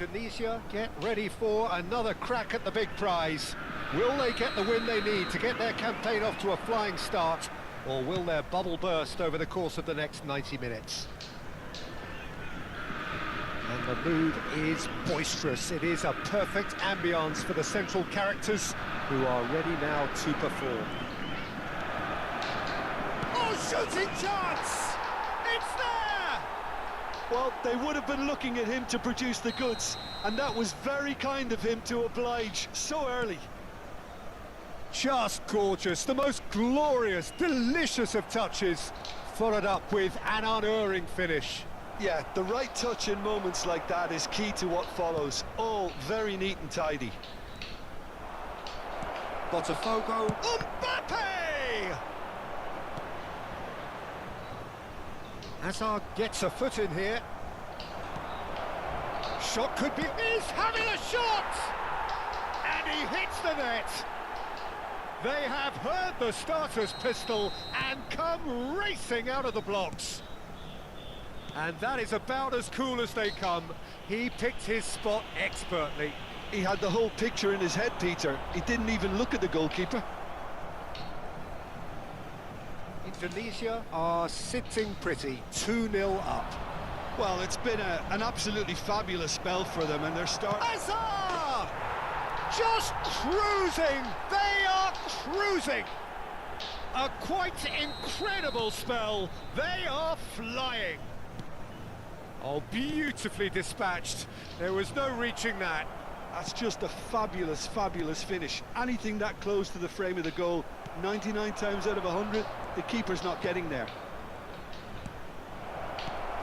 Tunisia get ready for another crack at the big prize. Will they get the win they need to get their campaign off to a flying start, or will their bubble burst over the course of the next 90 minutes? And the mood is boisterous. It is a perfect ambience for the central characters who are ready now to perform. Oh, shooting chance! It's there! Well, they would have been looking at him to produce the goods, and that was very kind of him to oblige so early. Just gorgeous, the most glorious, delicious of touches, followed up with an unerring finish. Yeah, the right touch in moments like that is key to what follows. All very neat and tidy. Botafogo. Mbappe! Hazard gets a foot in here. Shot could be... He's having a shot! And he hits the net. They have heard the starter's pistol and come racing out of the blocks. And that is about as cool as they come. He picked his spot expertly. He had the whole picture in his head, Peter. He didn't even look at the goalkeeper. Indonesia are sitting pretty, 2-0 up. Well, it's been an absolutely fabulous spell for them, and they're starting... Huzzah! Just cruising! They are cruising! A quite incredible spell. They are flying. Oh, beautifully dispatched. There was no reaching that. That's just a fabulous, fabulous finish. Anything that close to the frame of the goal, 99 times out of 100, the keeper's not getting there.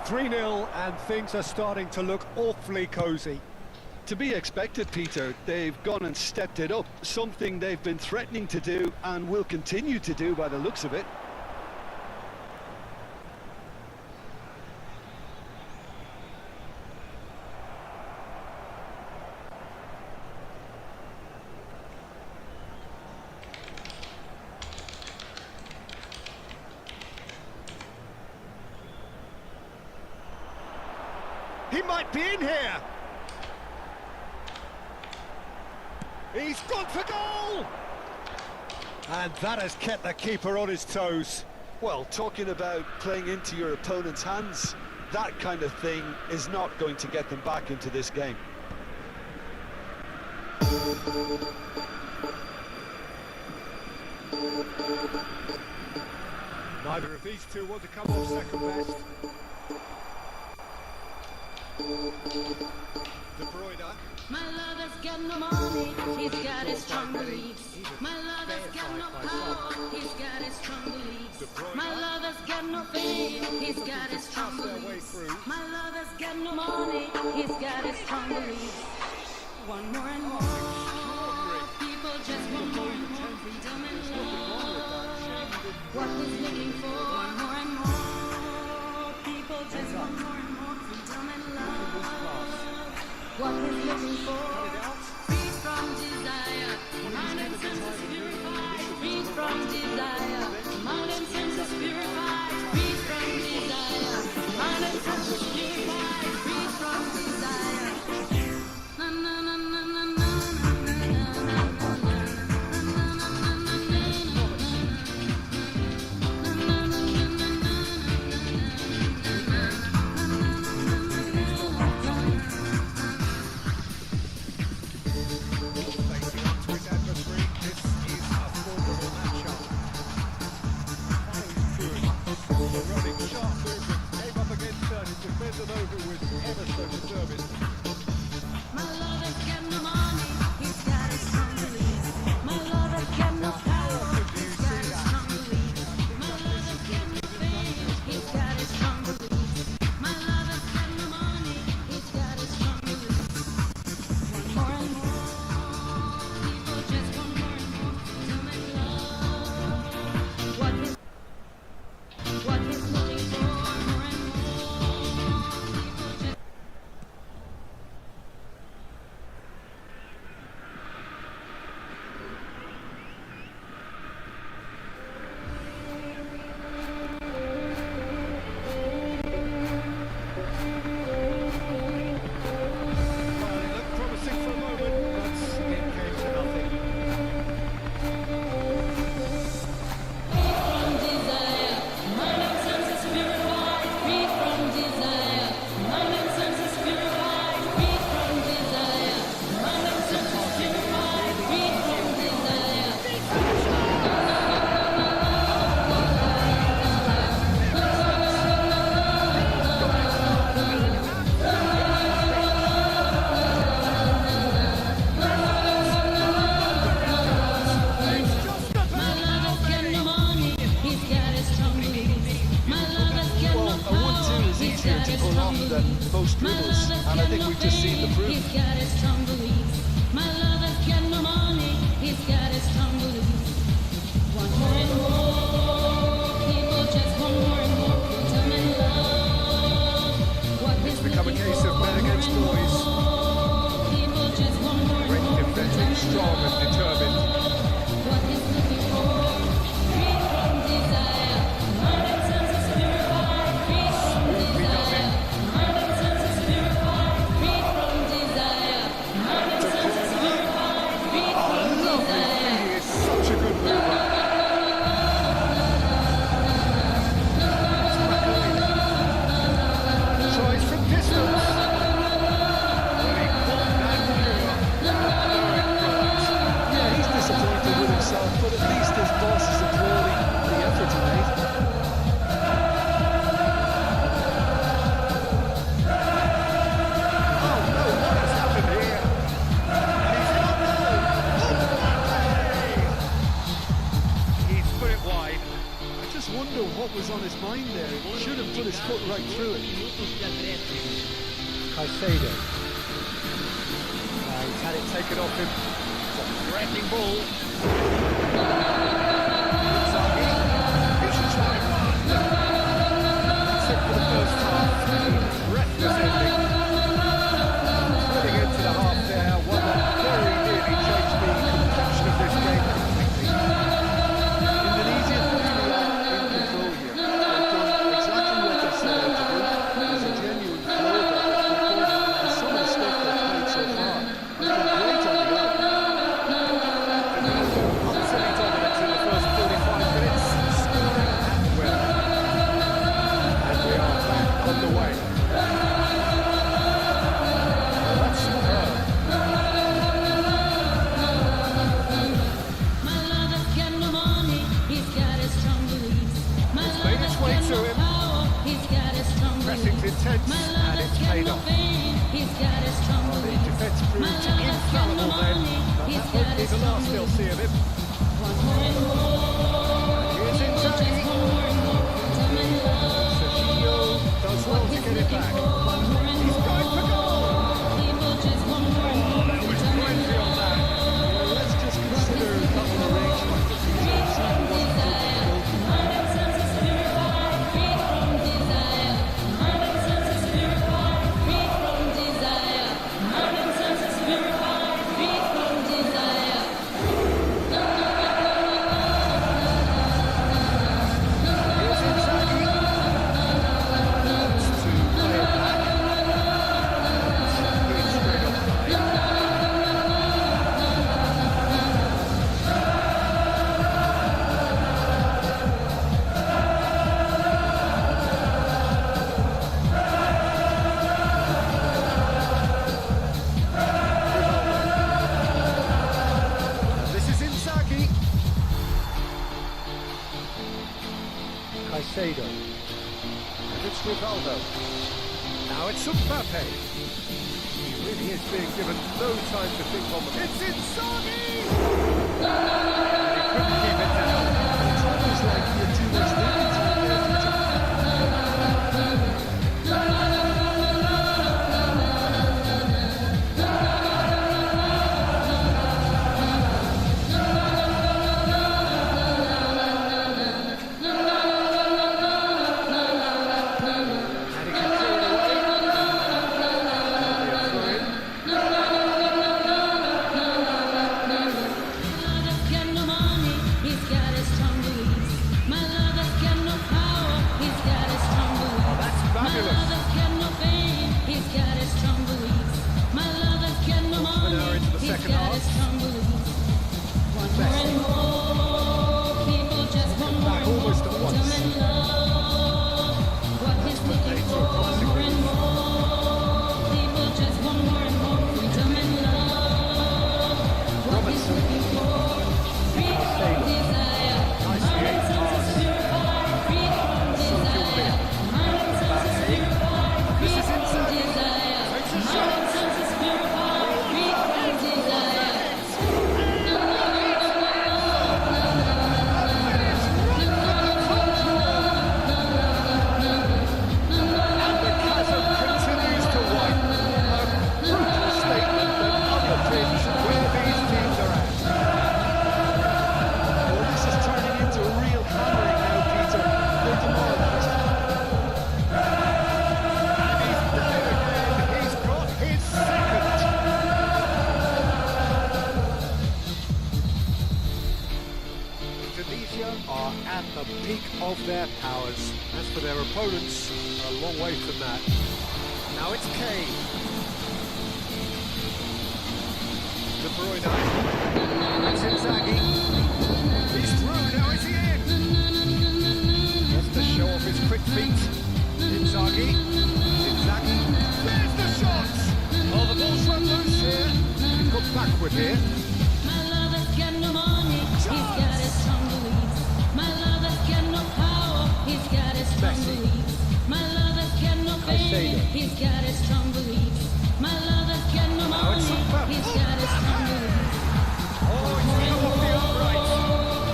3-0 and things are starting to look awfully cosy. To be expected, Peter. They've gone and stepped it up, something they've been threatening to do and will continue to do by the looks of it. He might be in here. He's gone for goal! And that has kept the keeper on his toes. Well, talking about playing into your opponent's hands, that kind of thing is not going to get them back into this game. Neither of these two want to come off second best. De Bruyne. My lover's got no money, he's got his strong beliefs. My lover's got no power, he's got his strong beliefs. My lover's got no fame, he's got his strong beliefs. My lover's got no money, he's got his strong beliefs. One more and more, people just want more and more freedom and love. What he's looking for, one more and more, people just want more and more freedom and love. What he's looking for, free from desire, mind and senses purified, free from desire, mind and senses purified, free from desire, mind and senses purified, free from desire. Na na na na na na na My lover's got no money, he's got his strong beliefs. My lover's got no power, he's got his strong beliefs. My lover's got no fame, he's got his strong beliefs. My lover's got no money, he's got his strong beliefs. Want more and more, people just want more and more freedom and love. What he's looking for, more and more, people just... Well, it looked promising for a moment, but it came to nothing. From desire, mind and senses purified, free from desire, mind and senses purified, free from desire, mind and senses purified, free from desire. My lover's got no money, he's got his strong beliefs. My lover's got no Well, a 1-2 is power, he's easier got to his pull strong off than beliefs. most My dribbles, lover's and I got think no we've just seen the fame, proof. he's got his strong beliefs. My lover's got no money, he's got his strong beliefs. Want more and more, people just want more and more freedom and love. What It's become a case of men against boys. people just want more and Great more defending, strong and determined. what he's looking for, free from desire, mind and senses purified, free from desire, mind and senses purified, free from desire, mind and senses purified, free from desire. He is such a good mover. wonder what was on his mind there. He should have put his foot right through it. Caicedo. He's had it taken off him. It's a threatening ball. Inzaghi. He should try one. That's it for the first half. Breathless ending. Heading into the half there, one that very nearly changed the complexion of this game completely. Indonesia really are in control here. They've done exactly what they set out to do. There's a genuine flow about their football, and some of the stuff they've played so far has been great on the eye. Utterly dominant in the first 45 minutes, scoring at will. And we are back on the way. That's superb. My lover's got no money, he's got his strong beliefs. My It's made its way lover's to got no him. power, he's got his strong Pressing's beliefs. intense, My and lover's it's got paid no off. fame, he's got his strong The beliefs. defence My proved lover's got no infallible then, money, but he's that got won't be his the strong last they'll beliefs. see of him. One more and more, Here's people just Inzaghi. want more and more freedom and love. Sergio does well to get it back. He's going for goal! People just want more and more There was freedom and plenty on that. Well, let's just consider a couple of arrangements. It certainly wasn't good for the goalkeeper. Here's Inzaghi. Wants to play it back. It's straight offside. This is Inzaghi. Caicedo. And it's Rivaldo. Now it's Mbappe. He really is being given no time to think on the... It's Inzaghi! And he couldn't keep it down. It's almost like he had too much thinking time there. And he can throw it away. That'll be a throw-in. Lover's got no money, he's got his strong beliefs. My lover's got no power, he's got his strong beliefs. Oh, that's My fabulous. lover's got no fame, he's got his strong beliefs. My lover's got no Half an hour money, into the he's second got half. his strong beliefs. Want more and more, people just want more Back and more almost at freedom once. and love. What he's looking to a for, crossing more and more, people just want more and more freedom and love. What he's looking for, freedom, desire. Nicely aimed pass. This is Inzaghi. Takes a shot. And the chasm continues to widen. A brutal statement that underpins where these teams are at. Well, this is turning into a real hammering now, Peter. They're demoralised. And he's done it again. He's got his second. Indonesia are at the peak of their powers. As for their opponents, a long way from that. Now it's Kane. De Bruyne. That's Inzaghi. He's through, now is he in? Gets to show off his quick feet. Inzaghi. Inzaghi. There's the shot! Oh, the ball's run loose here. He's got backward here. My lover's got no money, he's got his strong beliefs. My lover's got no power, he's got his strong Misi. beliefs. My lover's got no fame, Caicedo. he's got his strong beliefs. My lover's got no Now it's money, Mbappe. he's got his strong beliefs. Oh, he's come off the upright.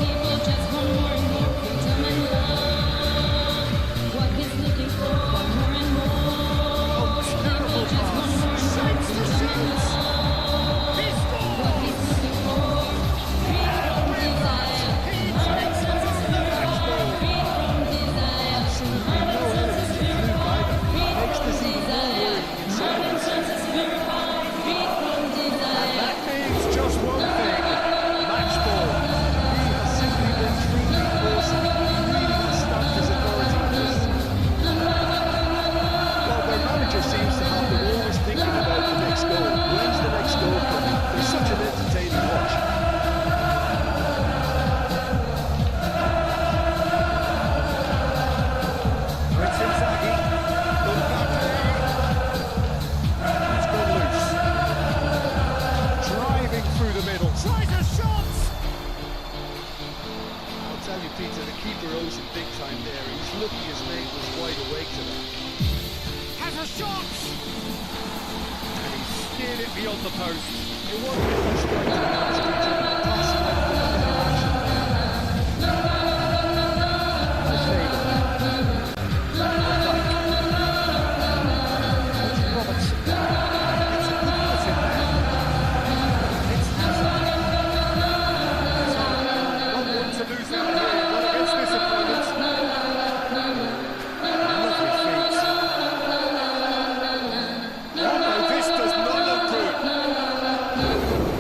People just want more and more freedom and love. lucky his mate was wide awake to that. Has a shot! And he steered it beyond the post. It was a bit frustrating, to be honest, Peter. The pass might have been a better action there. The favour. Robertson. It's a good put in there. It's Hazard. Not one to lose out here, not against this opponent. Lovely feet. Oh no, this does not look good.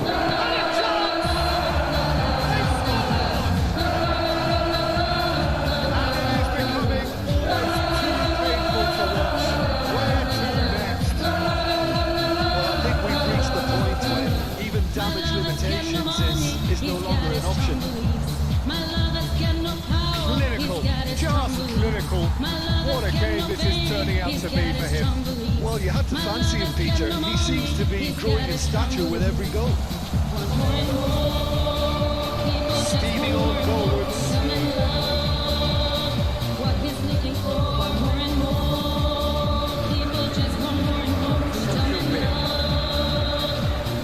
And a chance! They scored! And it is becoming almost too painful to watch. Where to next? Well, I think we've reached the point where even damage limitations is no longer an option. Clinical, just clinical. What a game this is turning out to be for him. Well, you had to fancy him, Peter. He seems to be growing in stature with every goal. Steaming on forwards.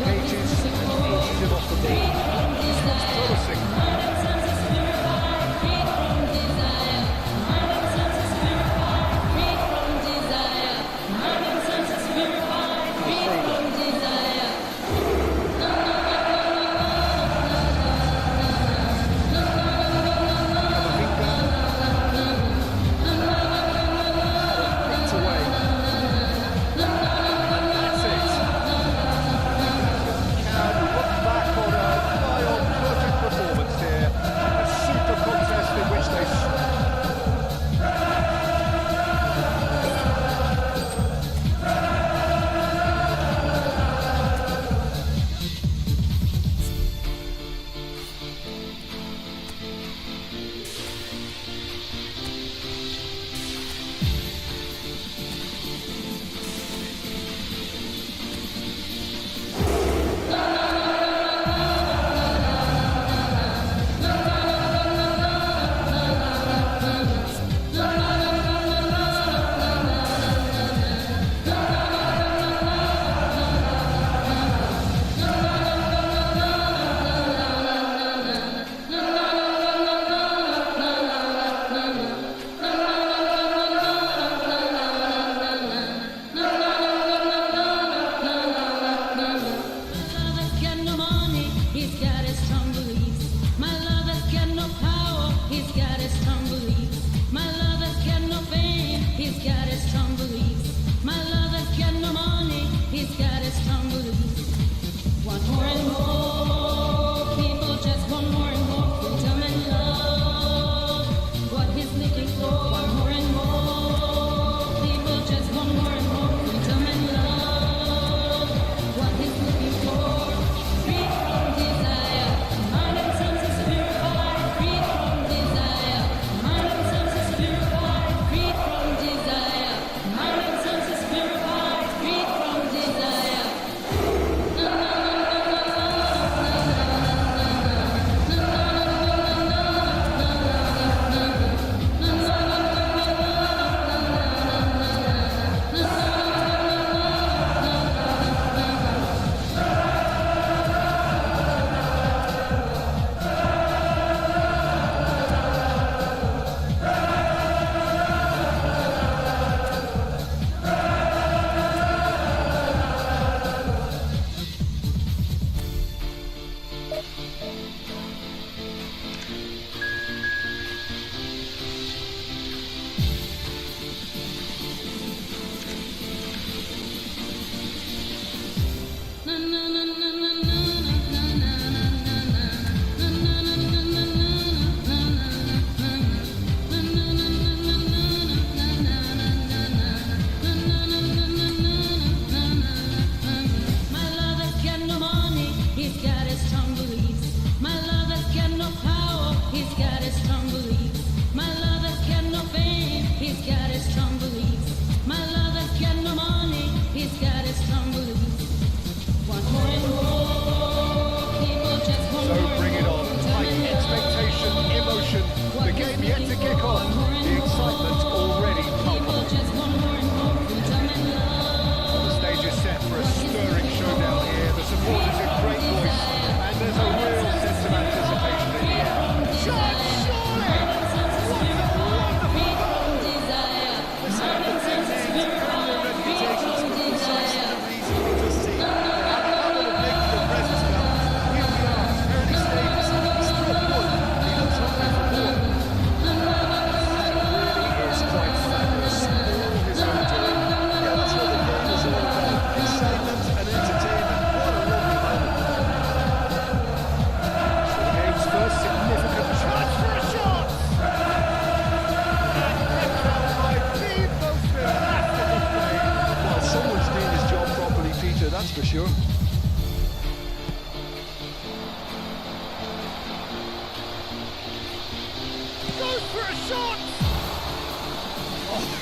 Pages and pages off the ball. Promising.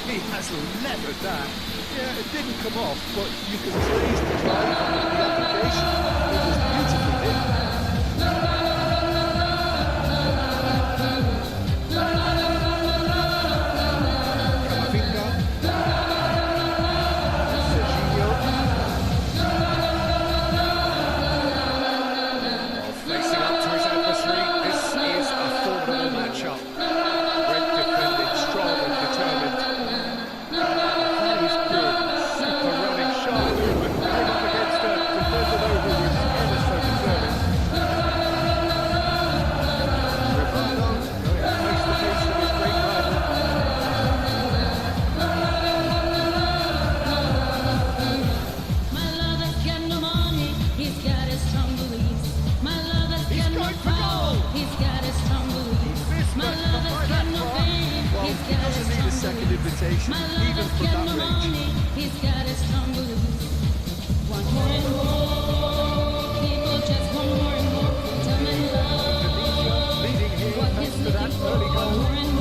He has leathered that. Yeah, it didn't come off, but you can praise the drive and the application. It was beautifully hit. Invitation, even from that range. He's got his strong beliefs. Want more and more. People just want more and more. Tell me love. Leading here thanks to that early goal. 1-0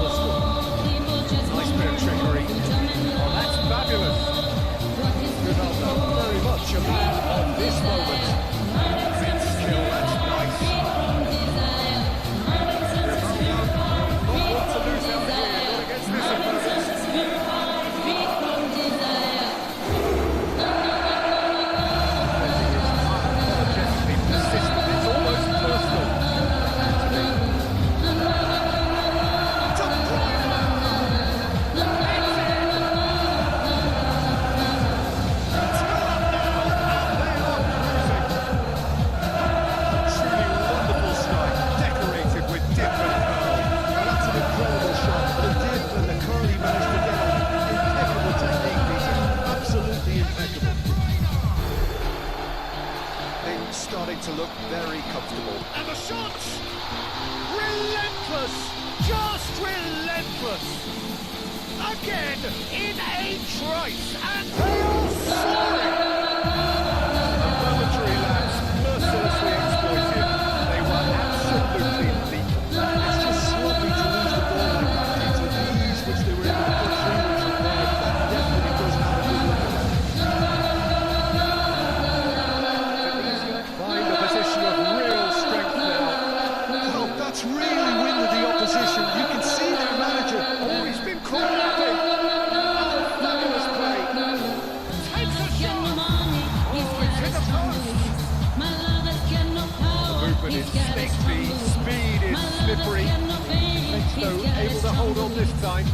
the score. People just Nice bit of trickery. Oh, that's fabulous. Ronaldo, very much a man of this moment. Great skill, that's nice. Not want to lose out here, not against this opponent. Starting to look very comfortable. And the shots! Relentless! Just relentless! Again, in a trice, and they are soaring! The momentary lapse mercilessly exploited. They were absolutely lethal. It's just sloppy to lose the ball like that into the ease which they were able to put through from there. That definitely doesn't have a good look at them. Find a position of real strength now. Oh, that's really winded the opposition. You can see their manager. Oh, he's been caught napping. Oh, fabulous play. Takes a shot. Oh, it's hit the post. The movement is snake speed is slippery. Makes no able to hold on this time.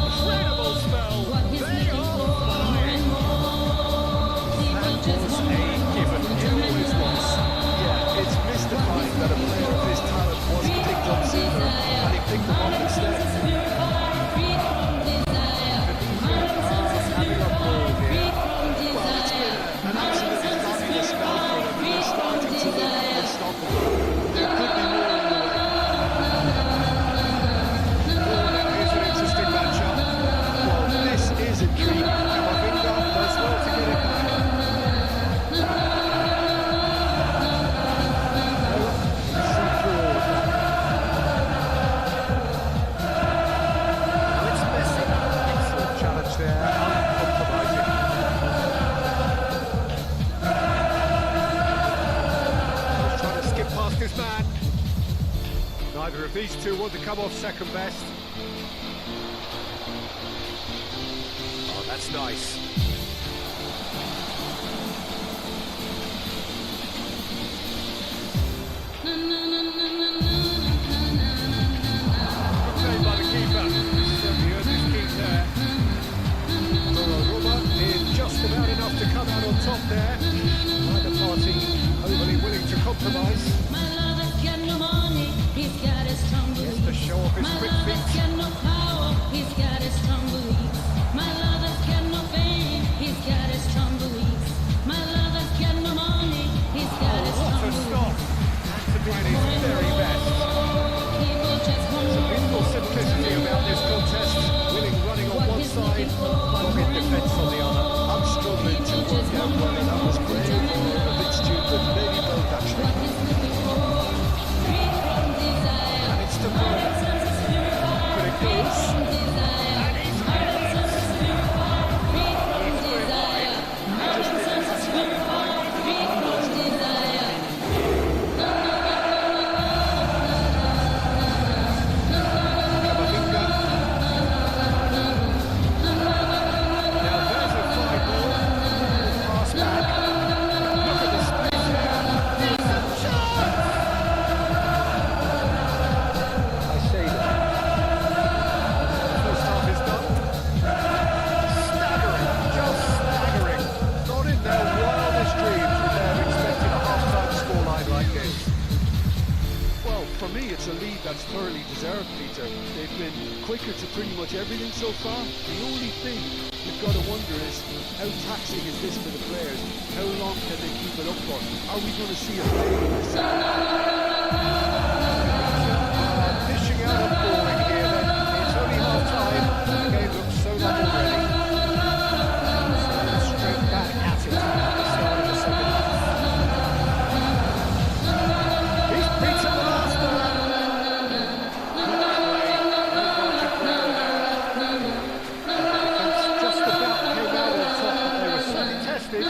Incredible spell. They are flying. That was a given. It always was. Yeah, it's mystifying that a player of his talent wasn't picked up sooner, and he picked them up instead. Having a ball here. Well, it's been an absolutely fabulous spell for them, and they're starting to look unstoppable. There could be more in the way. Here's an interesting matchup. Well, this is intriguing. Camavinga does well to get it back. Now it's Misi. Excellent challenge there. Uncompromising. He's trying to skip past his man. Neither of these two want to come off second best. Oh, that's nice. Good save by the keeper. Certainly earned his keep there. Roma did just about enough to come out on top there. Neither party overly willing to compromise. Yes, to show off his quick feet. He's got his strong beliefs. My lover's got no faith. It's a lead that's thoroughly deserved, Peter. They've been quicker to pretty much everything so far. The only thing you've got to wonder is how taxing is this for the players? How long can they keep it up for? Are we going to see a fade in the second half? Dishing out and boring here then. It's only half time. The game looks so long already. So straight back at it at the start of the second half. He's beaten the last man. Just about came out on top, but they were sadly tested.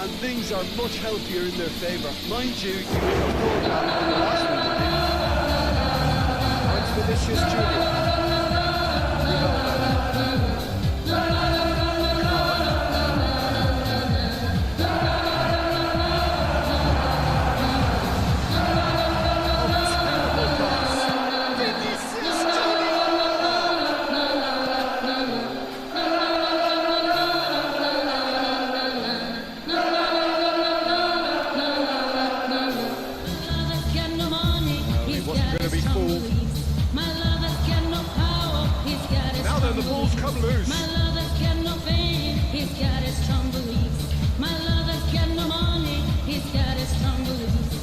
And things are much healthier in their favour. Mind you, you would have thought that when the last one went in. It's Vinicius Junior. Now then, the ball's come loose. My lover's got no fame, he's got his strong beliefs. My lover's got no money, he's got his strong beliefs.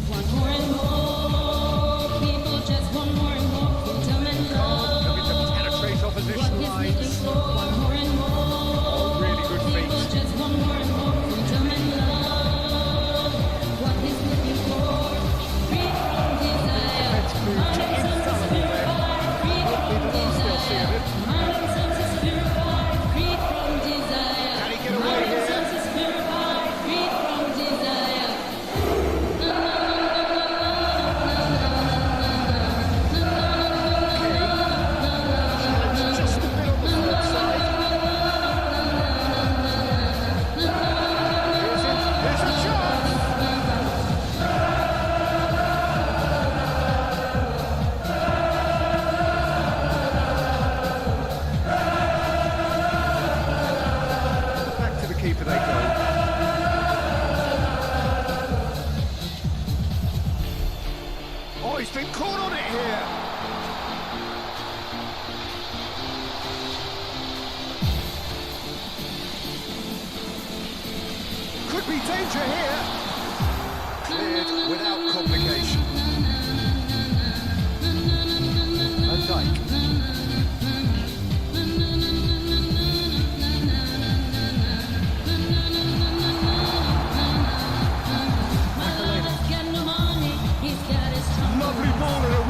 Want more and more, people just want more and more. Freedom and love. Coming to penetrate opposition lines. Want more and more, Really good feet. people just want more and more. Freedom and love. What he's looking for, free from desire. Let's move to infallible then. Won't be the last they'll see of it. Can he get away here? Just a bit on the third side. Here's a chance. Back to the keeper they go. Oh, he's been caught on it here. Could be danger here. Cleared without complication. Van Dijk. Lovely ball in a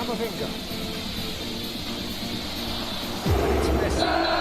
Camavinga. And it's Messi.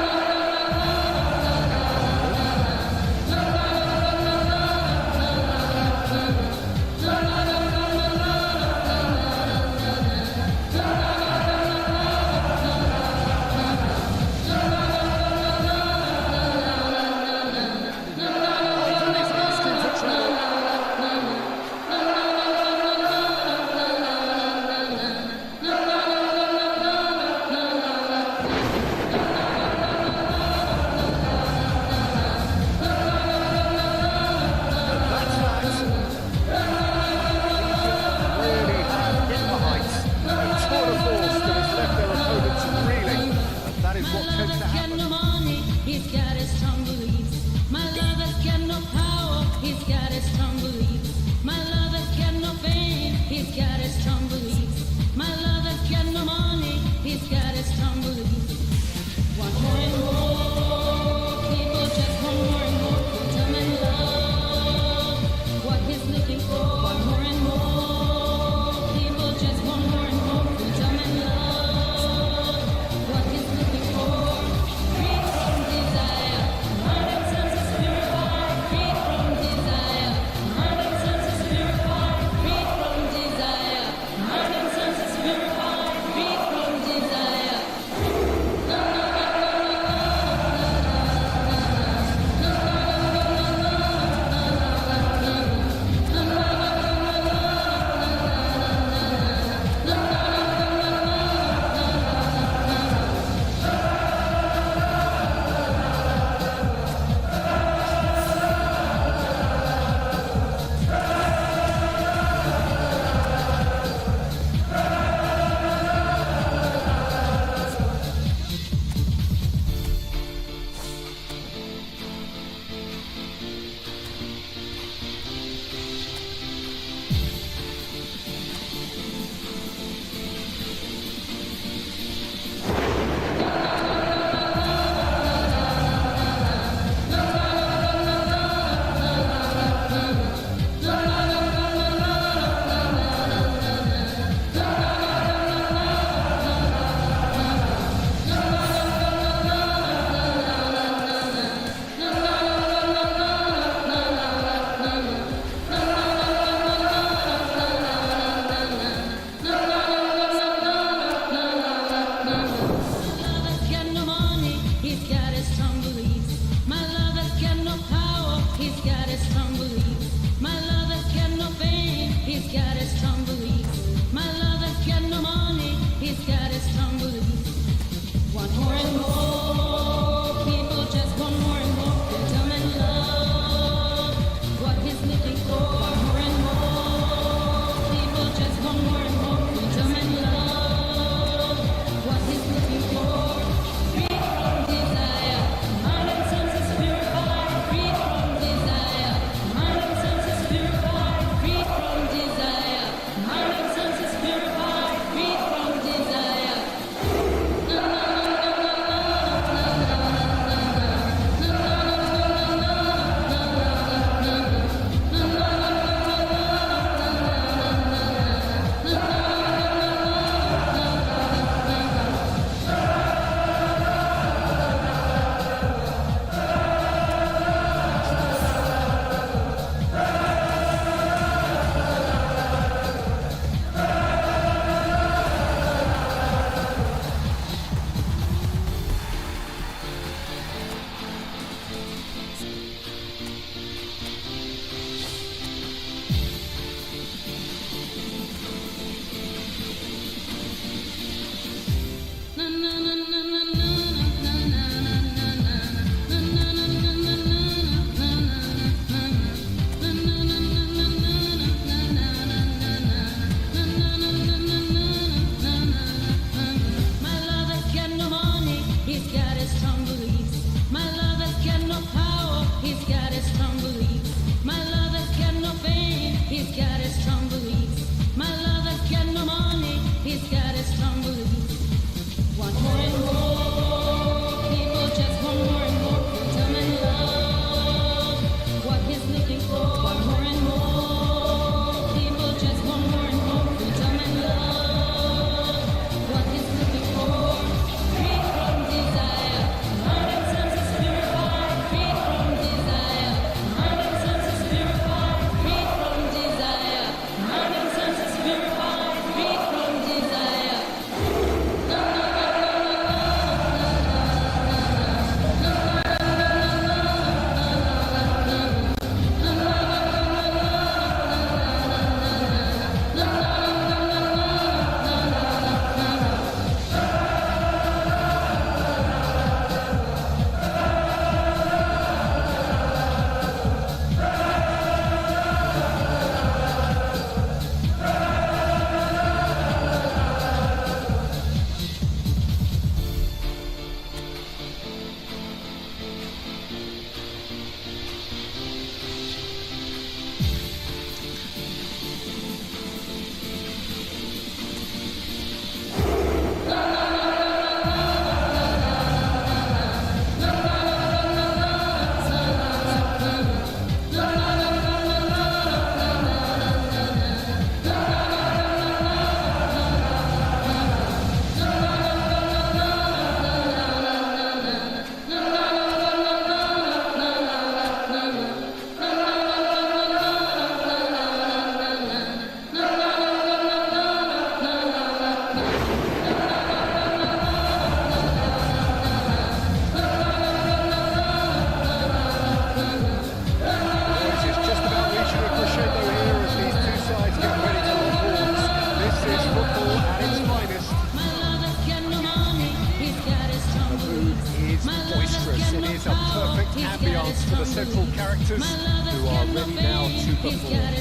ambience for the central characters who are ready now to perform.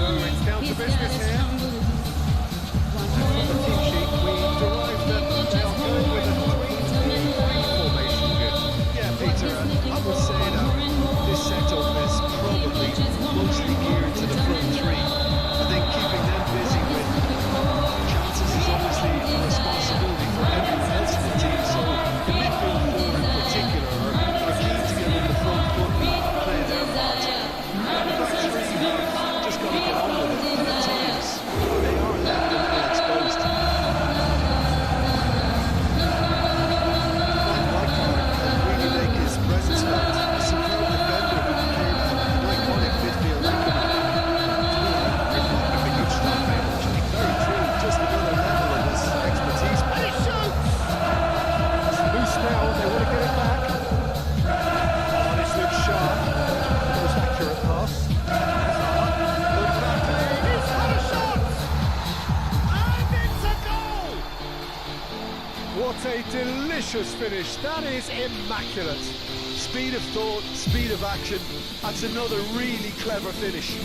So it's down to business here. From the team sheet, we derived that they are going with a 3-3 formation. Yeah, Peter, I would say that this setup is probably mostly geared to the front three. I think keeping them busy with chances is obviously a responsibility for everyone else in the team. So the midfield four in particular are keen to get on the front foot and play their part. And the back three have just got to get on with it, and at times they are left a little exposed. Presence felt a superb defender who became an iconic midfield icon. It might have been a good start, mate. Actually, very true. Just another level of his expertise. And he shoots! It's loose now, they want to get it back. Oh, this looks sharp. Most accurate pass. He's had a shot! And it's a goal! What a delicious finish. That is immaculate. Speed of thought, speed of action. That's another really clever finish.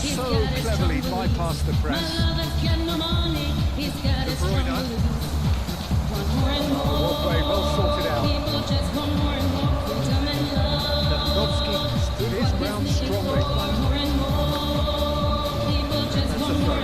So cleverly bypassed the press. De Bruyne. Walkway well sorted out. Lewandowski stood his ground strongly. That's a throw.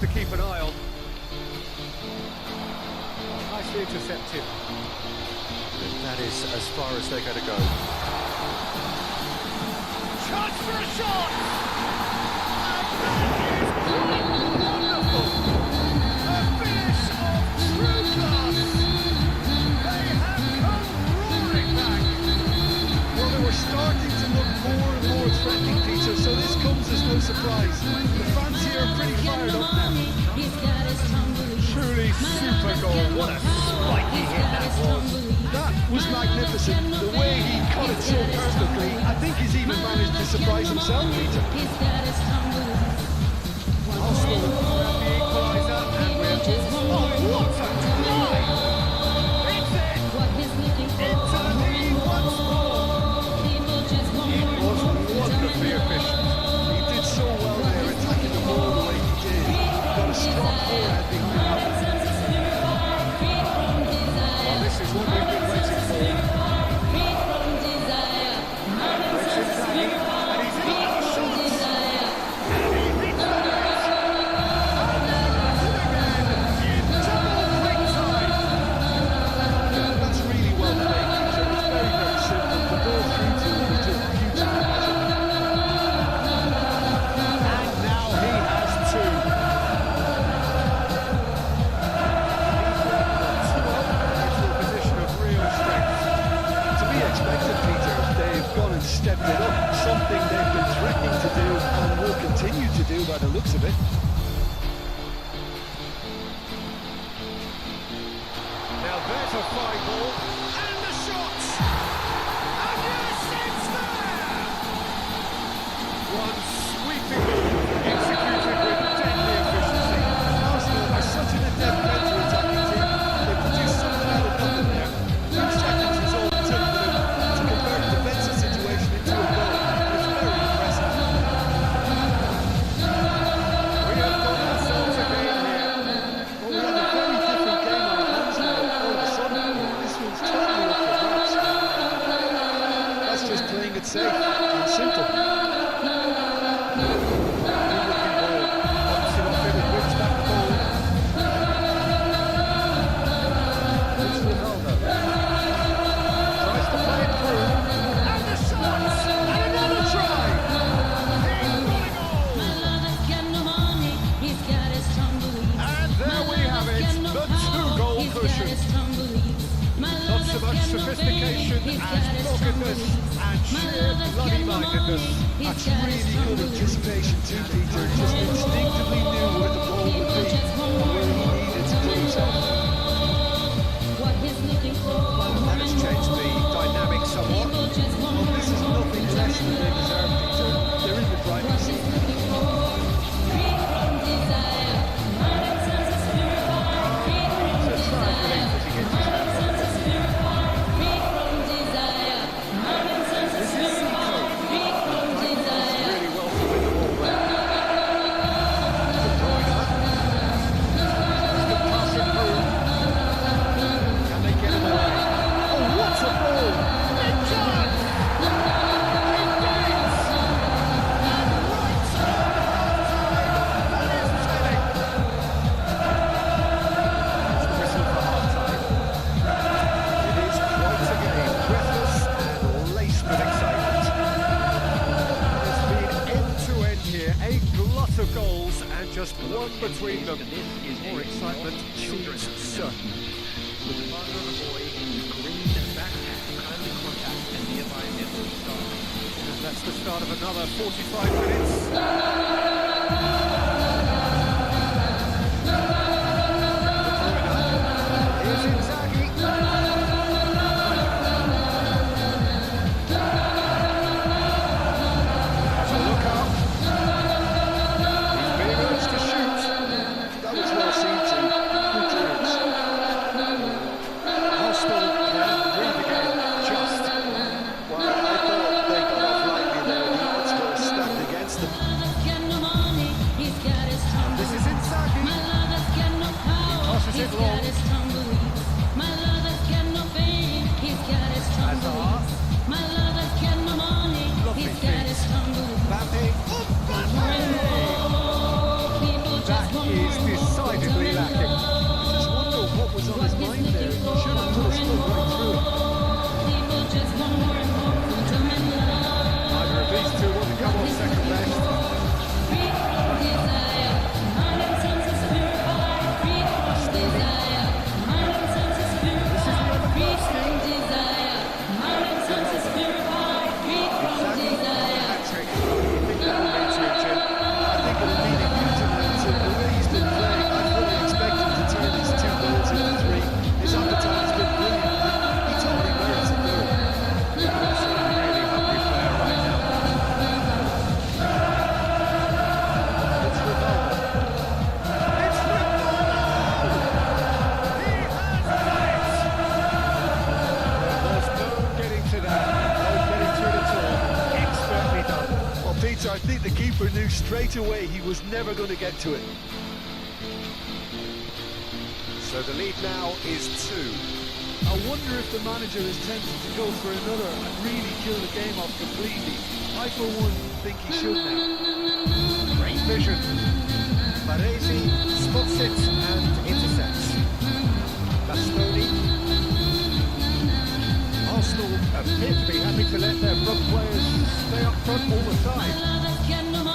To keep an eye on. Nicely intercepted. That is as far as they're going to go. Chance for a shot! And that is quite wonderful! A finish of true class! They have come roaring back! Well, they were starting to look more and more threatening, Peter, so this comes as no surprise. The fans here are pretty fired up now. Truly super goal. What a spiky hit that was. That was magnificent. The way he caught it so perfectly, I think he's even managed to surprise himself, Peter. Arsenal have grabbed the equaliser and we're off. Oh, what a drive! It's it! Into the lead once more! It was wonderfully efficient. He did so well there, attacking the ball the way he did. Got a strong forehand being now. Well, this is what we've been waiting for. Stepped it up, something they've been threatening to do and will continue to do by the looks of it. Now there's a fine ball, and the shot! it safe and simple. Not so much sophistication as doggedness and sheer bloody-mindedness. That's really good anticipation too, Peter. Just instinctively knew where the ball would be and where he needed to put himself. That has changed the dynamic somewhat. Well, this is nothing less than they deserve, Peter. They're in the driving seat. Of goals and just one between them. More excitement seems certain. With the father of the boy in green backpack, kindly contact the nearby network staff. And that's the start of another 45 minutes. Here's Inzaghi. Has a look up. Decidedly lacking. I just wonder what was on his mind there. He should have put his foot right through it. Either of these two want to come on second best. I think the keeper knew straight away he was never going to get to it. So the lead now is 2. I wonder if the manager is tempted to go for another and really kill the game off completely. I, for one, think he should now. Great vision. Baresi spots it and intercepts. Bastoni. Arsenal appear to be happy to let their front players stay up front all the time.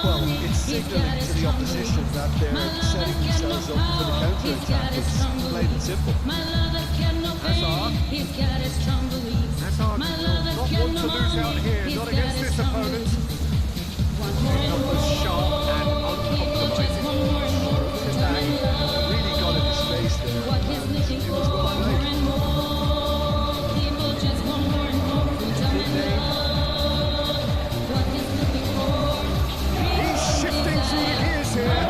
Well, it's signalling to the opposition that they're setting themselves up for the counter-attack. It's plain and simple. Hazard. Hazard will not want to lose out here, not against this opponent. Numbers sharp and uncompromising. Kazan really got in his face there. It was well played. He's shifting through the gears here.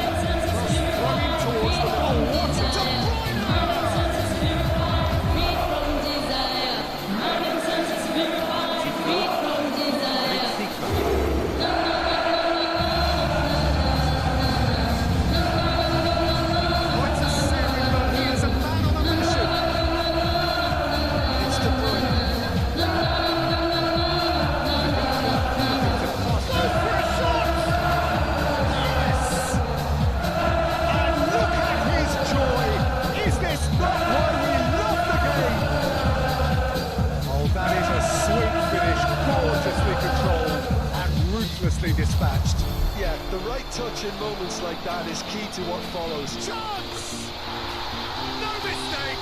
Running towards the ball. What a De Bruyne! nicely dispatched. Yeah, the right touch in moments like that is key to what follows. Chance! No mistake!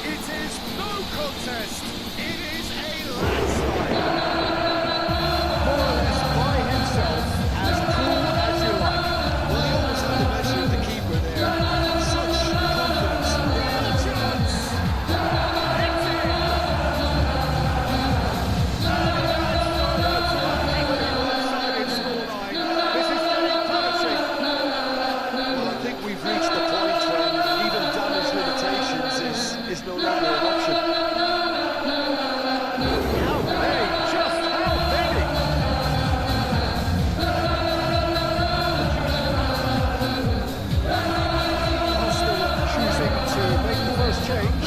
It is no contest. It is a landslide. More or less by himself, as cool as you like. Well, he almost had the measure of the keeper there. Such confidence. Real chance! It's in! This is getting punishing. Well, I think we've reached the point when even damage limitations is no longer an option. How many? Just how many? Arsenal choosing to make the first change.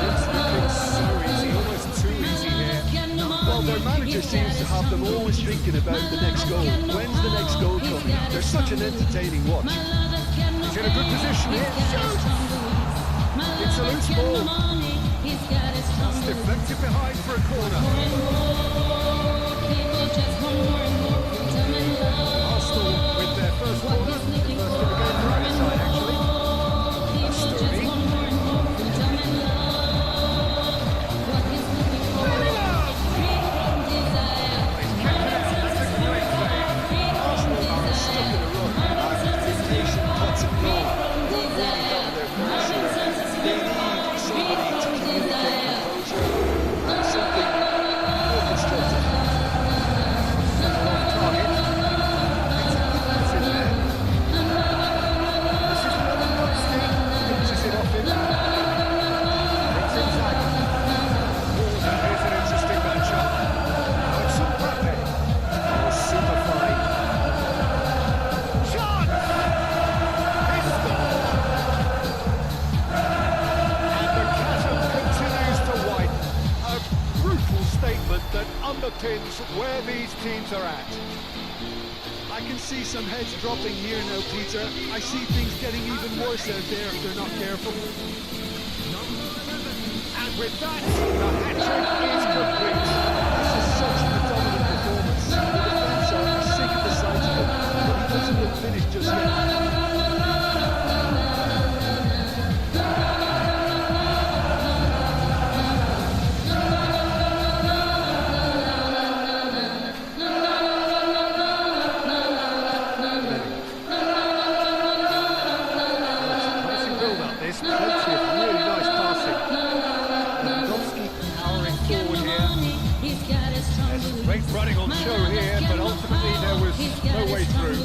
It's looking so easy, almost too easy here. Well, their manager seems to have them always thinking about the next goal. When's the next goal coming? They're such an entertaining watch. He's in a good position here. Shoots! It's a loose ball. That's deflected behind for a corner. Arsenal with their first corner. First of the game for either side, actually. That's Sturdy. Arsenal are stuck in a run. Impatient cuts and goal. Really got their purpose here. They need somebody to communicate composure and something more constructive. Off target. It's a good pass in there. This is another Notsky. Pitches it off him. It's inside. Oh, that is an interesting matchup. Now it's Mbappe. Oh, super fine. Chance! He scored! And the chasm continues to widen. A brutal statement that underpins where these teams are at. I can see some heads dropping here now, Peter. I see things getting even worse out there if they're not careful. And with that, the hat-trick is complete. This is such a dominant performance. The defence are sick of the sight of it, but he doesn't look finished just yet. Promising build-up this, plenty of really nice passing. Lewandowski powering forward here. There's great running on show here, but ultimately there was no way through.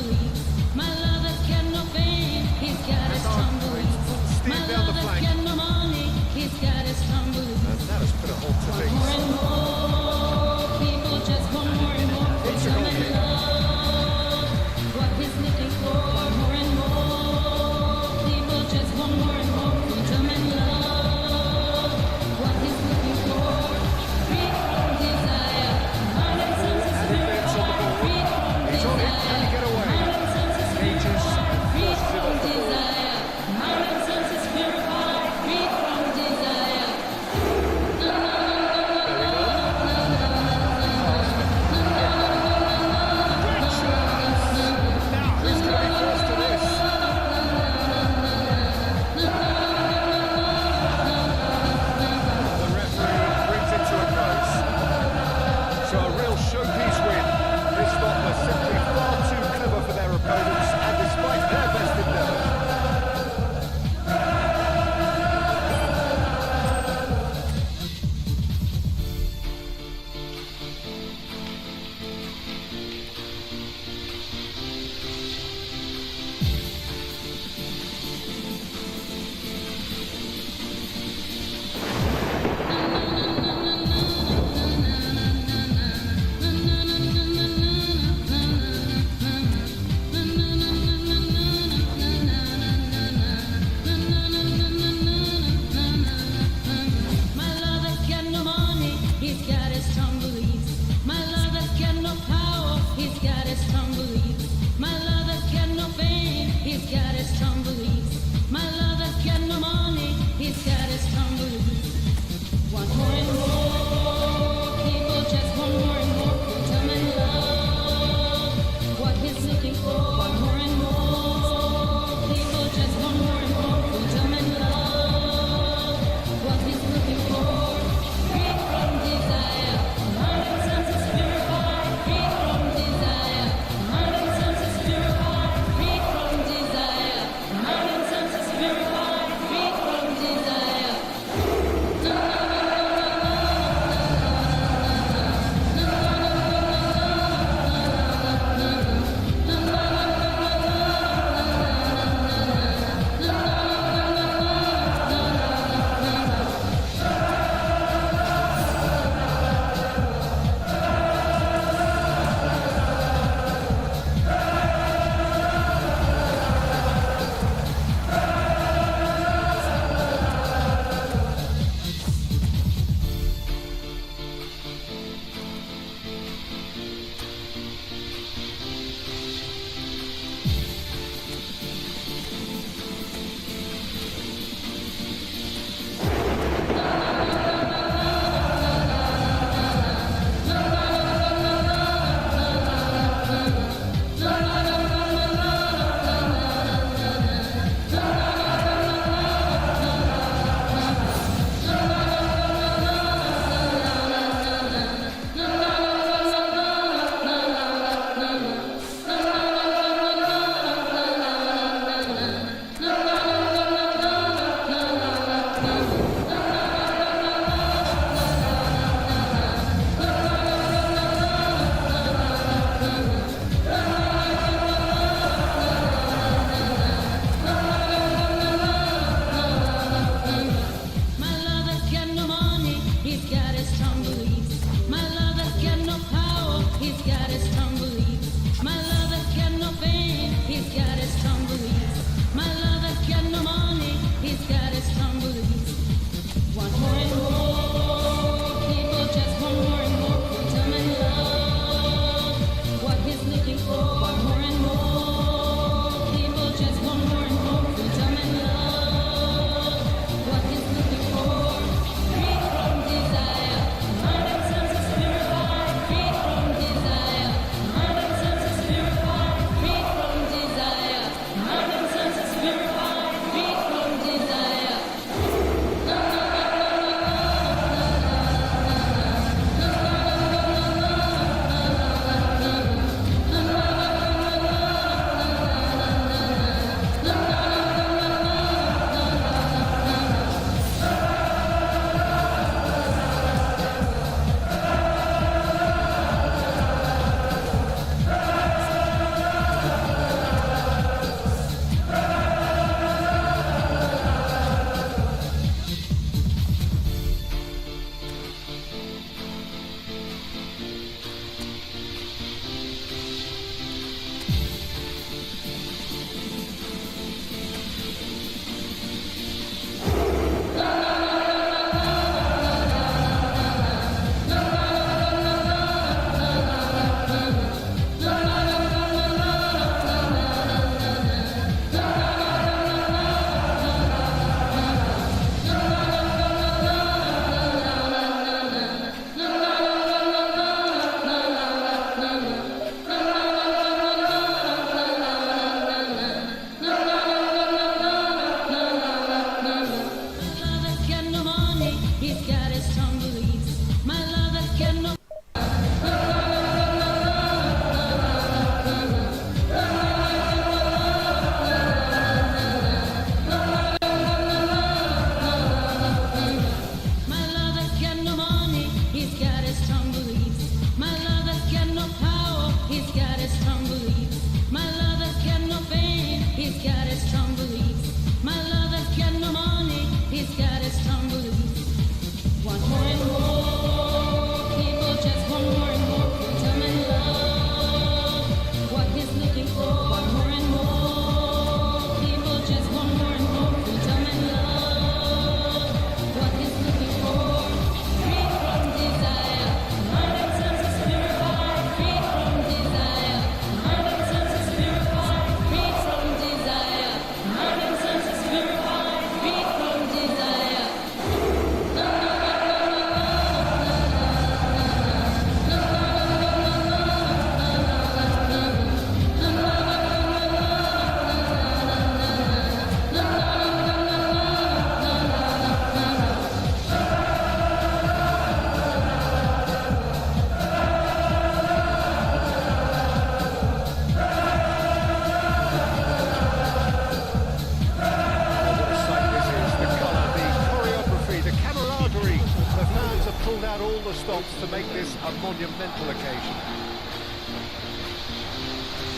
the stops to make this a monumental occasion.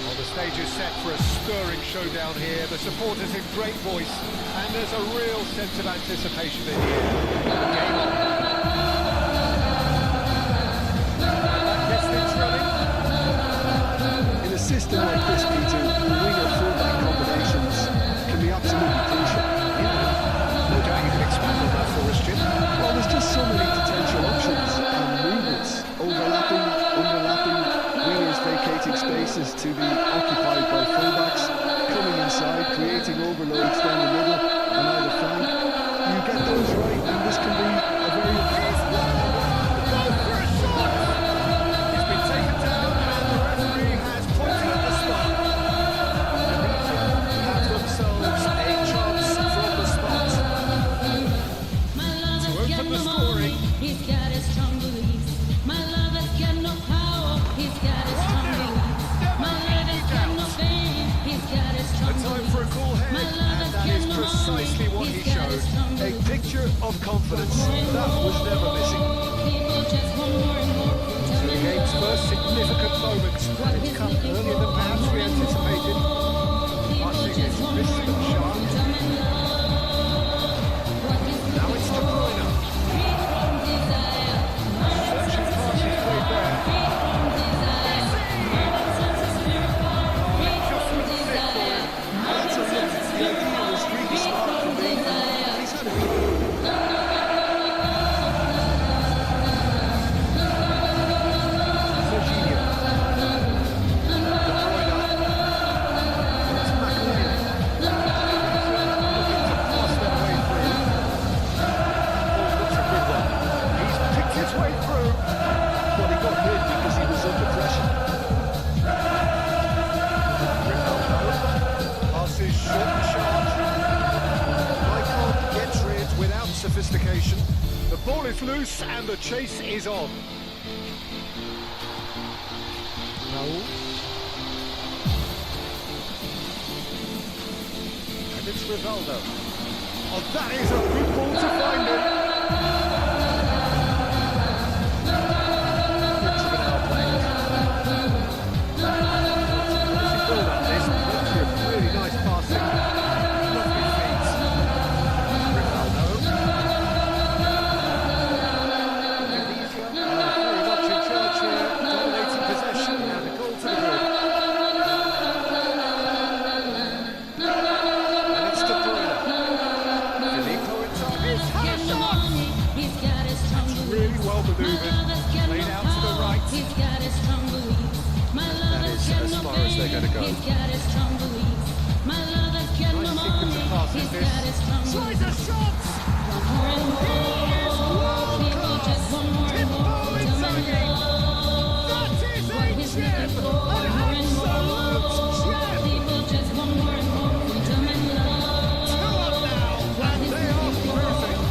Well, the stage is set for a stirring showdown here. The supporters in great voice, and there's a real sense of anticipation in the air. Game on. That gets things running. In a system like this, Peter, the winger-fullback combinations can be absolutely crucial. No doubt you can expand on that for us, Jim. Well, there's just so many potential options and movements. Overlapping, underlapping, wingers vacating spaces to be occupied by fullbacks, coming inside, creating overloads down the middle and either flank. You get those right, and this can be a very He's been taken down, and the referee has pointed at the spot. The have themselves a chance from the spot. My love To has open got the no scoring. money, he's got his strong beliefs. My love has got no power, he's got his strong beliefs. My love has got no fame, he's got his A strong time for a beliefs. cool head, My love and has that got is no precisely money, what he he's got his showed. strong a beliefs. picture of confidence. That was never missing. People just want more and more. Tell The me game's first significant moment, and it's come earlier than perhaps we anticipated. Passing is crisp and sharp. Now it's De Bruyne. Searching past his way there. Just with the fit for him. That's a look. The idea was really smart from me. And he's had a good Jorginho. De Bruyne. It's McAlena. Looking to pass their way through. Oh, looks a good one. He's picked his way through. Well, he got hit because he was under pressure. Ronaldo passes short and sharp. Icon gets rid without sophistication. The ball is loose and the chase is on. Raul. And it's Rivaldo. Oh, that is a good ball to find him. Into the now playing. As he build up this, plenty of really nice passing. Lovely feet. Rivaldo. Indonesia very much in charge here, dominating possession and a goal to the good. And it's De Bruyne. Filippo inside. He's had a shot! he's got his strong beliefs. Really well maneuvered. Played out to the right. He's got his strong beliefs. My love That has is got as no far as they're gonna go. He's got his strong beliefs. My love has got no Nice sequence of passes He's this. got his strong Tries beliefs. a shot! More and more. People just want more and more. Tippo Tell me Inzaghi. That is a gem! An absolute gem! People just want more and more. Tell me love. 2 up now, and they are perfect.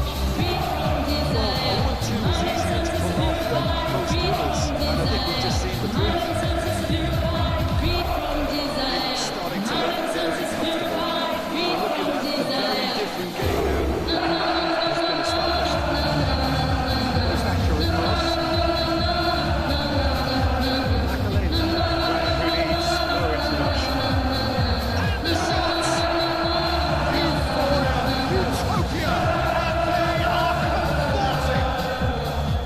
Well, 1-2 was easier to pull off than most dribbles, and I think we've just seen the proof. It's starting to look very comfortable. We're looking at a very different game now. Command has been established. Most accurate pass. Macalena, who needs no introduction. And the shots! Euphoria, utopia, and they are convulsing.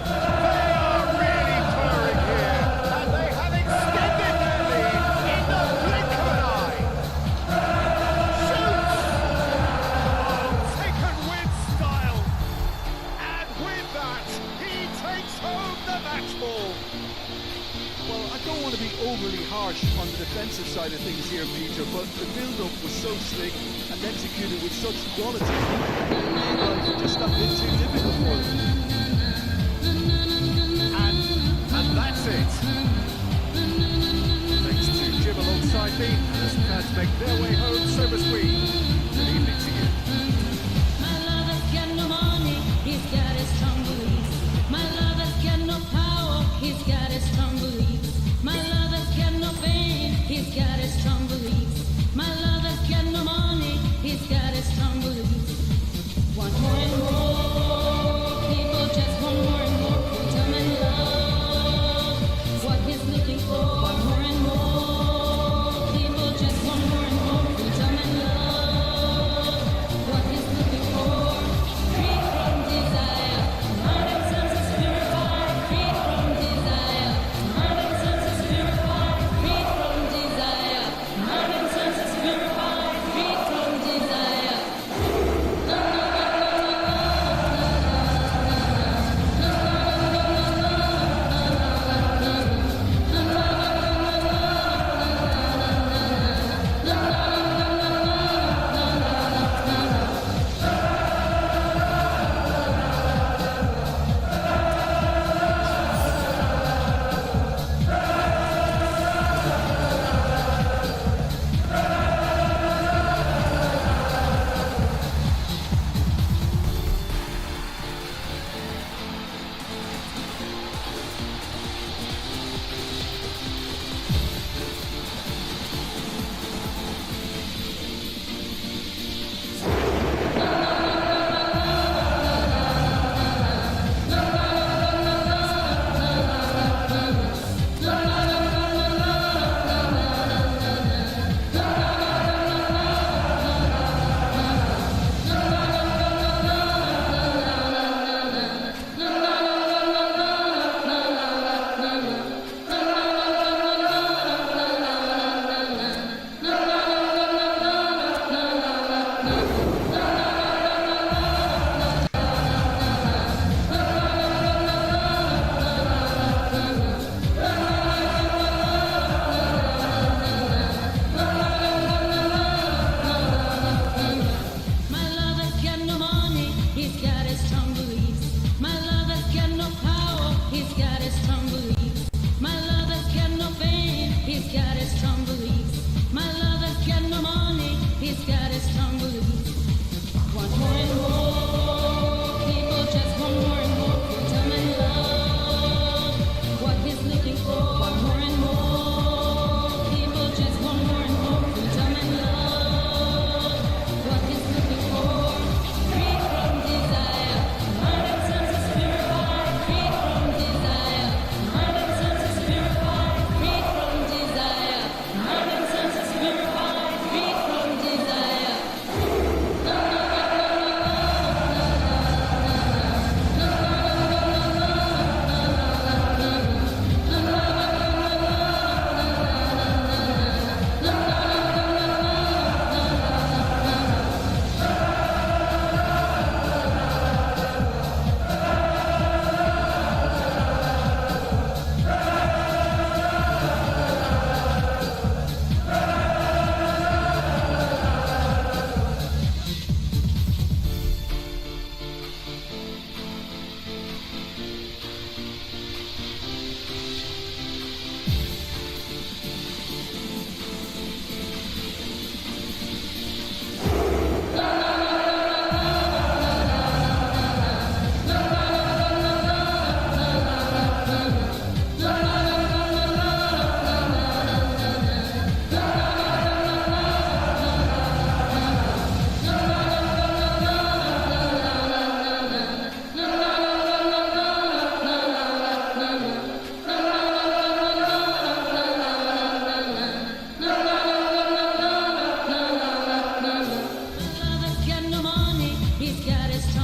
They are really purring here, and they have extended their lead in the blink of an eye. Shoots! Oh, taken with style. And with that, he takes home the match ball. Well, I don't want to be overly harsh on the defensive side of things here, Peter, but the build-up was so slick and executed with such quality. It made life just that bit too difficult for them. And that's it. Thanks to Jim alongside me, as the fans make their way home, so must we. Good evening to you. My love has got no money, he's got his strong beliefs. My love has got no power, he's got his strong beliefs. My love has got no fame, he's got his strong beliefs. My love has got no money, he's got his strong beliefs. Want more and more.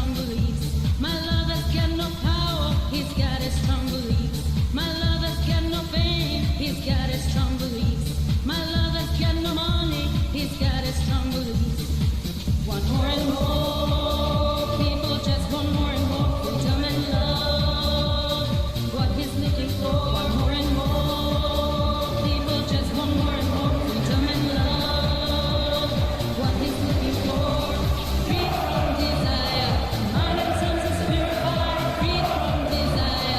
strong beliefs. My love has got no power, he's got his strong beliefs. My love has got no fame, he's got his strong beliefs. My love has got no money, he's got his strong beliefs. Want more and more, people just want more and more freedom and love. What he's looking for, want more and more, people just want more and more freedom and love. What he's looking for, free from desire, mind and senses purified, free from desire.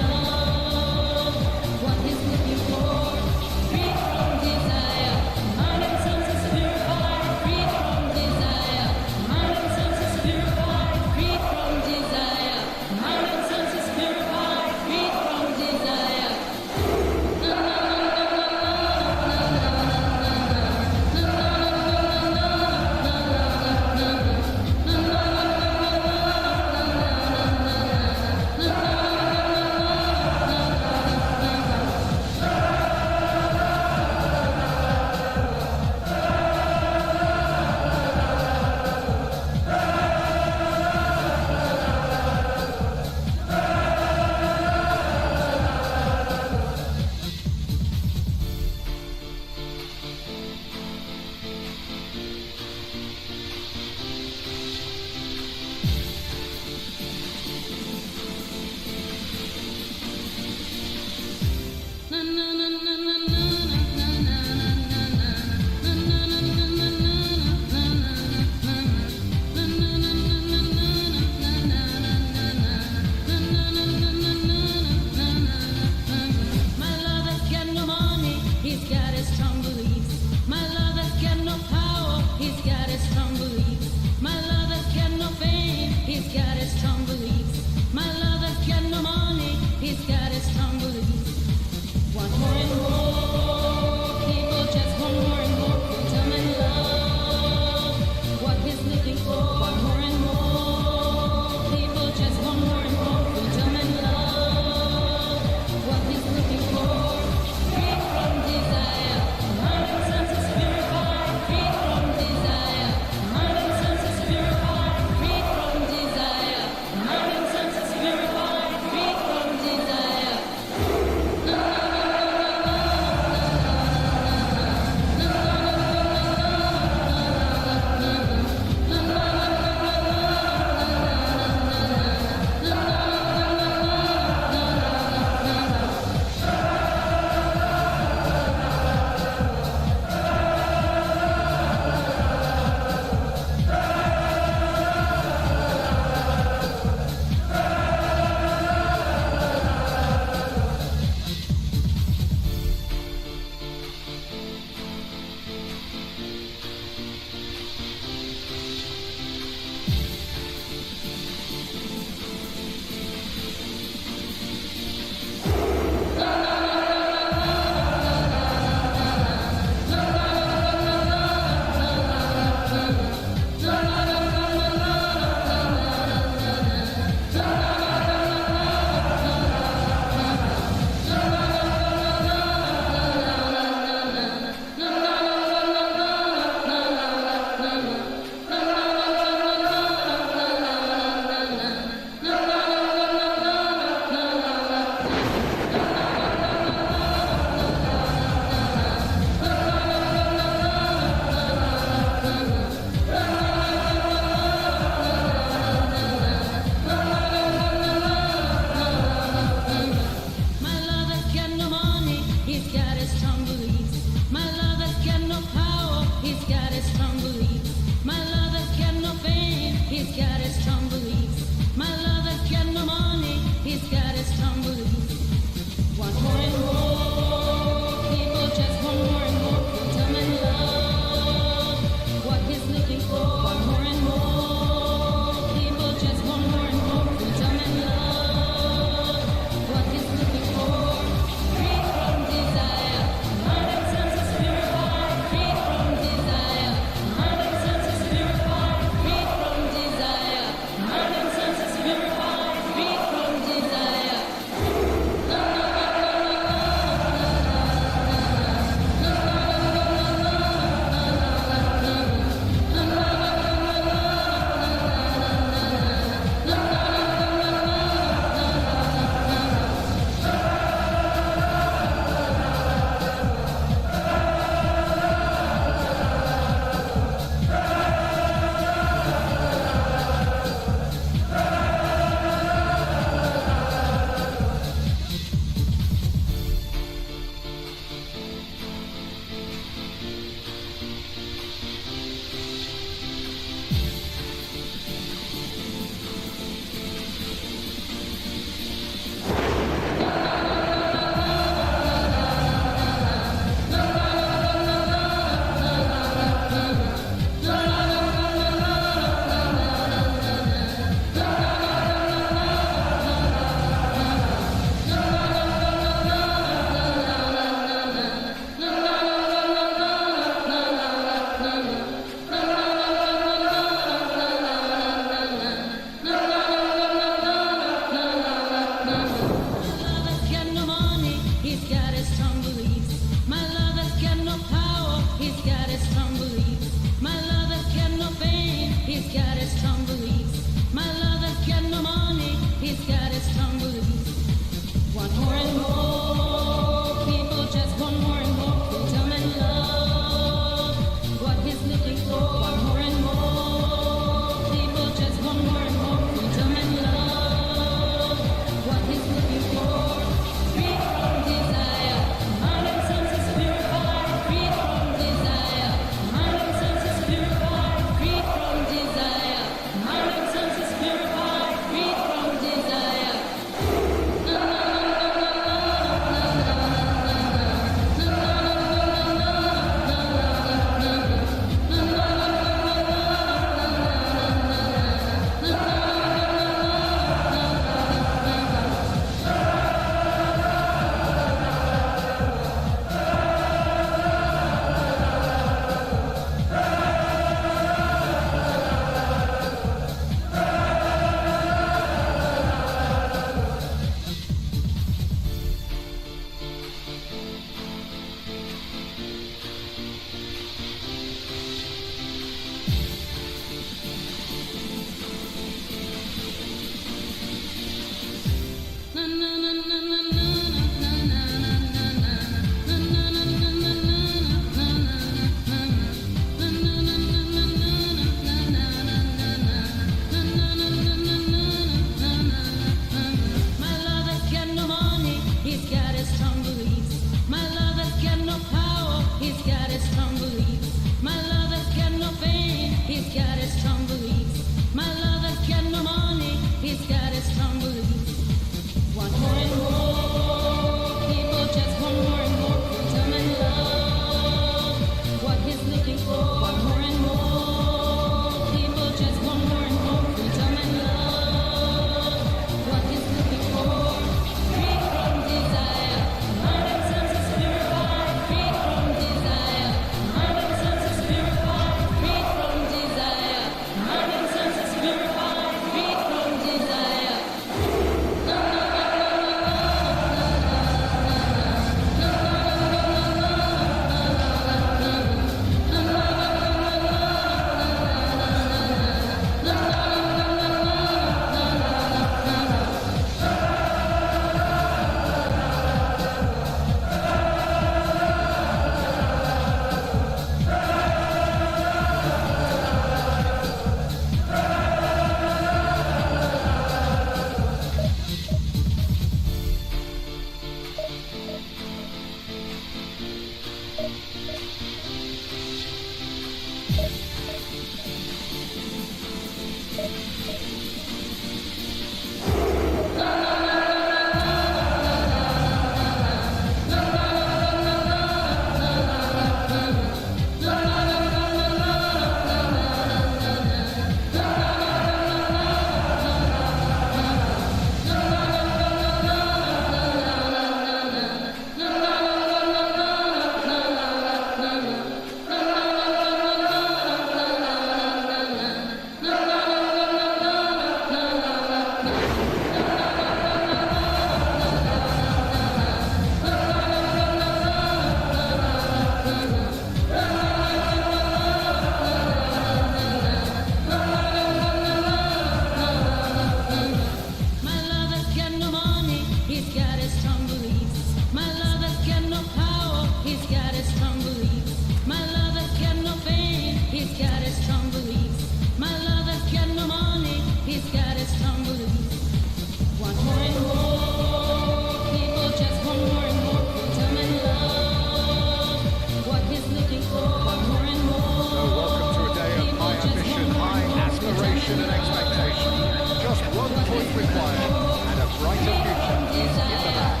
acquired, and a brighter future is in the bag.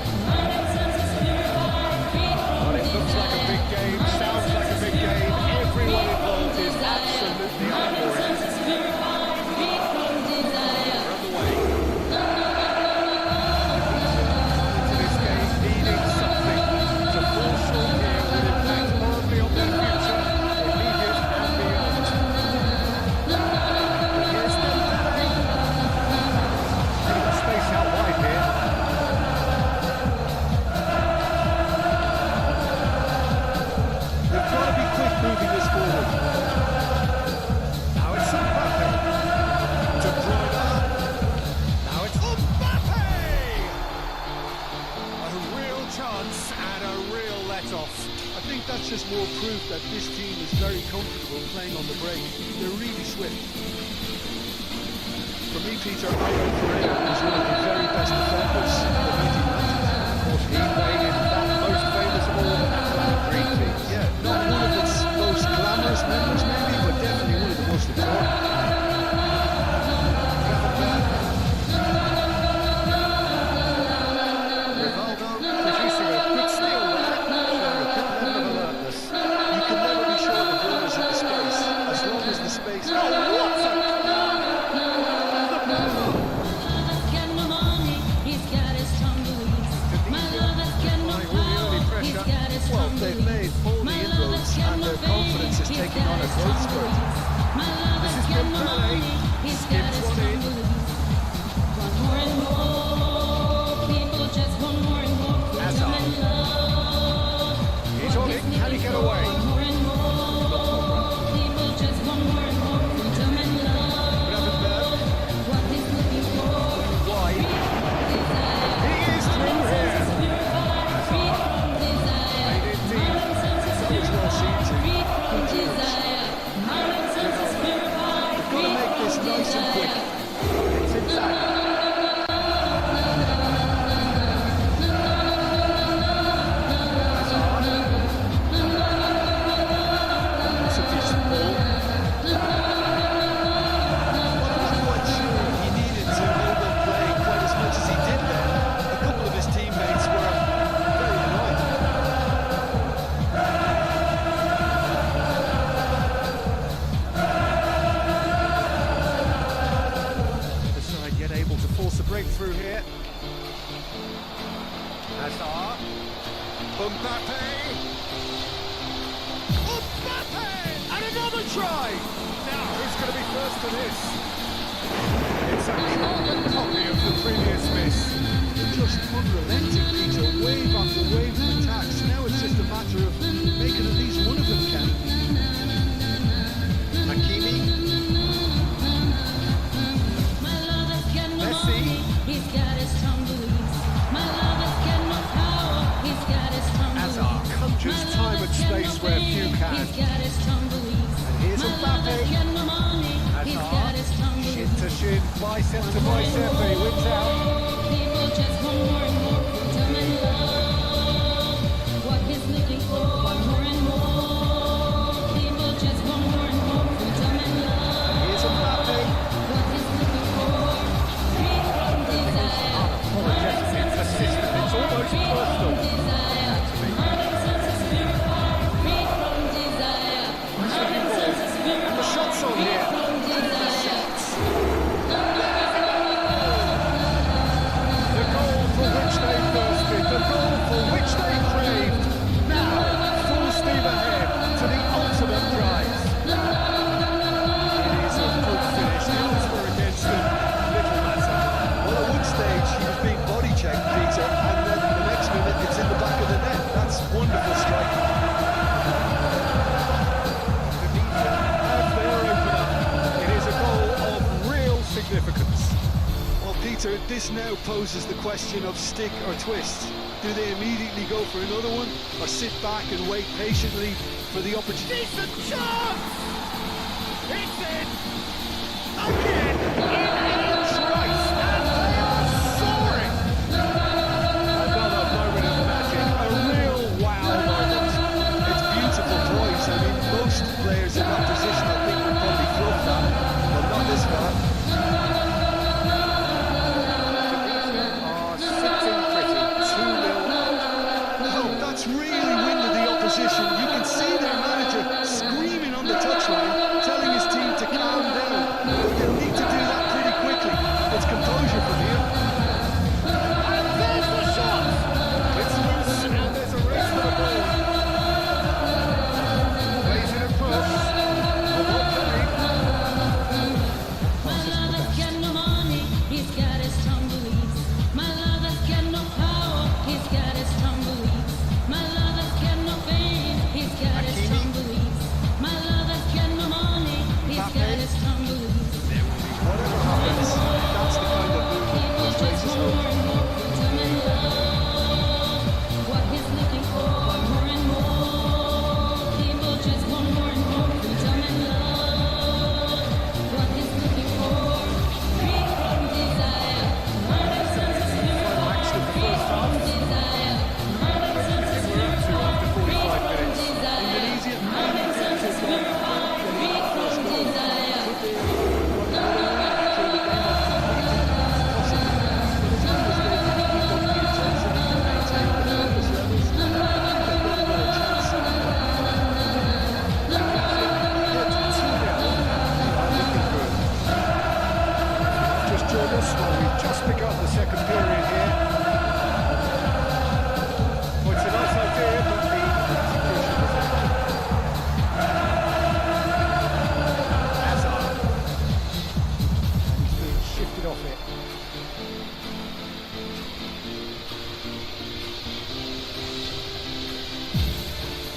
Well, it looks like a big game, sounds like a big game. Everyone involved is absolutely up for it. Into this game needing something to fall short here will impact horribly on their future, immediate and beyond. Here's Dembele. Pretty much space out wide here. They've got to be quick moving this forward. Now it's Mbappe. De Bruyne. Now it's Mbappe! A real chance and a real let-off. I think that's just more proof that this team is very comfortable playing on the break. They're really swift. For me, Peter, Ivan Ferreira is one of the very best defenders the meeting United. Of course, he played in that most famous of all Atlanta Dream teams. Yeah, not one of its most glamorous members maybe, but definitely one of the most important. Ronaldo producing a good steal there, showing a good level of alertness. You can never be sure the ball is in the space, as long as the space... Oh, what a... Well, they've made all the inroads and their confidence is taking on a growth spurt. This is Dembele. Skips one in. Hazard. He's on it. Can he get away? Gravenberg. Wide. He is through here. Hazard. Made it deep. That was well seen too. Good clearance. They've got to make this nice and quick. It's inside. That's a decent ball. Well, I'm not quite sure he needed to hold on play quite as much as he did there. A couple of his teammates were very annoyed. The side yet able to force a breakthrough here. Hazard. Mbappe. Mbappe! And another try! Now, who's going to be first to this? It's a carbon copy of the previous miss. They're just unrelenting, Peter, wave after wave of attacks. Now it's just a matter of making at least one of them count. Hakimi. Messi. Hazard conjures time and space where few can. And here's Mbappe. Hazard. Shin to shin, bicep to bicep, but he wins out. Here's Mbappe. Unapologetic, it's persistent, it's almost personal. And the shot's on here. The shots. The goal for which they thirsted, the goal for which they craved. Now, full steam ahead to the ultimate prize. It is a good finish. The odds were against him. Little matter. Well, at one stage he was being body checked, Peter, and then the next minute it's in the back of the net. That's wonderful striking. Significance. Well, Peter, this now poses the question of stick or twist. Do they immediately go for another one, or sit back and wait patiently for the opportunity? Decent chance! It's in! Again! In twice! And they are soaring! Another moment of magic. A real wow moment. It's beautiful poise. I mean, most players in that position, I think, would probably fluff that, but not this far.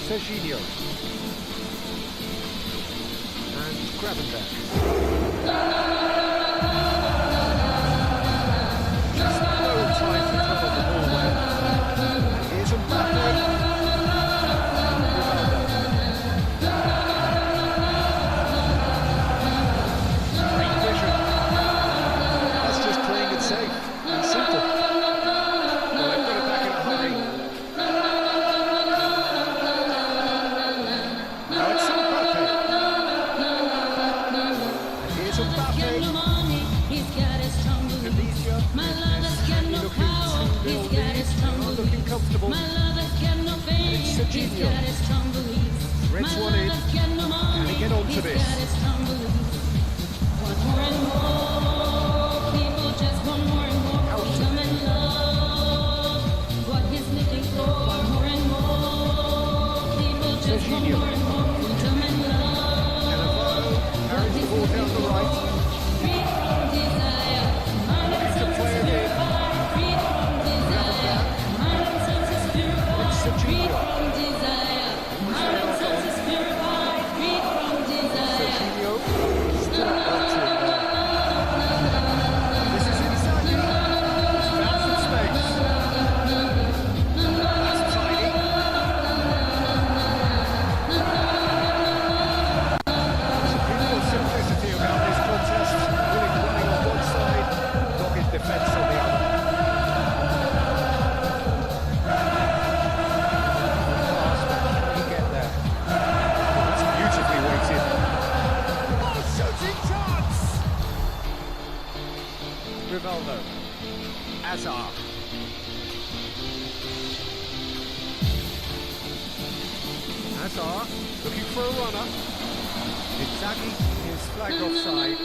Serginho. And Gravenberch. Just no time to cut on the ball there. Here's Mbappe. Great vision. That's just playing it safe and simple. Well, they've got it back in a hurry. Now it's Mbappe. And here's Mbappe. Tunisia. Looking 2-0 lead. Looking comfortable. And it's Serginho. Threads one in. Can he get on to this? Serginho. Cannavaro carries the ball down the right. Looking to play it in. It's Serginho. Serginho still up to it there. This is Inzaghi. It's bounced in space. That's tidy. Simplicity about this contest, winning running on one side, dogged defence on the other. Pass, but can he get there? That's beautifully weighted. Oh, shooting chance! Rivaldo. Azar. Azar, looking for a runner. Inzaghi is flagged offside.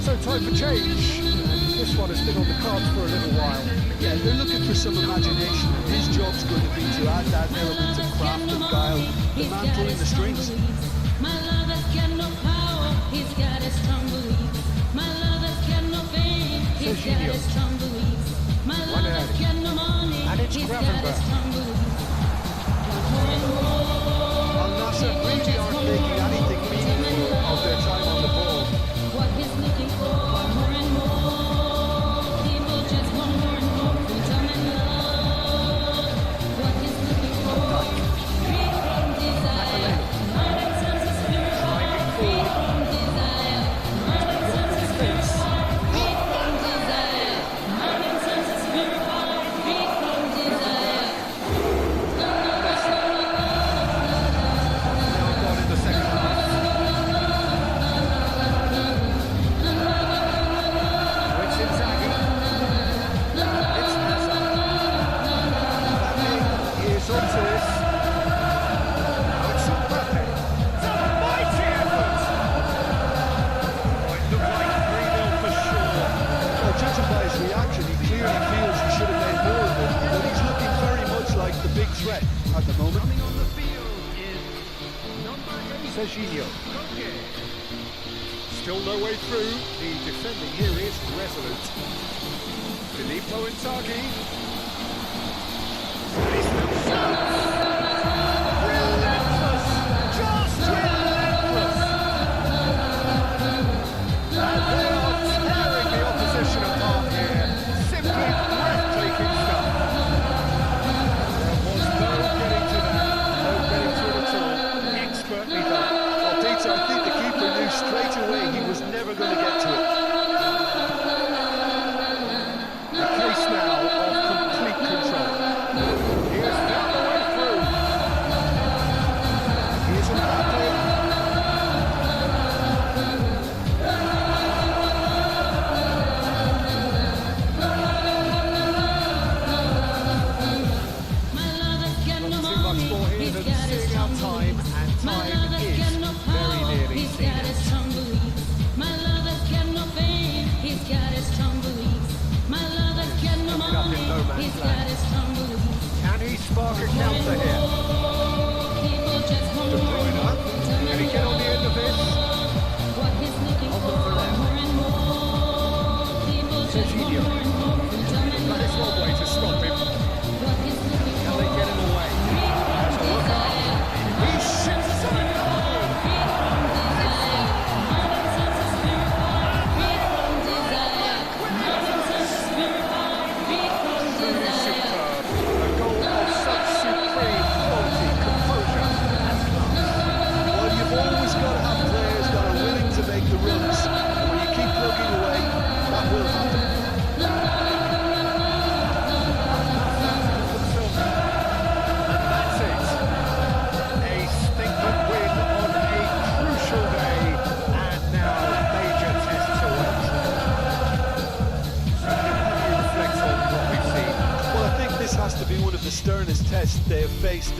So time for change. This one has been on the cards for a little while. Yeah, they're looking for some imagination, and his job's going to be to add that element of craft and guile, the man pulling the strings. My love has got no power, he's got a strong belief. My love has got no fame, he's got Serginho. a strong belief. My love has got no money, And it's he's got a Gravenberch. strong belief. Al Nassr really aren't making anything meaningful of their time on the ball. What he's looking for, more and more. People just want more and more freedom and love. What he's looking for, free from desire. Mind and senses purified, free from desire. Mind and senses purified, free from desire. Mind and senses purified, free from desire. Now gone in the second half. It's Inzaghi. It's Hazard. Mbappe is onto this. Now it's Mbappe. It's a mighty effort! Oh, it looked like 3-0 for sure. Well, judging by his reaction, he clearly feels he should have made more of it, but he's looking very much like the big threat at the moment. Coming on the field is number 8, Serginho. Koke. Still no way through. The defending here is resolute. Filippo Inzaghi. And he's still shoots. Relentless! Just relentless! And they are tearing the opposition apart here. Simply breathtaking stuff. There was no getting to that. No getting to it at all. Expertly done. Well, Peter, I think the keeper knew straight away he was never going to get to it. A case now of complete control. Here's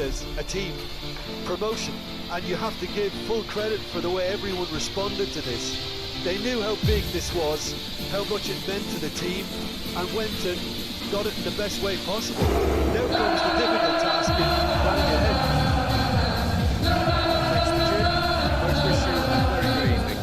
as a team promotion, and you have to give full credit for the way everyone responded to this. They knew how big this was, how much it meant to the team, and went and got it in the best way possible. Now comes the difficult task in planning ahead. Thanks to Jim. Most wish you a very good evening.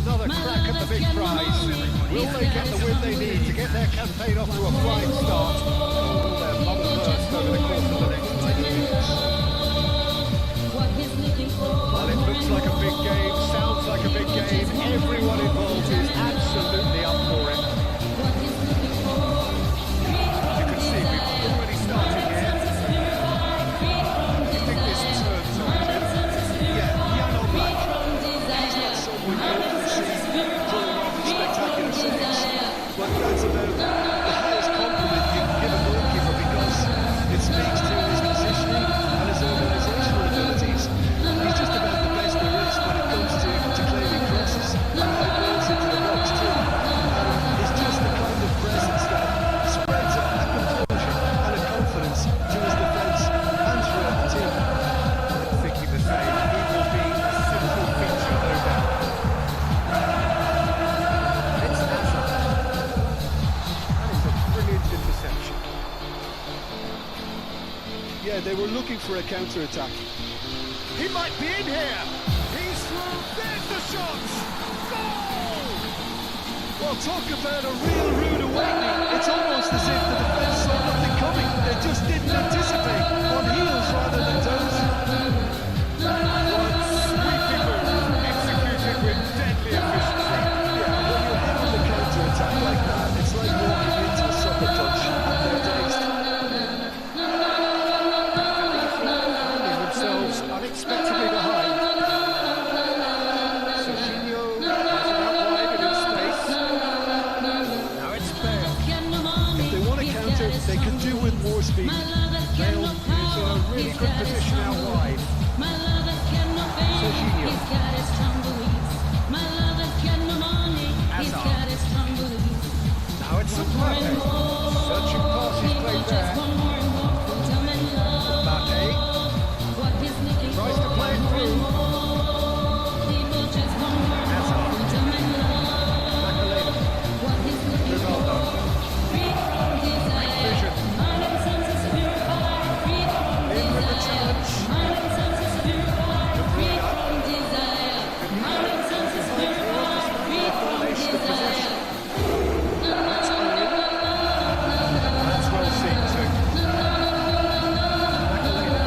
Another crack at the big prize. Will they get the win they need to get their campaign off to a flying start? Will their bubble burst over the course of the next Looks like a big game, sounds like a big game. Everyone involved is absolutely up for it. You can see we've already started here. You think this turns on, Jim? Yeah, Yano Black. He's not someone you often see pulling off spectacular saves, but that's about the highest compliment you can give a goalkeeper because it speaks to his positioning and his organisational abilities. He's just about the best there is when it comes to claiming crosses and high balls into the box too. And it's just the kind of presence that spreads a composure and a confidence to his defence and throughout the team. I'm thinking the same. He will be a simple feature, no doubt. It's Hazard. That is a brilliant interception. Yeah, they were looking for a counter-attack. He might be in here. He's through. There's the shot. Goal! Well, talk about a real rude awakening. It's almost as if the defence saw nothing coming. They just didn't anticipate. On heels rather than toes. One sweeping move, executed with deadly efficiency. Yeah, when you're hit on the counter-attack like that, it's like walking into a sucker punch and they're dazed. Finding themselves unexpectedly behind. Serginho has it out wide and in space. Now it's Bale. If they want to counter, they could do with more speed. Bale is in a really good position out wide. Serginho. Hazard. Now it's Mbappe. Searching pass is played there. Mbappe tries to play it through. Hazard. Makaleva. Ronaldo. Great vision. In with the challenge. De Bruyne. Domination of possession. That's Owen. That's well seen too. Makaleva.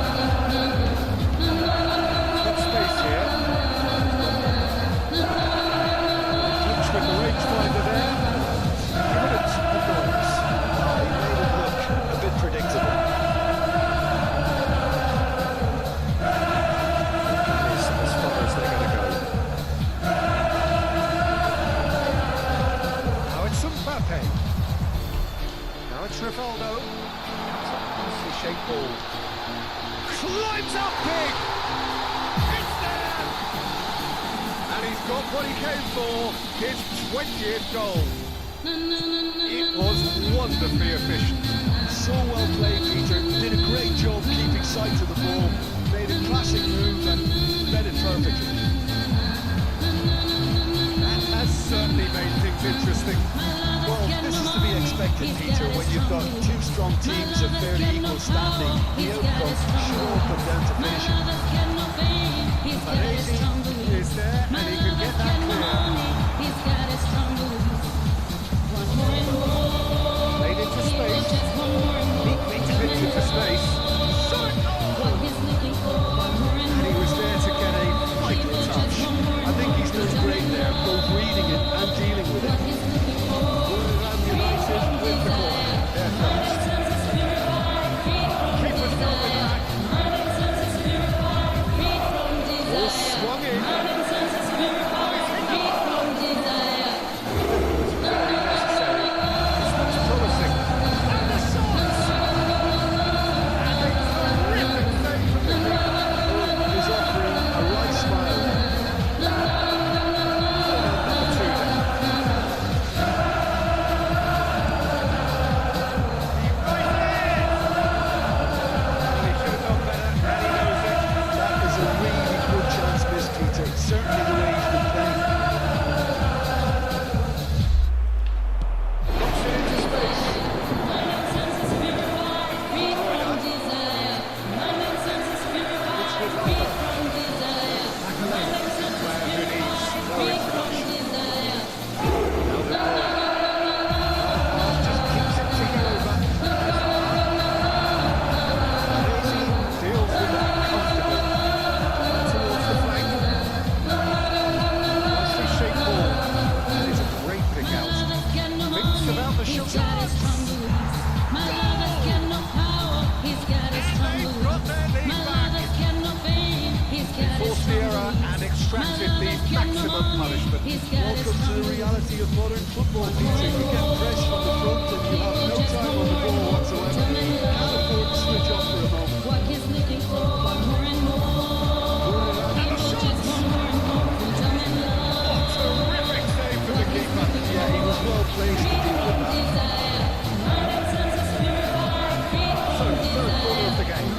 Got space here. Touch with the rangefinder there. Imminent annoyance. He made it look a bit predictable. That is as far as they're going to go. Now it's Mbappe. Now it's Rivaldo. That's a nicely shaped ball. Climbs up big. It's there. And he's got what he came for. His 20th goal. It was wonderfully efficient. So well played, Peter. Did a great job keeping sight of the ball. Made a classic move and led it perfectly. That has certainly made things interesting. Well, this is to be expected, Peter, when you've got two strong teams of fairly equal standing. The outcome should all come down to finishing. Baresi is there and he can get that clear. Played into space. Neatly clipped into space. Shot it! And he was there to get a vital touch. I think he's done great there, both reading it and dealing with it. Wolverhampton United with the corner. They're first. Keeper's done with that. Ball swung in. beauty of modern football, Peter. You get pressed from the front and you have no time on the ball whatsoever. You can't afford to switch off for a moment. What he's looking for, more and more. And the shot! Terrific save for the keeper. Yeah, he was well placed to deal with that. So, third quarter of the game.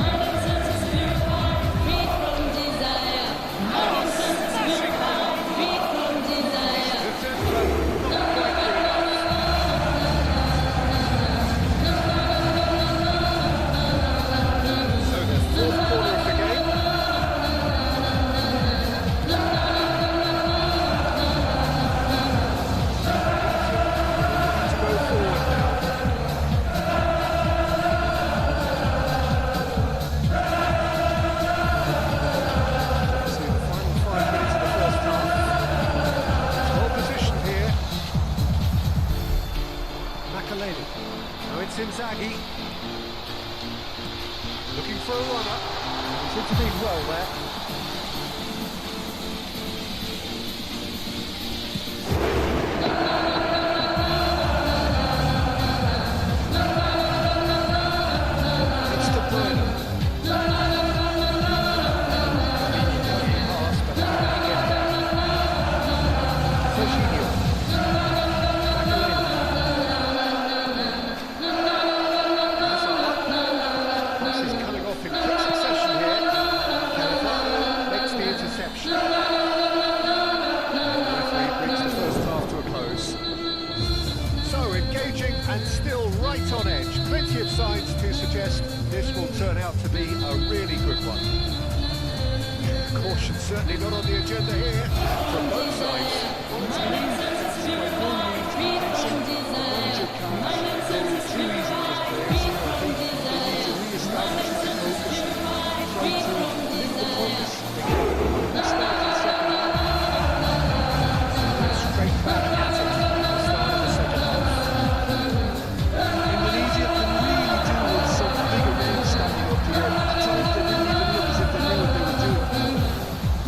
Inzaghi looking for a runner. He's intervened well there. It's De Bruyne. Pass, but how did he get there? Jorginho. And still right on edge. Plenty of signs to suggest this will turn out to be a really good one. Caution certainly not on the agenda here from both sides. Well, it's an easy task by no means convincing. The manager can't go too easy with his players. I think they need to re-establish their focus and try to lift the focus again. The start of the second half. Straight back at it at the start of the second half. Indonesia can really do with some bigger men standing up here. At times they didn't even look as if they knew what they were doing.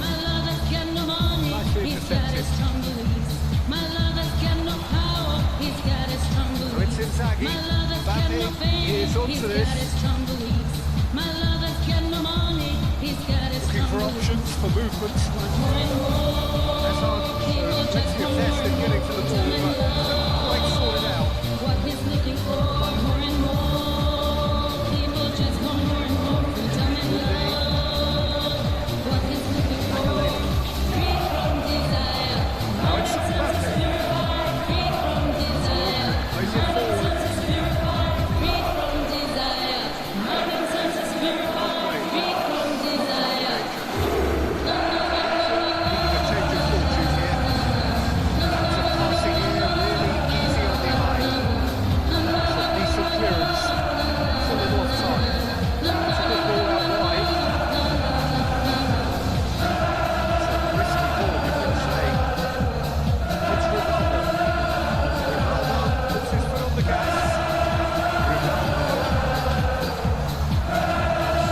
My love has got no money, he's got his strong beliefs. My love has got no power, he's got his strong So beliefs. it's Inzaghi. My love has got no Mbappe fame, is on he's to got this. his strong beliefs. My love has got no money, he's got his Looking strong for beliefs. options, for movement. More and more, people just Plenty of want zest in getting to the ball, but couldn't quite sort it out. what he's looking for, more and more. People just want more and more freedom and love. What he's looking for, free from desire. Now it's Mbappe. Free from desire. Plays it forward. Free from desire. Modern sense is purified. Free from desire. Needing a change of fortune here. That's a passing here, really easy on the eye. It's a decent clearance. It's a little off target. It's a good ball out wide. It's a risky ball, you can say. It's Ronaldo. Ronaldo puts his foot on the gas.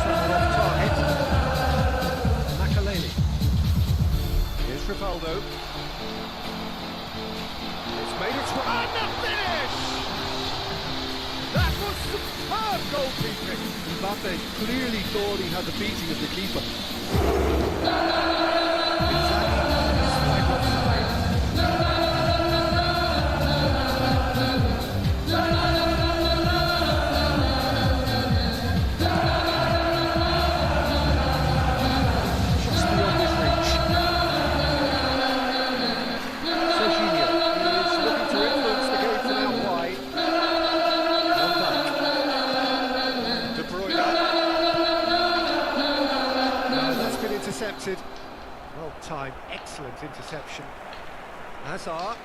Somewhat off target. Makaleli. Here's Rivaldo. It's made its way. And the finish! That was superb goalkeeping. Mbappe clearly thought he had the beating of the keeper. Inzaghi is flag offside. Just beyond his reach. Jorginho is looking to influence the game from out wide. One back. De Bruyne. No, that's been intercepted. Well timed, excellent interception. Hazard.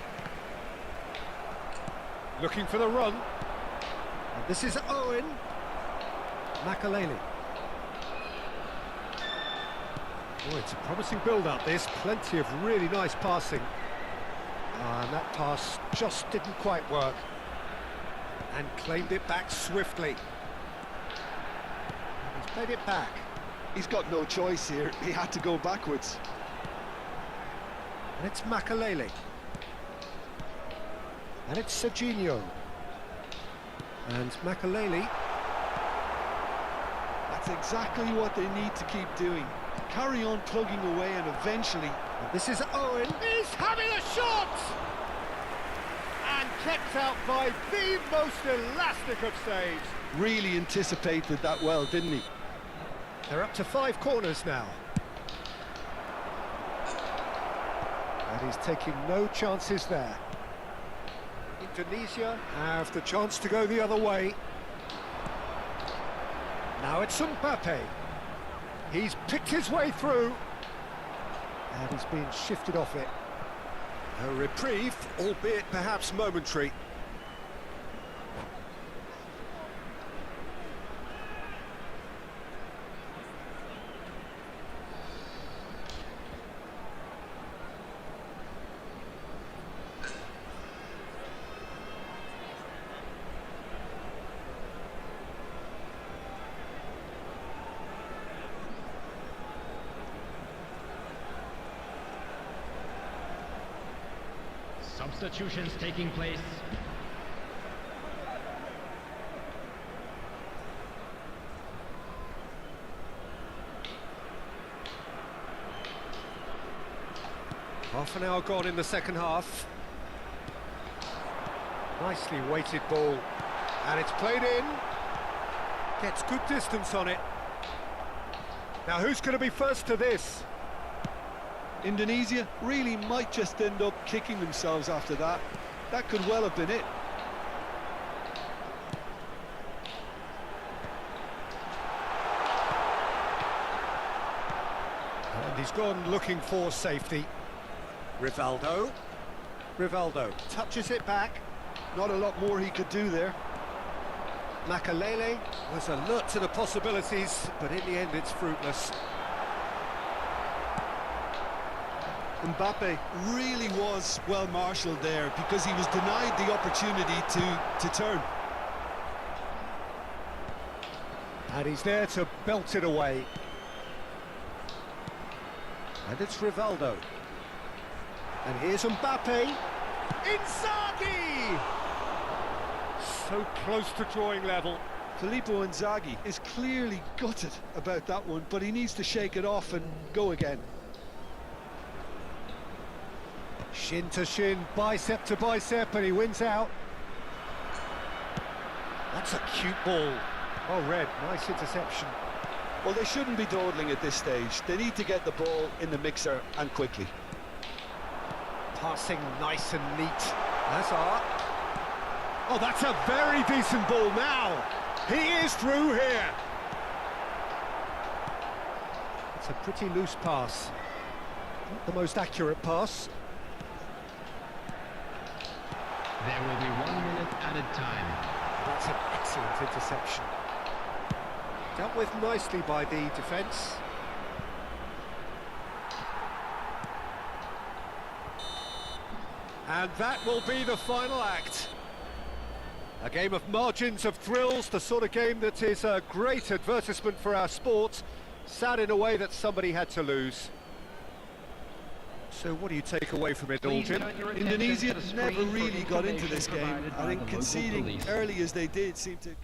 Looking for the run. And this is Owen. Makaleli. Oh, it's a promising build-up, this. Plenty of really nice passing. And that pass just didn't quite work. And claimed it back swiftly. He's played it back. He's got no choice here. He had to go backwards. And it's Makaleli. And it's Serginho. And Makaleli. That's exactly what they need to keep doing. Carry on plugging away and eventually... This is Owen. He's having a shot! And kept out by the most elastic of saves. Really anticipated that well, didn't he? They're up to 5 corners now. And he's taking no chances there. Indonesia have the chance to go the other way. Now it's Mbappe. He's picked his way through. And he's being shifted off it. A reprieve, albeit perhaps momentary. Substitutions taking place. Half an hour gone in the second half. Nicely weighted ball. And it's played in. Gets good distance on it. Now who's going to be first to this? Indonesia really might just end up kicking themselves after that. That could well have been it. And he's gone looking for safety. Rivaldo. Rivaldo touches it back. Not a lot more he could do there. Makaleli was alert to the possibilities, but in the end it's fruitless. Mbappe really was well marshalled there because he was denied the opportunity to turn. And he's there to belt it away. And it's Rivaldo. And here's Mbappe. Inzaghi! So close to drawing level. Filippo Inzaghi is clearly gutted about that one, but he needs to shake it off and go again. Shin to shin, bicep to bicep, and he wins out. That's a cute ball. Well read, nice interception. Well, they shouldn't be dawdling at this stage. They need to get the ball in the mixer and quickly. Passing nice and neat. That's art. Oh, that's a very decent ball now. He is through here. It's a pretty loose pass. Not the most accurate pass. There will be 1 minute added time. That's an excellent interception. Dealt with nicely by the defence. And that will be the final act. A game of margins of thrills, the sort of game that is a great advertisement for our sport. Sad in a way that somebody had to lose. So what do you take away from it all, Jim? Indonesia never really got into this game. I think conceding early as they did seemed to...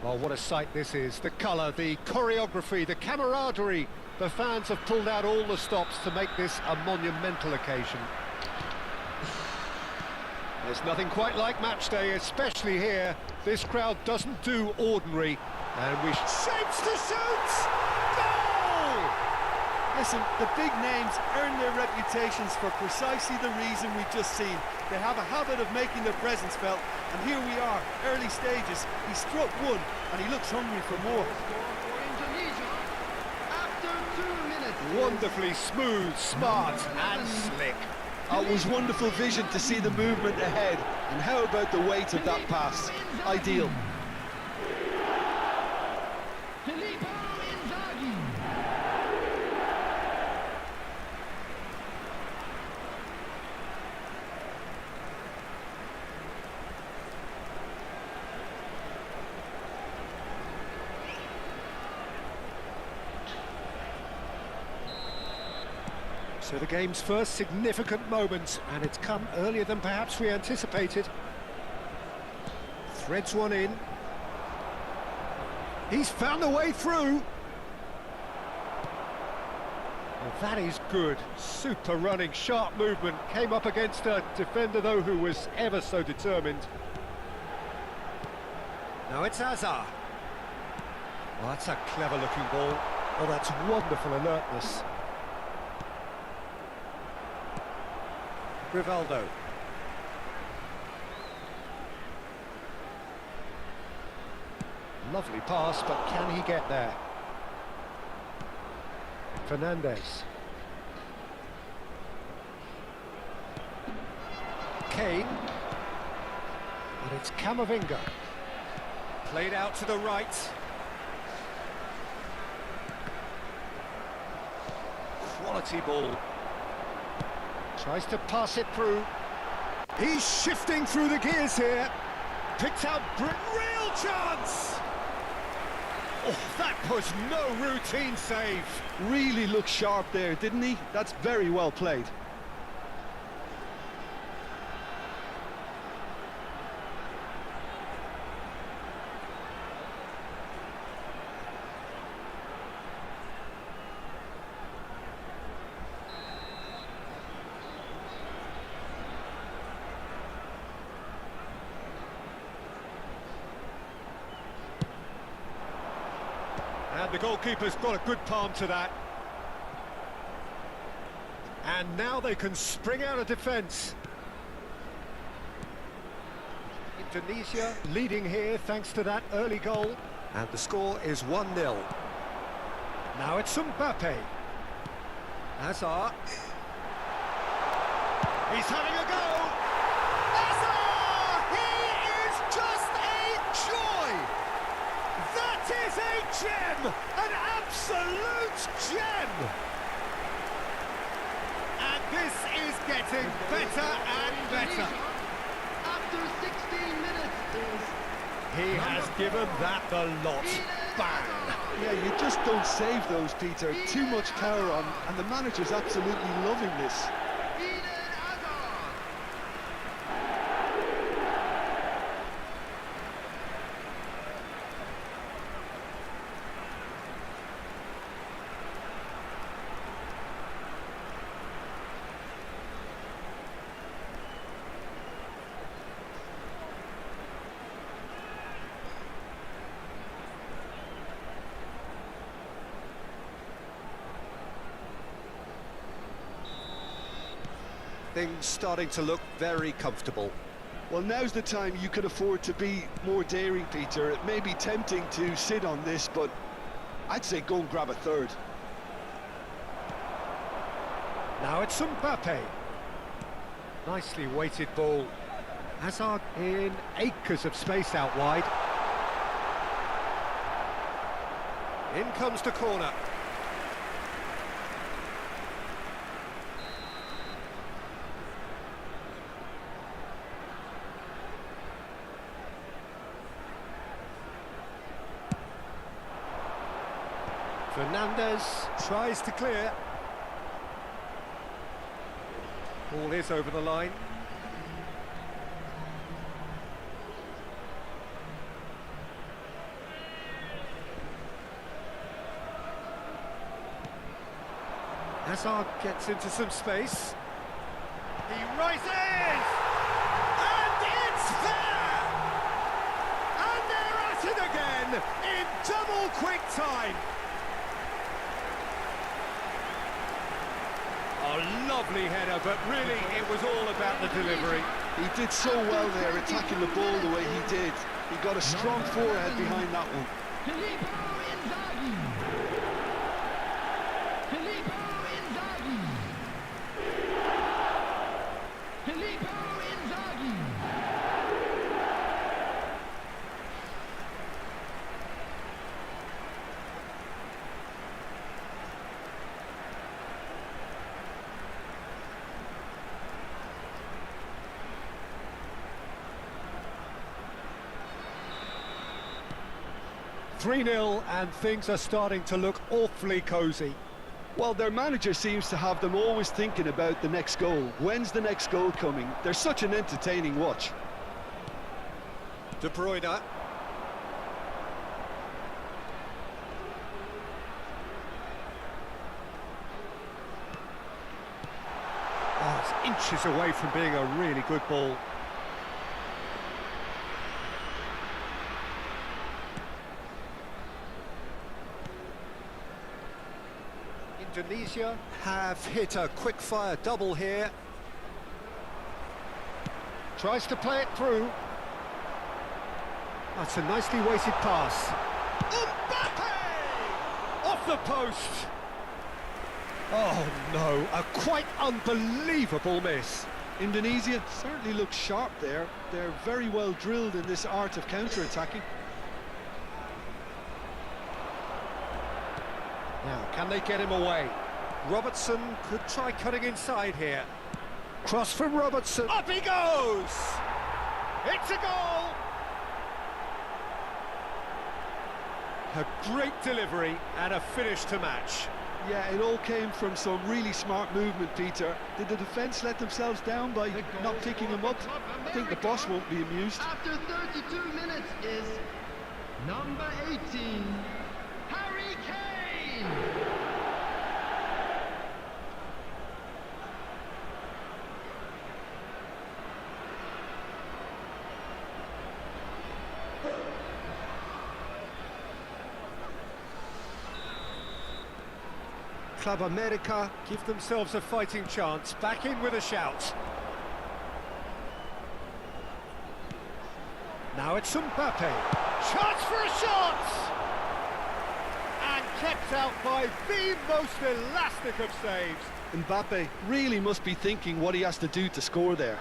Oh, what a sight this is. The colour, the choreography, the camaraderie. The fans have pulled out all the stops to make this a monumental occasion. There's nothing quite like match day, especially here. This crowd doesn't do ordinary. And we shapes to shoot! Goal! Listen, the big names earn their reputations for precisely the reason we've just seen. They have a habit of making their presence felt, and here we are, early stages. He struck one, and he looks hungry for more. Wonderfully smooth, smart and slick. It was wonderful vision to see the movement ahead, and how about the weight of that pass? Ideal. So the game's first significant moment, and it's come earlier than perhaps we anticipated. Threads one in. He's found a way through. Well, that is good. Super running, sharp movement. Came up against a defender, though, who was ever so determined. Now it's Hazard. Oh, that's a clever-looking ball. Oh, that's wonderful alertness. Rivaldo. Lovely pass, but can he get there? Fernandez. Kane. And it's Camavinga. Played out to the right. Quality ball. Tries to pass it through. He's shifting through the gears here. Picked out real chance. Oh, that was no routine save. Really looked sharp there, didn't he? That's very well played. And the goalkeeper's got a good palm to that. And now they can spring out of defence. Indonesia leading here thanks to that early goal. And the score is 1-0. Now it's Mbappe. Hazard. He's having a go. Hazard! He is just a joy! gem! An absolute gem! And this is getting better and better. After 16 minutes is He has given that the lot. Bang! Yeah, you just don't save those, Peter. Too much power on, and the manager's absolutely loving this. Eden Hazard. Things starting to look very comfortable. Well, now's the time you could afford to be more daring, Peter. It may be tempting to sit on this, but I'd say go and grab a third. Now it's Mbappe. Nicely weighted ball. Hazard in acres of space out wide. In comes the corner. Fernandez tries to clear. Ball is over the line. Hazard gets into some space. He rises! And it's there! And they're at it again in double quick time. A lovely header, but really it was all about the delivery. He did so well there, attacking the ball the way he did. He got a strong forehead behind that one. Filippo Inzaghi. Filippo Inzaghi. Filippo Inzaghi. 3-0 and things are starting to look awfully cosy. Well, their manager seems to have them always thinking about the next goal. When's the next goal coming? They're such an entertaining watch. De Bruyne. Oh, it's inches away from being a really good ball. Indonesia have hit a quick-fire double here. Tries to play it through. That's a nicely weighted pass. Mbappe! Off the post! Oh no, a quite unbelievable miss. Indonesia certainly looks sharp there. They're very well drilled in this art of counter-attacking. Now, can they get him away? Robertson could try cutting inside here. Cross from Robertson. Up he goes! It's a goal! A great delivery and a finish to match. Yeah, it all came from some really smart movement, Peter. Did the defence let themselves down by not picking him up? I think the boss won't be amused. After 32 minutes is number 18, Harry Kane. Club America give themselves a fighting chance. Back in with a shout. Now it's Mbappe. Chance for a shot! And kept out by the most elastic of saves. Mbappe really must be thinking what he has to do to score there.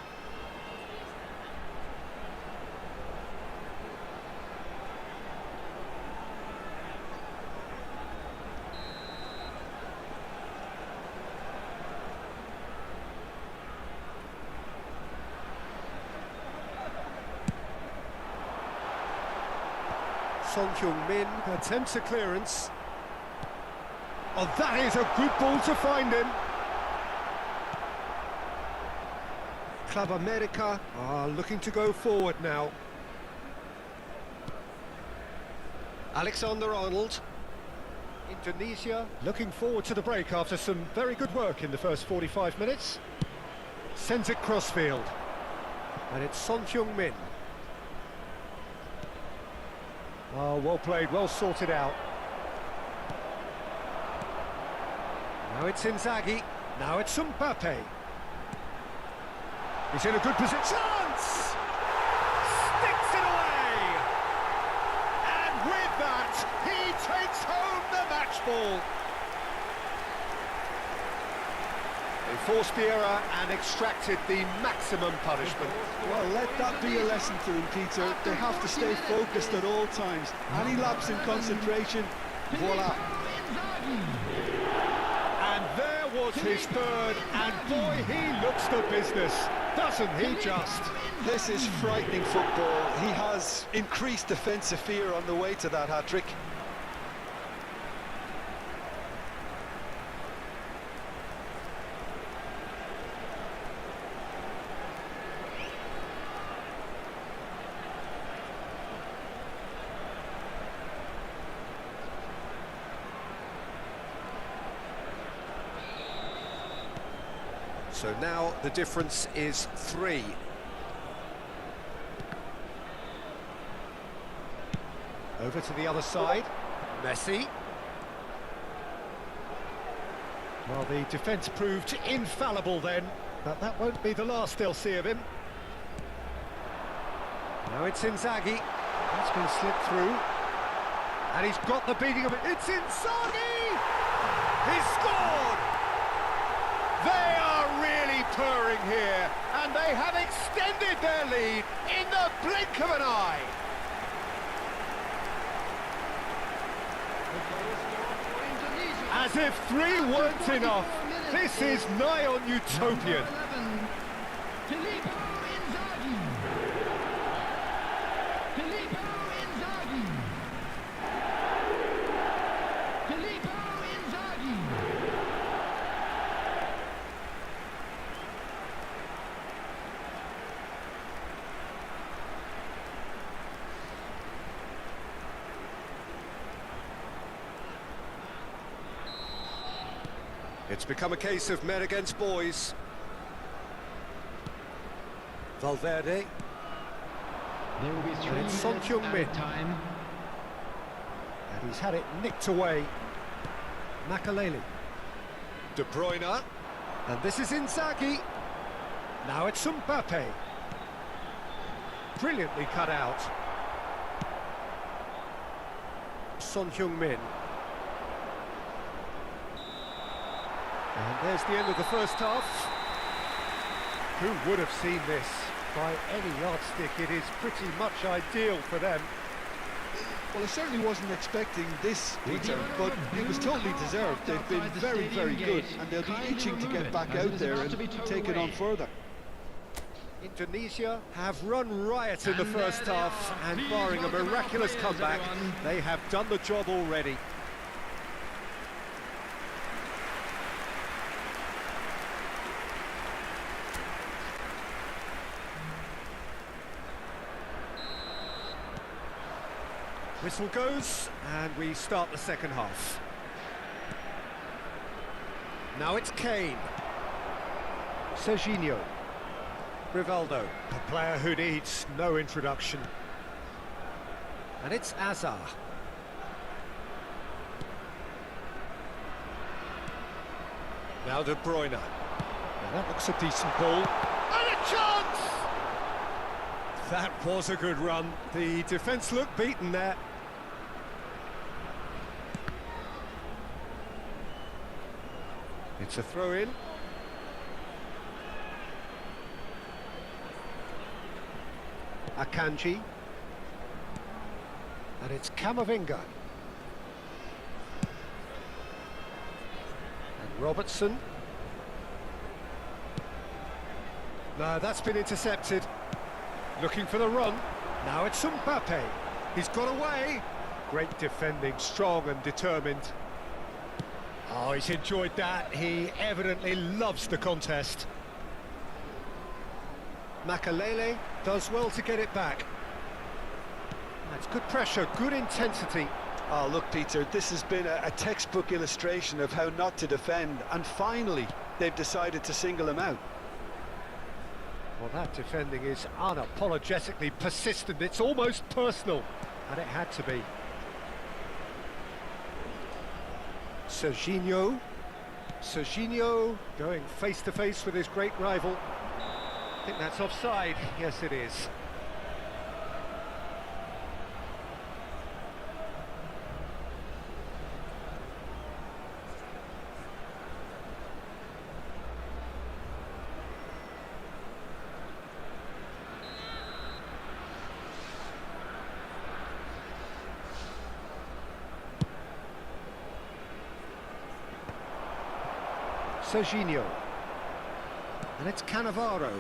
Son Heung-min attempts a clearance. Oh, that is a good ball to find him. Club America are looking to go forward now. Alexander-Arnold. Indonesia looking forward to the break after some very good work in the first 45 minutes. Sends it crossfield. And it's Son Heung-min. Oh, well played, well sorted out. Now it's Inzaghi. Now it's Mbappe. He's in a good position. Chance! Sticks it away! And with that, he takes home the match ball. They forced the error and extracted the maximum punishment. Well, let that be a lesson to them, Peter. They have to stay focused at all times. Any lapse in concentration, voila. And there was his third, and boy, he looks the business, doesn't he just? This is frightening football. He has increased defensive fear on the way to that hat-trick. So now the difference is 3. Over to the other side, Misi. Well, the defence proved infallible then, but that won't be the last they'll see of him. Now it's Inzaghi. That's been slipped through. And he's got the beating of it. It's Inzaghi! He's scored! They are really purring here, and they have extended their lead in the blink of an eye. As if 3 weren't enough, this is nigh on utopian. It's become a case of men against boys. Valverde. There will be 3 And it's Son minutes Heung-min. added time. And he's had it nicked away. Makaleli. De Bruyne. And this is Inzaghi. Now it's Mbappe. Brilliantly cut out. Son Heung-min. And there's the end of the first half. Who would have seen this? By any yardstick, it is pretty much ideal for them. Well, I certainly wasn't expecting this, Peter, but it was totally deserved. They've been very, very good, and they'll be itching to get back out there and take it on further. Indonesia have run riot in the first half, and barring a miraculous comeback, they have done the job already. Whistle goes, and we start the second half. Now it's Kane. Serginho. Rivaldo, a player who needs no introduction. And it's Azar. Now De Bruyne. Now that looks a decent ball. And a chance! That was a good run. The defence looked beaten there. It's a throw-in. Akanji. And it's Camavinga. And Robertson. No, that's been intercepted. Looking for the run. Now it's Mbappe. He's got away. Great defending, strong and determined. Oh, he's enjoyed that. He evidently loves the contest. Makalele does well to get it back. That's good pressure, good intensity. Oh, look, Peter, this has been a textbook illustration of how not to defend, and finally they've decided to single him out. Well, that defending is unapologetically persistent. It's almost personal, and it had to be. Serginho going face-to-face with his great rival. I think that's offside. Yes, it is. Serginho. And it's Cannavaro.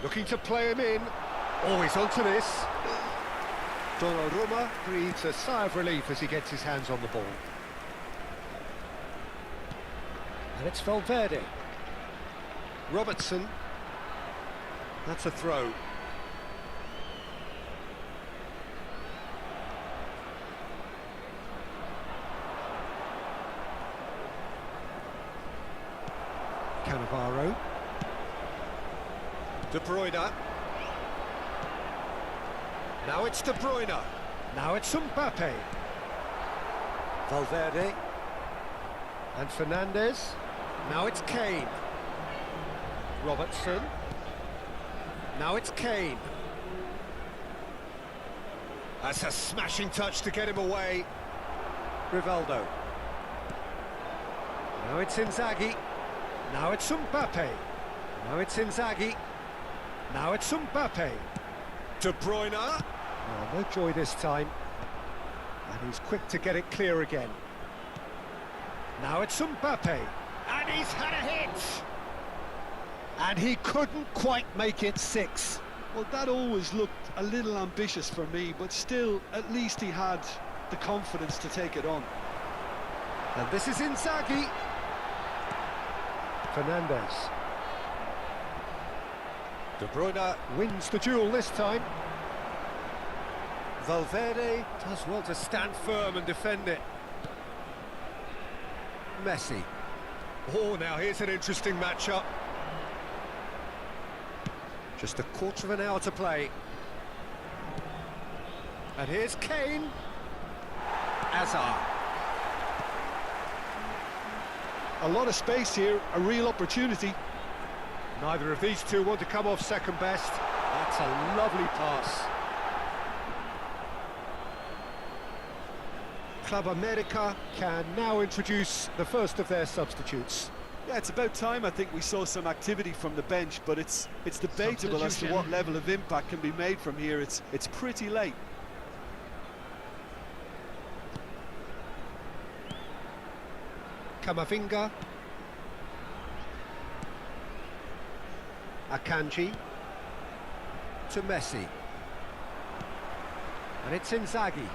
Looking to play him in. Oh, he's onto this. Donnarumma breathes a sigh of relief as he gets his hands on the ball. And it's Valverde. Robertson. That's a throw. Cannavaro. De Bruyne. Now it's De Bruyne. Now it's Mbappe. Valverde. And Fernandes. Now it's Kane. Robertson. Now it's Kane. That's a smashing touch to get him away. Rivaldo. Now it's Inzaghi. Now it's Mbappe. Now it's Inzaghi. Now it's Mbappe. De Bruyne. Oh, no joy this time. And he's quick to get it clear again. Now it's Mbappe. And he's had a hit. And he couldn't quite make it 6. Well, that always looked a little ambitious for me, but still, at least he had the confidence to take it on. And this is Inzaghi. Fernandes. De Bruyne wins the duel this time. Valverde does well to stand firm and defend it. Messi. Oh, now here's an interesting matchup. Just a quarter of an hour to play. And here's Kane. Hazard. A lot of space here, a real opportunity. Neither of these two want to come off second best. That's a lovely pass. Club America can now introduce the first of their substitutes. Yeah, it's about time I think we saw some activity from the bench, but it's debatable as to what level of impact can be made from here. It's pretty late. Camavinga. Akanji. To Messi. And it's Inzaghi.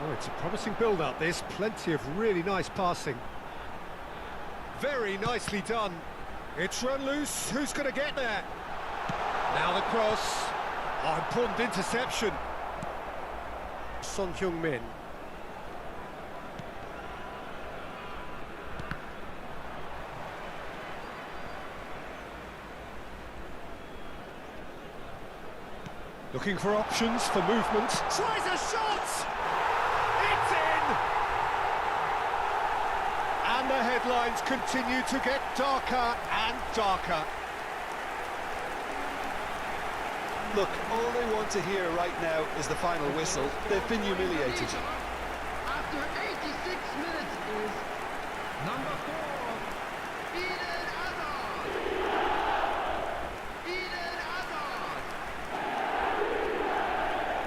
Oh, it's a promising build-up, this. Plenty of really nice passing. Very nicely done. It's run loose. Who's going to get there? Now the cross. Oh, important interception. Son Heung-min. Looking for options, for movement. Tries a shot! It's in! And the headlines continue to get darker and darker. Look, all they want to hear right now is the final whistle. They've been humiliated. After 86 minutes is number 4, Eden Hazard. Eden Hazard.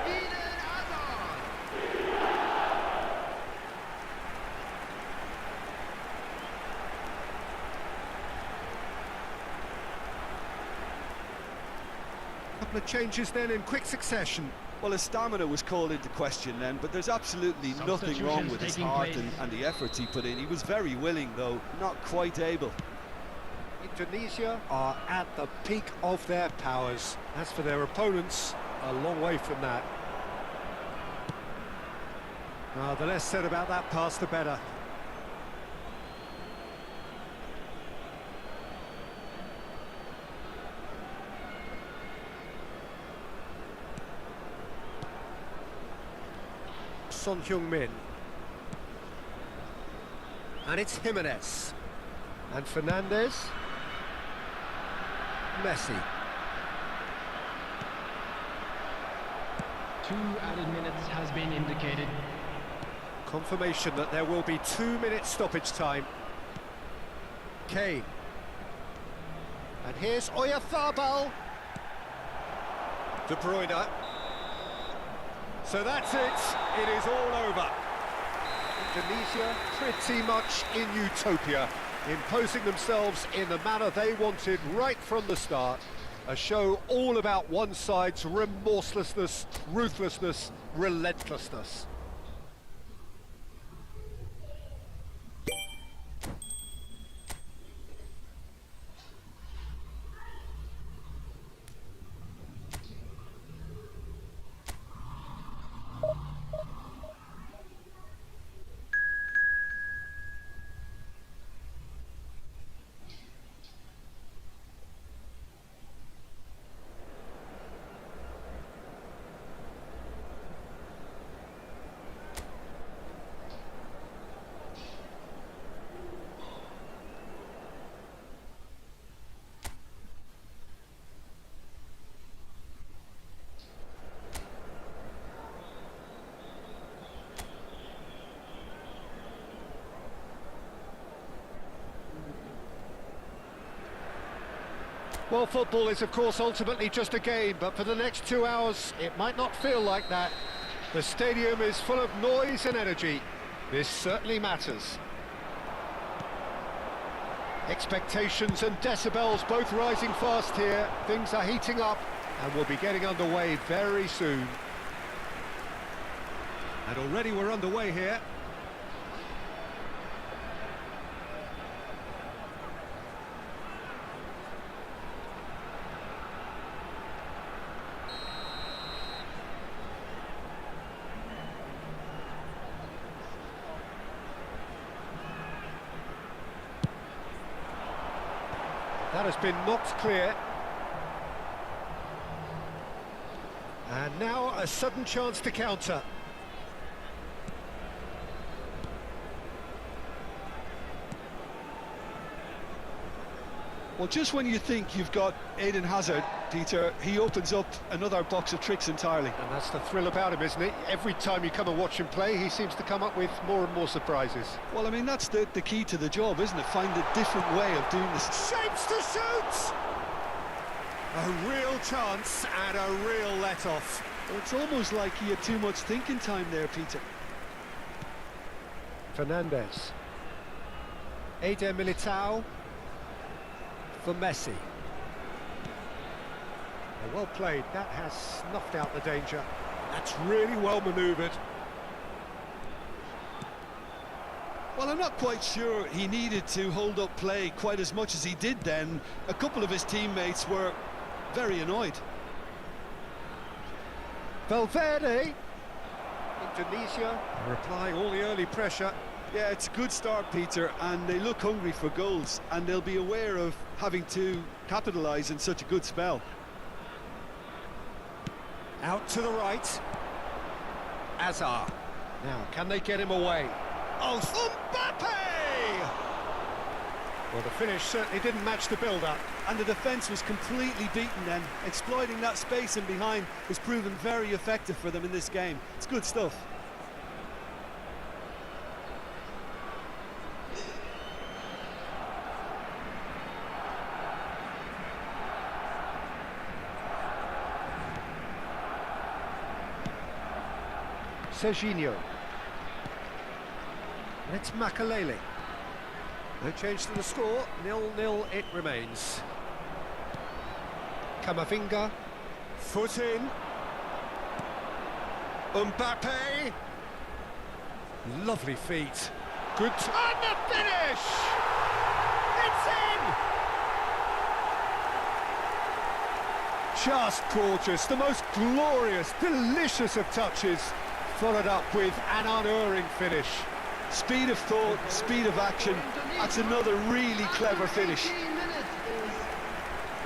Eden Hazard. Couple of changes then in quick succession. Well, his stamina was called into question then, but there's absolutely nothing wrong with his heart and the efforts he put in. He was very willing, though, not quite able. Indonesia are at the peak of their powers. As for their opponents, a long way from that. The less said about that pass, the better. Son Heung-min. And it's Jimenez. And Fernandez. Messi. 2 added minutes has been indicated. Confirmation that there will be 2-minute stoppage time. Kane. And here's Oyarzabal. De Bruyne. So that's it. It is all over. Indonesia pretty much in utopia, imposing themselves in the manner they wanted right from the start. A show all about one side's remorselessness, ruthlessness, relentlessness. Well, football is, of course, ultimately just a game, but for the next 2 hours, it might not feel like that. The stadium is full of noise and energy. This certainly matters. Expectations and decibels both rising fast here. Things are heating up, and we'll be getting underway very soon. And already we're underway here. That has been knocked clear. And now a sudden chance to counter. Well, just when you think you've got Eden Hazard, Peter, he opens up another box of tricks entirely. And that's the thrill about him, isn't it? Every time you come and watch him play, he seems to come up with more and more surprises. Well, I mean, that's the key to the job, isn't it? Find a different way of doing this. Shapes to shoot! A real chance and a real let-off. Well, it's almost like he had too much thinking time there, Peter. Fernandez. Eder Militao. For Messi. Well played, that has snuffed out the danger. That's really well manoeuvred. Well, I'm not quite sure he needed to hold up play quite as much as he did then. A couple of his teammates were very annoyed. Valverde. Indonesia are applying all the early pressure. Yeah, it's a good start, Peter, and they look hungry for goals, and they'll be aware of having to capitalise in such a good spell. Out to the right. Azar. Now, can they get him away? Oh, Mbappe! Well, the finish certainly didn't match the build-up. And the defence was completely beaten then. Exploiting that space in behind has proven very effective for them in this game. It's good stuff. Serginho. It's Makalele. No change to the score, 0-0 it remains. Camavinga, foot in. Mbappe. Lovely feet. Good. And the finish! It's in! Just gorgeous. The most glorious, delicious of touches. Followed up with an unerring finish. Speed of thought, speed of action. That's another really clever finish.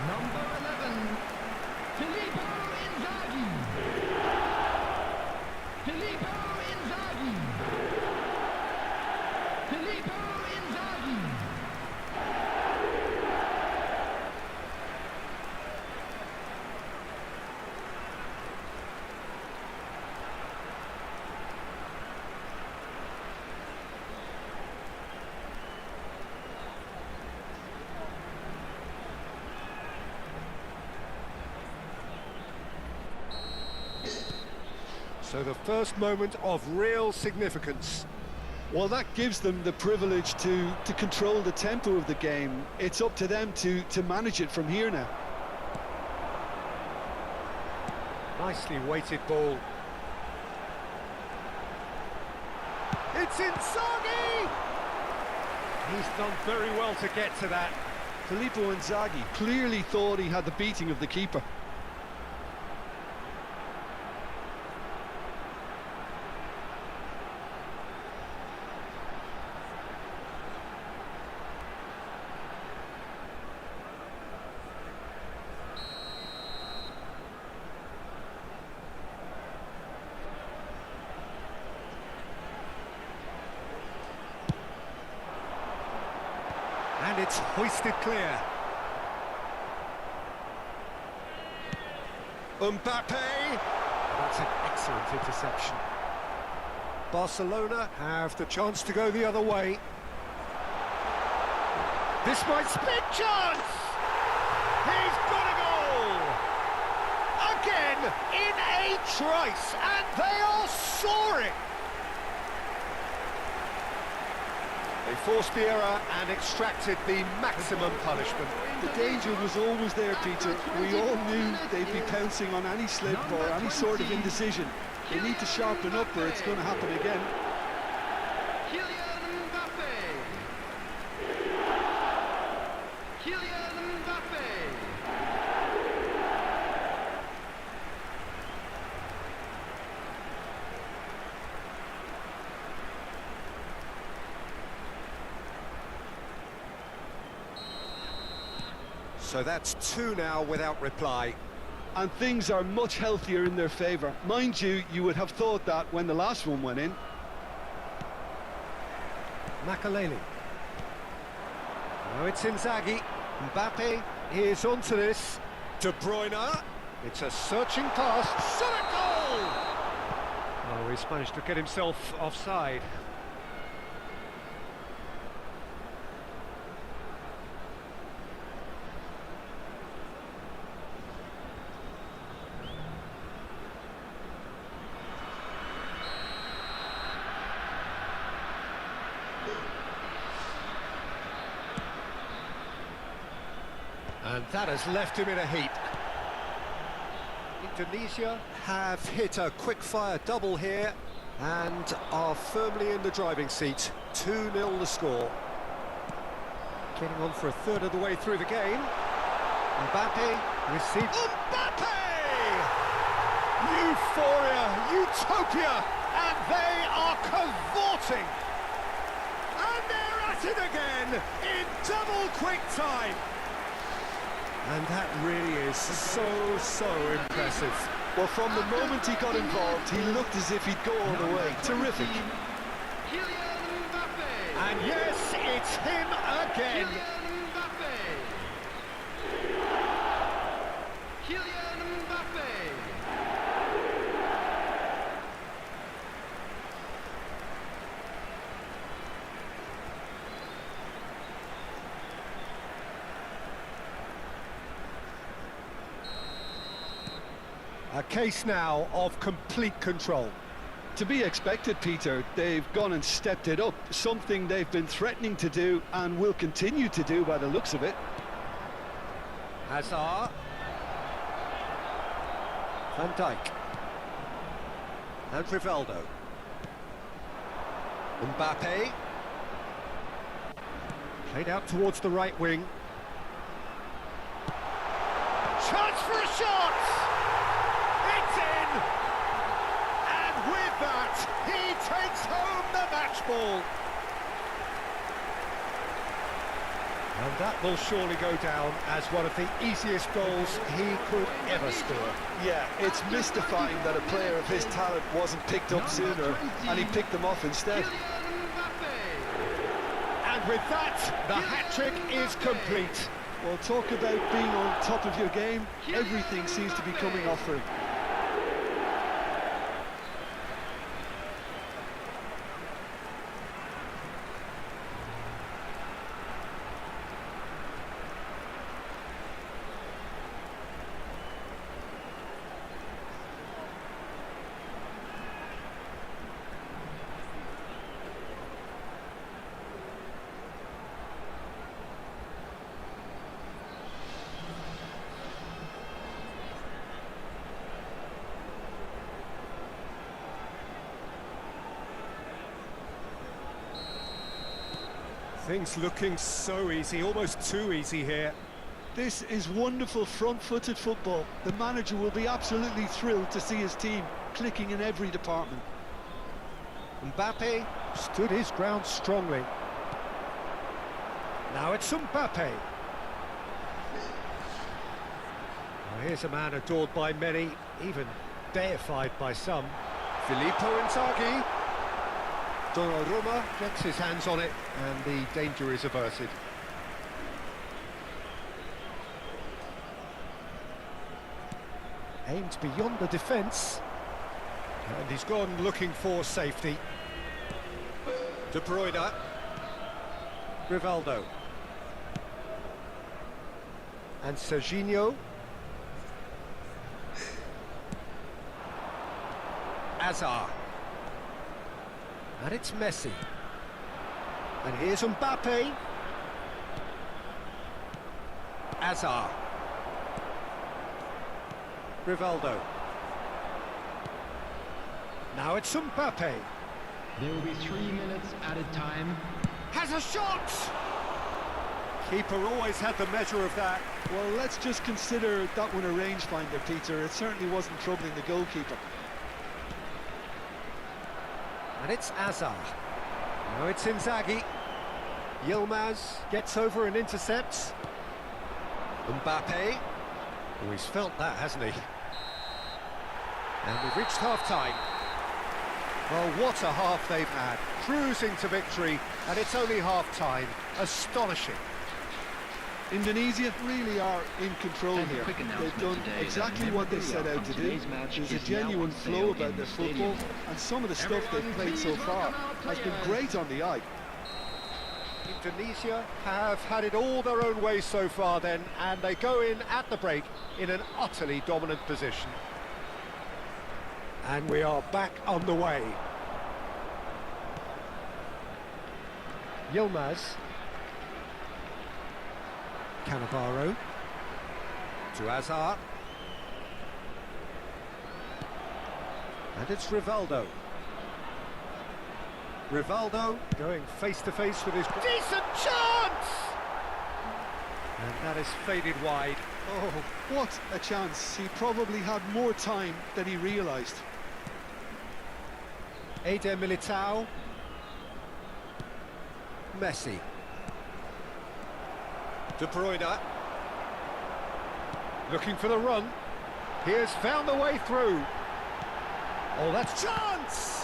Number 11, Filippo Inzaghi. Filippo Inzaghi. Filippo Inzaghi. So the first moment of real significance. Well, that gives them the privilege to control the tempo of the game. It's up to them to manage it from here now. Nicely weighted ball. It's Inzaghi! He's done very well to get to that. Filippo Inzaghi clearly thought he had the beating of the keeper. And it's hoisted clear. Mbappe! That's an excellent interception. Barcelona have the chance to go the other way. This might spin chance! He's got a goal! Again, in a trice, and they are soaring! They forced the error and extracted the maximum punishment. The danger was always there, Peter. We all knew they'd be pouncing on any slip or any sort of indecision. They need to sharpen up or it's going to happen again. Kylian Mbappe. Kylian Mbappe. So that's two now without reply. And things are much healthier in their favour. Mind you, you would have thought that when the last one went in. Makaleli. Now it's Inzaghi. Mbappe is onto this. De Bruyne. It's a searching pass. Shot a goal! Oh, he's managed to get himself offside. And that has left him in a heap. Indonesia have hit a quick-fire double here and are firmly in the driving seat. 2-0 the score. Getting on for a third of the way through the game. Mbappe received... Mbappe! Euphoria, utopia, and they are cavorting. And they're at it again in double quick time. And that really is so impressive. Well, from the moment he got involved, he looked as if he'd go all the way. Terrific. Kylian Mbappe. And yes, it's him again. Kylian Mbappe. Kylian Mbappe. A case now of complete control. To be expected, Peter. They've gone and stepped it up, something they've been threatening to do and will continue to do by the looks of it. Hazard. Van Dijk. And Rivaldo. Mbappe. Played out towards the right wing. Chance for a shot! It's in! And with that, he takes home the match ball. And that will surely go down as one of the easiest goals he could ever score. Yeah, it's mystifying that a player of his talent wasn't picked up sooner, and he picked them off instead. And with that, the hat-trick is complete. Well, talk about being on top of your game. Everything seems to be coming off for him. Things looking so easy, almost too easy here. This is wonderful front-footed football. The manager will be absolutely thrilled to see his team clicking in every department. Mbappe stood his ground strongly. Now it's Mbappe. Well, here's a man adored by many, even deified by some. Filippo Inzaghi. Donnarumma gets his hands on it, and the danger is averted. Aimed beyond the defence, and he's gone looking for safety. De Bruyne. Rivaldo. And Serginho. Hazard. And it's Misi. And here's Mbappe. Hazard. Rivaldo. Now it's Mbappe. There will be 3 minutes added time. Has a shot! Keeper always had the measure of that. Well, let's just consider that one a rangefinder, Peter. It certainly wasn't troubling the goalkeeper. And it's Hazard. Now it's Inzaghi. Yilmaz gets over and intercepts. Mbappe. Oh, he's felt that, hasn't he? And we've reached half-time. Well, what a half they've had. Cruising to victory, and it's only half-time. Astonishing. Indonesia really are in control And a here. quick announcement They've done today exactly that what they member set Rio out to from do. today's match There's a is now genuine on flow sale about in their the football, stadium. and some of the stuff they've played so far has been great on the eye. Indonesia have had it all their own way so far then, and they go in at the break in an utterly dominant position. And we are back on the way. Yilmaz. Cannavaro. To Hazard. And it's Rivaldo. Rivaldo going face-to-face with his decent chance! And that is faded wide. Oh, what a chance. He probably had more time than he realised. Eder Militao. Messi. De Bruyne. Looking for the run. He has found the way through. Oh, that's chance!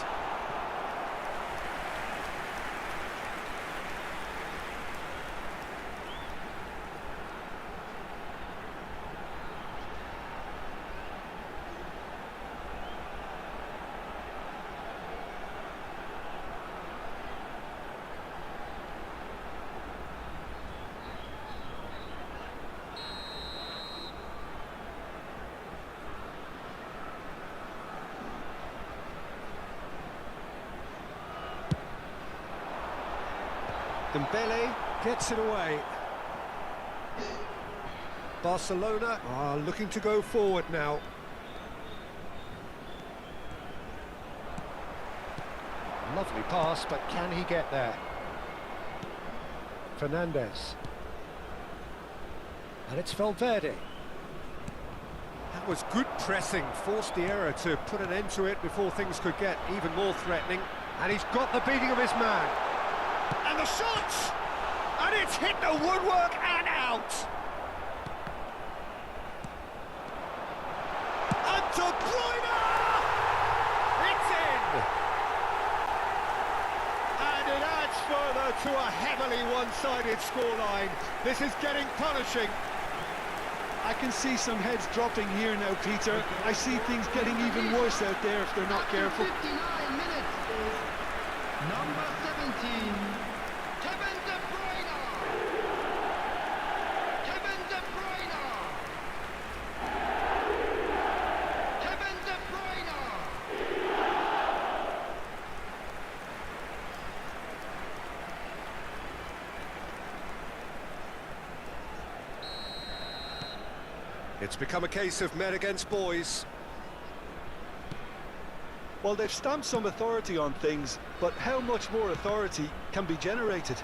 Dembele gets it away. Barcelona are looking to go forward now. Lovely pass, but can he get there? Fernandez. And it's Valverde. That was good pressing, forced the error to put an end to it before things could get even more threatening. And he's got the beating of his man. And the shots! And it's hit the woodwork and out! And De Bruyne! It's in! And it adds further to a heavily one-sided scoreline. This is getting punishing. I can see some heads dropping here now, Peter. I see things getting even worse out there if they're not careful. 59 minutes is number 17, Kevin De Bruyne. Kevin De Bruyne. Kevin De Bruyne. It's become a case of men against boys. Well, they've stamped some authority on things, but how much more authority can be generated?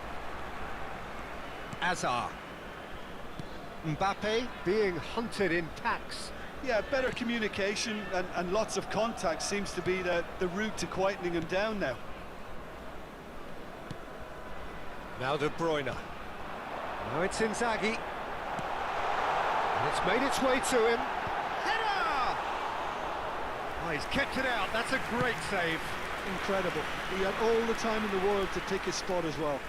Hazard. Mbappe being hunted in packs. Yeah, better communication and lots of contact seems to be the route to quietening him down now. Now De Bruyne. Now it's Inzaghi. And it's made its way to him. Header! Oh, he's kept it out. That's a great save. Incredible. He had all the time in the world to pick his spot as well.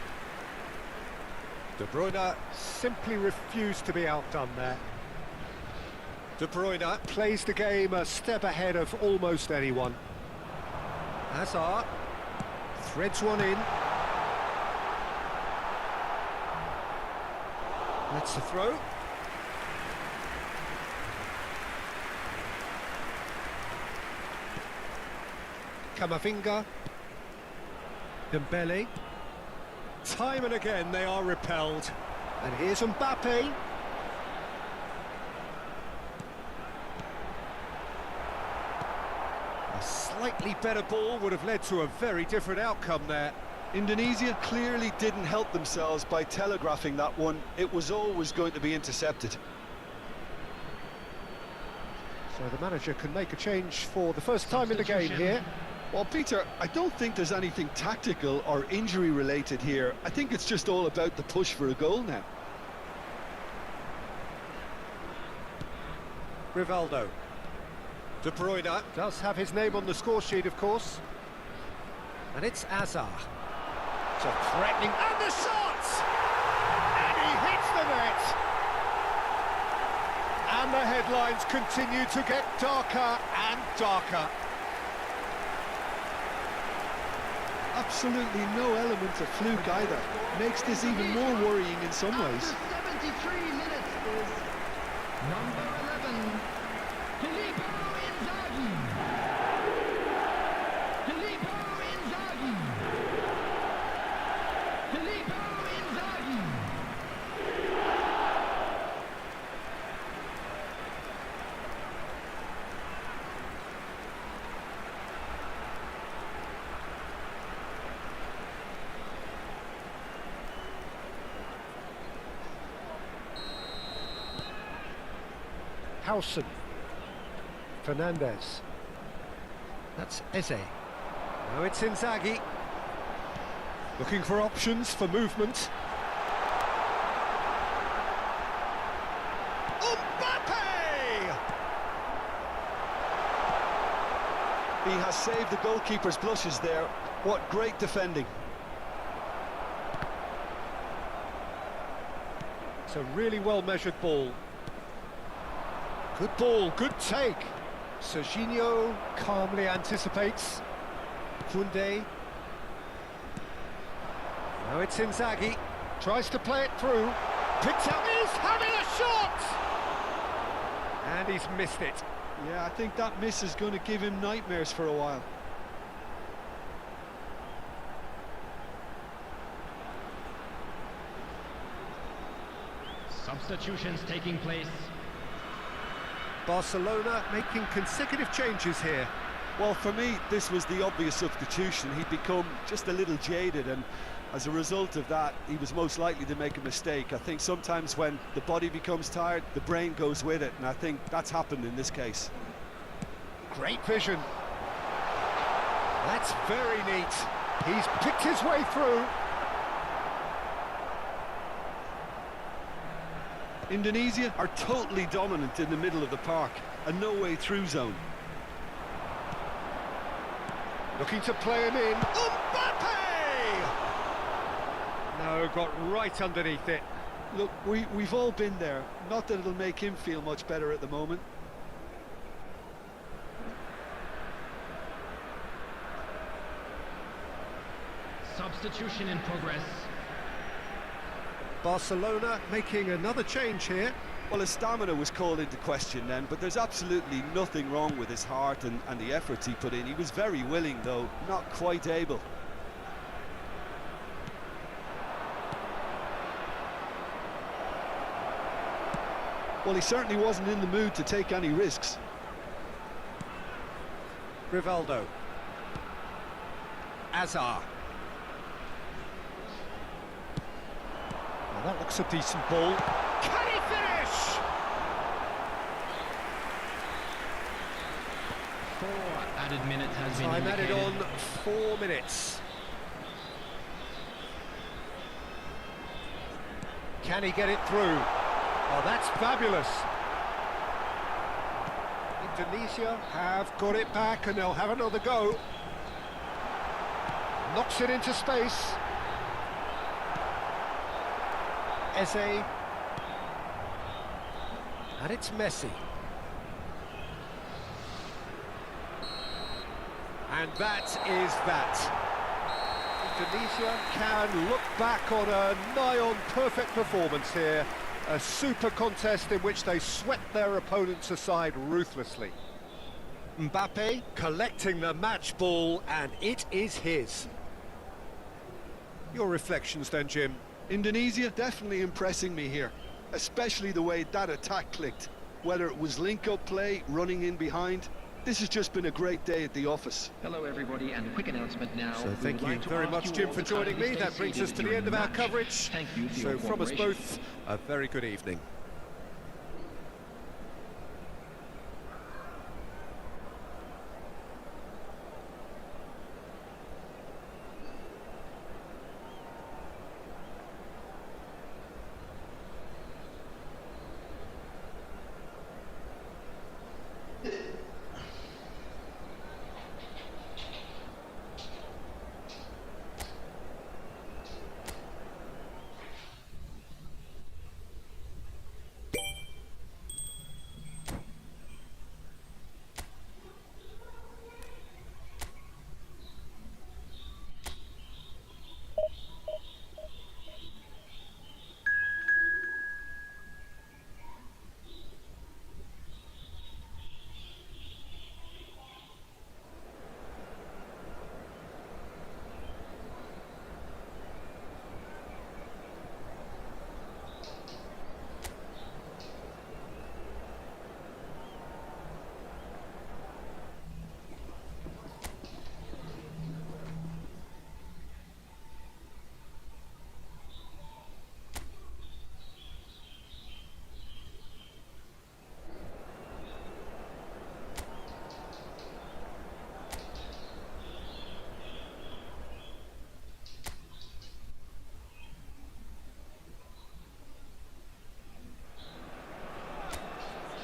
De Bruyne simply refused to be outdone there. De Bruyne plays the game a step ahead of almost anyone. Hazard threads one in. That's the throw. Camavinga. Dembele. Time and again they are repelled. And here's Mbappe. A slightly better ball would have led to a very different outcome there. Indonesia clearly didn't help themselves by telegraphing that one. It was always going to be intercepted. So the manager can make a change for the first time in the game here. Well, Peter, I don't think there's anything tactical or injury related here. I think it's just all about the push for a goal now. Rivaldo. De Bruyne does have his name on the score sheet, of course. And it's Hazard. It's a threatening... And the shot! And he hits the net! And the headlines continue to get darker and darker. Absolutely no element of fluke either. Makes this even more worrying in some ways. After 73 minutes is number 11, Filippo Inzaghi. Filippo Inzaghi. Filippo Inzaghi. Howson. Fernandez. That's Eze. Now it's Inzaghi. Looking for options for movement. Mbappe! He has saved the goalkeeper's blushes there. What great defending. It's a really well-measured ball. Good ball, good take. Serginho calmly anticipates. Koundé. Now it's Inzaghi. Tries to play it through. Picks up. He's having a shot! And he's missed it. Yeah, I think that miss is going to give him nightmares for a while. Substitutions taking place. Barcelona making consecutive changes here. Well, for me, this was the obvious substitution. He'd become just a little jaded, and as a result of that, he was most likely to make a mistake. I think sometimes when the body becomes tired, the brain goes with it, and I think that's happened in this case. Great vision. That's very neat. He's picked his way through. Indonesia are totally dominant in the middle of the park, a no-way through zone. Looking to play him in. Mbappe! No, got right underneath it. Look, we've all been there. Not that it'll make him feel much better at the moment. Substitution in progress. Barcelona making another change here. Well, his stamina was called into question then, but there's absolutely nothing wrong with his heart and the efforts he put in. He was very willing, though, not quite able. Well, he certainly wasn't in the mood to take any risks. Rivaldo. Azar. Well, that looks a decent ball. Can he finish? 4 added minutes has been Time added indicated. on 4 minutes. Can he get it through? Oh, that's fabulous. Indonesia have got it back and they'll have another go. Knocks it into space. Eze. And it's Misi. And that is that. Indonesia can look back on a nigh-on perfect performance here. A super contest in which they swept their opponents aside ruthlessly. Mbappe collecting the match ball, and it is his. Your reflections then, Jim? Indonesia definitely impressing me here, especially the way that attack clicked. Whether it was link-up play, running in behind, this has just been a great day at the office. Hello everybody, and a quick announcement now. So We thank would you like to very ask much, you Jim, all for to joining kindly me. stay That brings us seated to the during end of our match. coverage. Thank you for So your from us cooperation. both, a very good evening.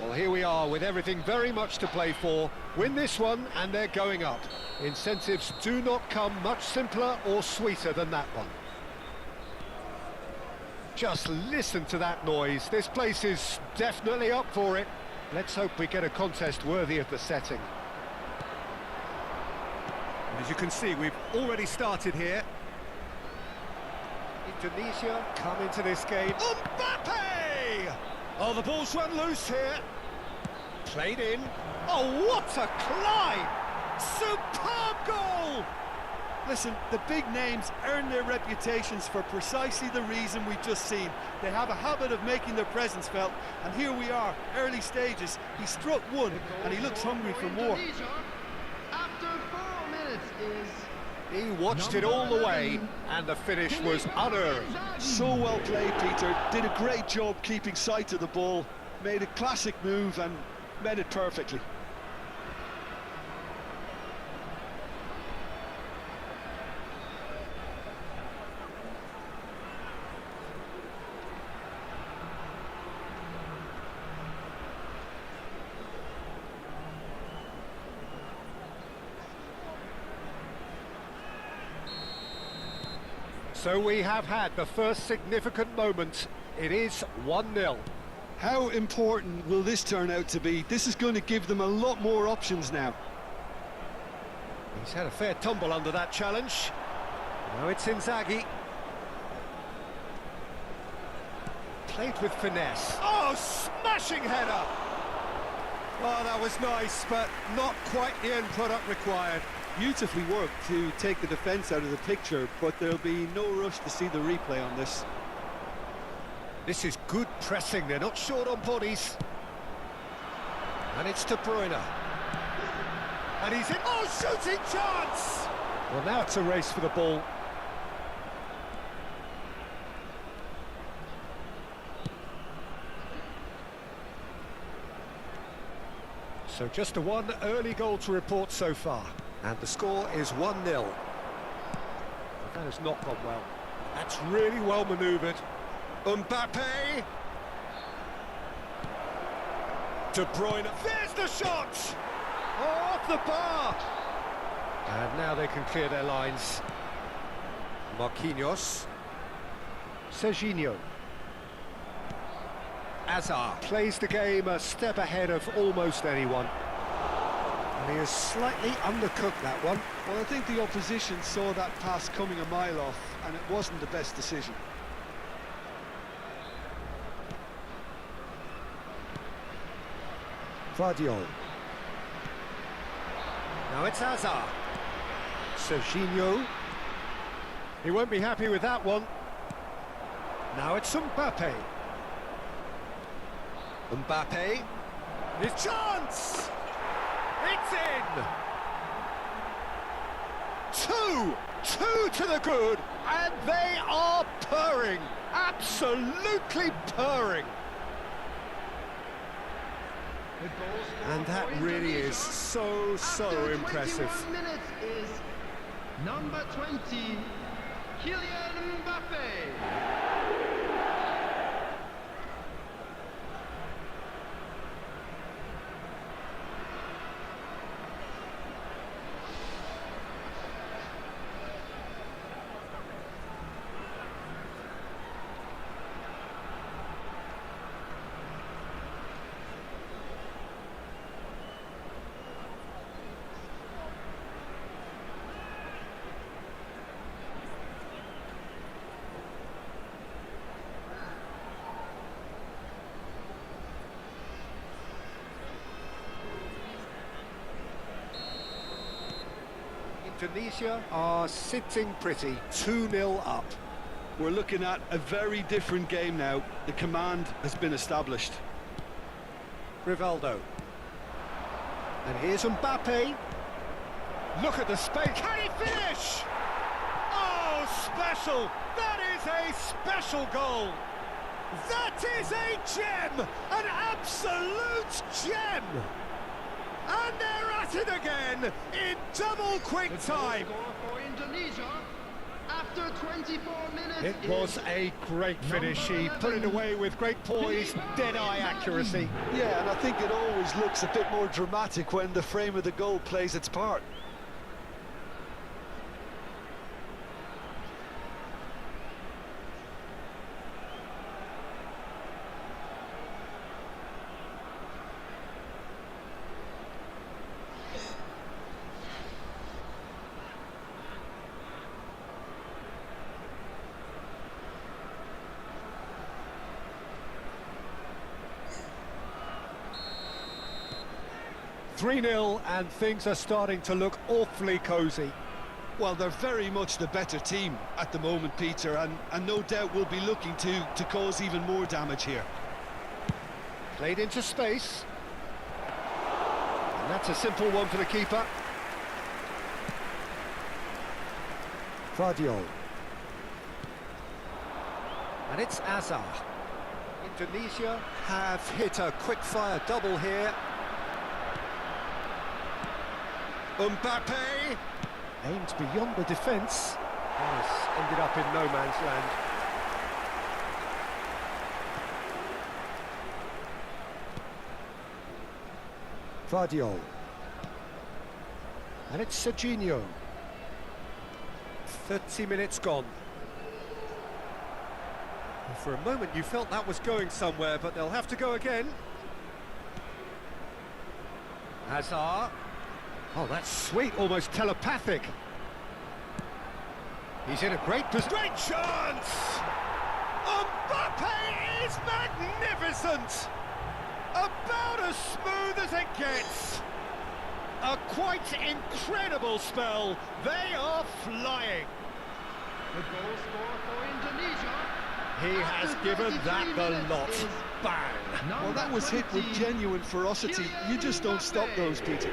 Well, here we are with everything very much to play for. Win this one and they're going up. Incentives do not come much simpler or sweeter than that one. Just listen to that noise. This place is definitely up for it. Let's hope we get a contest worthy of the setting. As you can see, we've already started here. Indonesia come into this game. Mbappe! Oh, the ball's run loose here. Played in. Oh, what a climb! Superb goal! Listen, the big names earn their reputations for precisely the reason we've just seen. They have a habit of making their presence felt, and here we are, early stages. He struck one, and he looks hungry for more. is He watched it all the way, and the finish was unearned. So well played, Peter. Did a great job keeping sight of the ball. Made a classic move and made it perfectly. So we have had the first significant moment. It is 1-0. How important will this turn out to be? This is going to give them a lot more options now. He's had a fair tumble under that challenge. Now it's Inzaghi. Played with finesse. Oh, smashing header! Oh, that was nice, but not quite the end product required. Beautifully worked to take the defence out of the picture, but there'll be no rush to see the replay on this. This is good pressing, they're not short on bodies. And it's De Bruyne. And he's in, oh, shooting chance! Well, now it's a race for the ball. So just the one early goal to report so far. And the score is 1-0. That has not gone well. That's really well manoeuvred. Mbappe! De Bruyne, there's the shot! Oh, off the bar! And now they can clear their lines. Marquinhos. Serginho. Hazard plays the game a step ahead of almost anyone. And he has slightly undercooked that one. Well, I think the opposition saw that pass coming a mile off, and it wasn't the best decision. Vardiol. Now it's Hazard. Serginho. He won't be happy with that one. Now it's Mbappe. Mbappe. His chance! It's in! Two to the good, and they are purring. Absolutely purring. And that really is so impressive. 21 minutes is number 20, Kylian Mbappe. Tunisia are sitting pretty, 2-0 up. We're looking at a very different game now. The command has been established. Rivaldo. And here's Mbappe. Look at the space. Can he finish? Oh, special! That is a special goal! That is a gem! An absolute gem! And they're at it again in double quick time. Score for Indonesia after 24 minutes. It was a great finish. He put it away with great poise, dead-eye accuracy. Yeah, and I think it always looks a bit more dramatic when the frame of the goal plays its part. .3-0 and things are starting to look awfully cosy. Well, they're very much the better team at the moment, Peter, and no doubt will be looking to cause even more damage here. Played into space. And that's a simple one for the keeper. Vardiol. And it's Azar. Indonesia have hit a quick-fire double here. Mbappe! Aimed beyond the defence. Has ended up in no man's land. Vardiol. And it's Serginho. 30 minutes gone. For a moment you felt that was going somewhere, but they'll have to go again. Hazard. Oh, that's sweet, almost telepathic. He's in a great position. Great chance! Mbappe is magnificent! About as smooth as it gets. A quite incredible spell. They are flying. The goal scorer for Indonesia. He has given that the lot. Bang! Well, that was hit with genuine ferocity. You just don't stop those, Peter.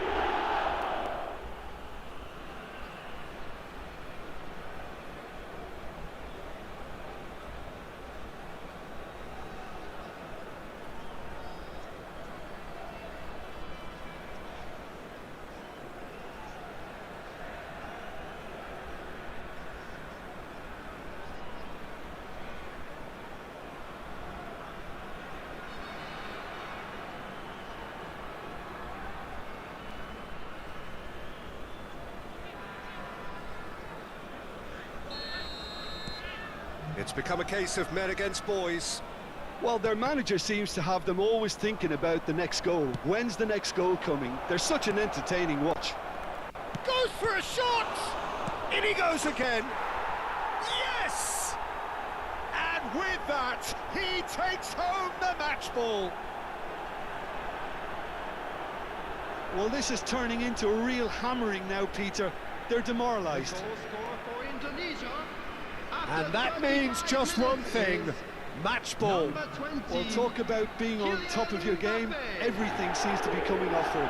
It's become a case of men against boys. Well, their manager seems to have them always thinking about the next goal. When's the next goal coming? They're such an entertaining watch. Goes for a shot! In he goes again! Yes! And with that, he takes home the match ball. Well, this is turning into a real hammering now, Peter. They're demoralised. Goal scorer for Indonesia. And that means just one thing. Match ball. Number 20. Well, talk about being on top of your game. Everything seems to be coming off for him.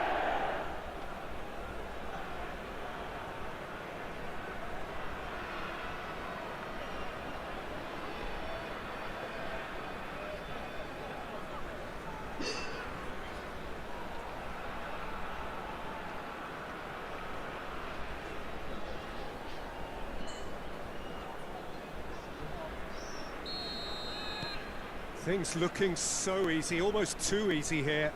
Things looking so easy, almost too easy here.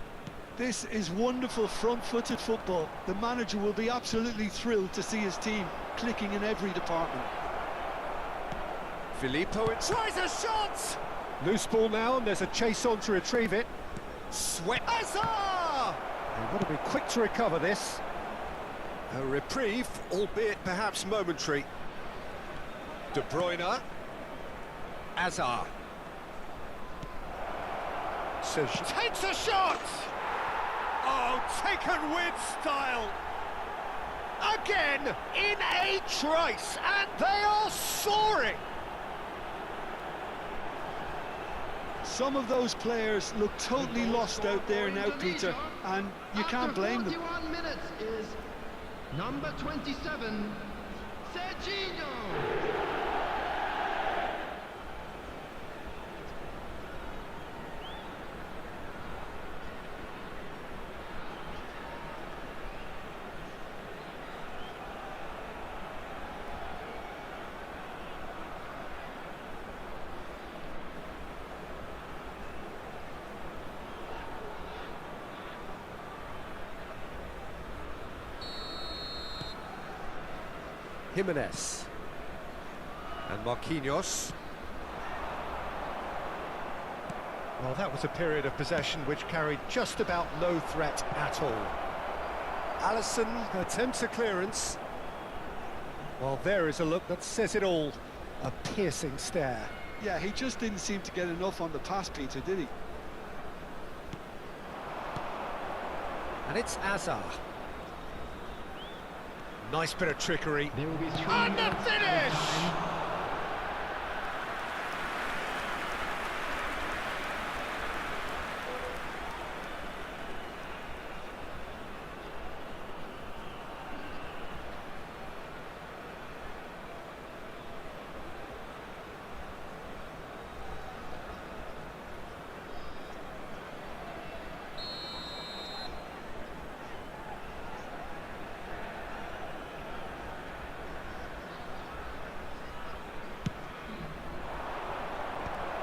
This is wonderful front-footed football. The manager will be absolutely thrilled to see his team clicking in every department. Filippo tries a shot! Loose ball now, and there's a chase on to retrieve it. Sweat. Hazard! They've got to be quick to recover this. A reprieve, albeit perhaps momentary. De Bruyne. Hazard. Takes a shot! Oh, taken with style! Again, in a trice, and they are soaring! Some of those players look totally lost out there now, Peter, and you can't blame them. 41 minutes is number 27, Serginho. Jimenez and Marquinhos. Well, that was a period of possession which carried just about no threat at all. Alisson attempts a clearance. Well, there is a look that says it all. A piercing stare. Yeah, he just didn't seem to get enough on the pass, Peter, did he? And it's Azar. Nice bit of trickery. There will be 3 And the minutes finish! added time.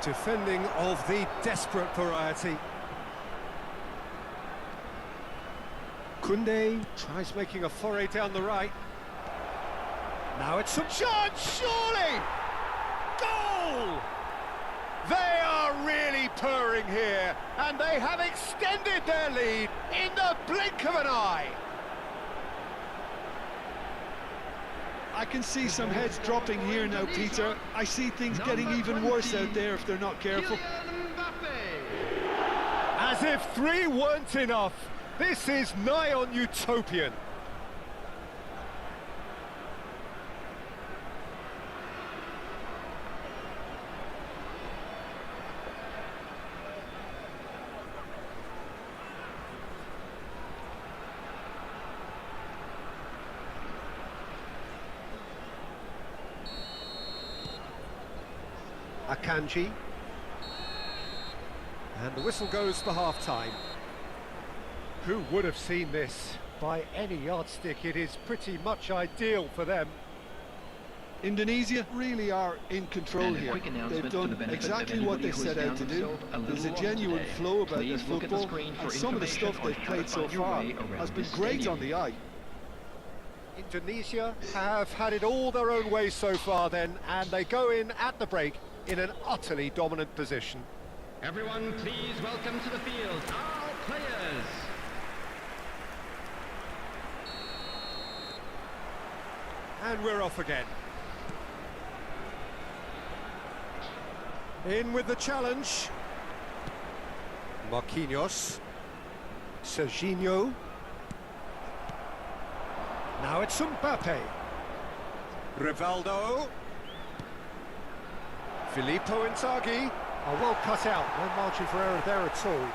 Defending of the desperate variety. Koundé tries making a foray down the right. Now it's some chance, surely! Goal! They are really purring here, and they have extended their lead in the blink of an eye. I can see some heads dropping here now, Peter. I see things getting even worse out there if they're not careful. As if 3 weren't enough, this is nigh on utopian. Akanji. And the whistle goes for half-time. Who would have seen this? By any yardstick, it is pretty much ideal for them. Indonesia really are in control And a here. quick announcement They've for the done benefit exactly of what they anybody who set has out to found do. themselves a There's a little genuine lost flow about their Please look at the football, screen for and some of the information stuff on they've how to played so find your far way around has been this great stadium. on the eye. Indonesia have had it all their own way so far then, and they go in at the break in an utterly dominant position. Everyone, please welcome to the field our players. And we're off again. In with the challenge. Marquinhos. Serginho. Now it's Mbappe. Rivaldo. Filippo Inzaghi. Oh, well cut out. No margin for error there at all.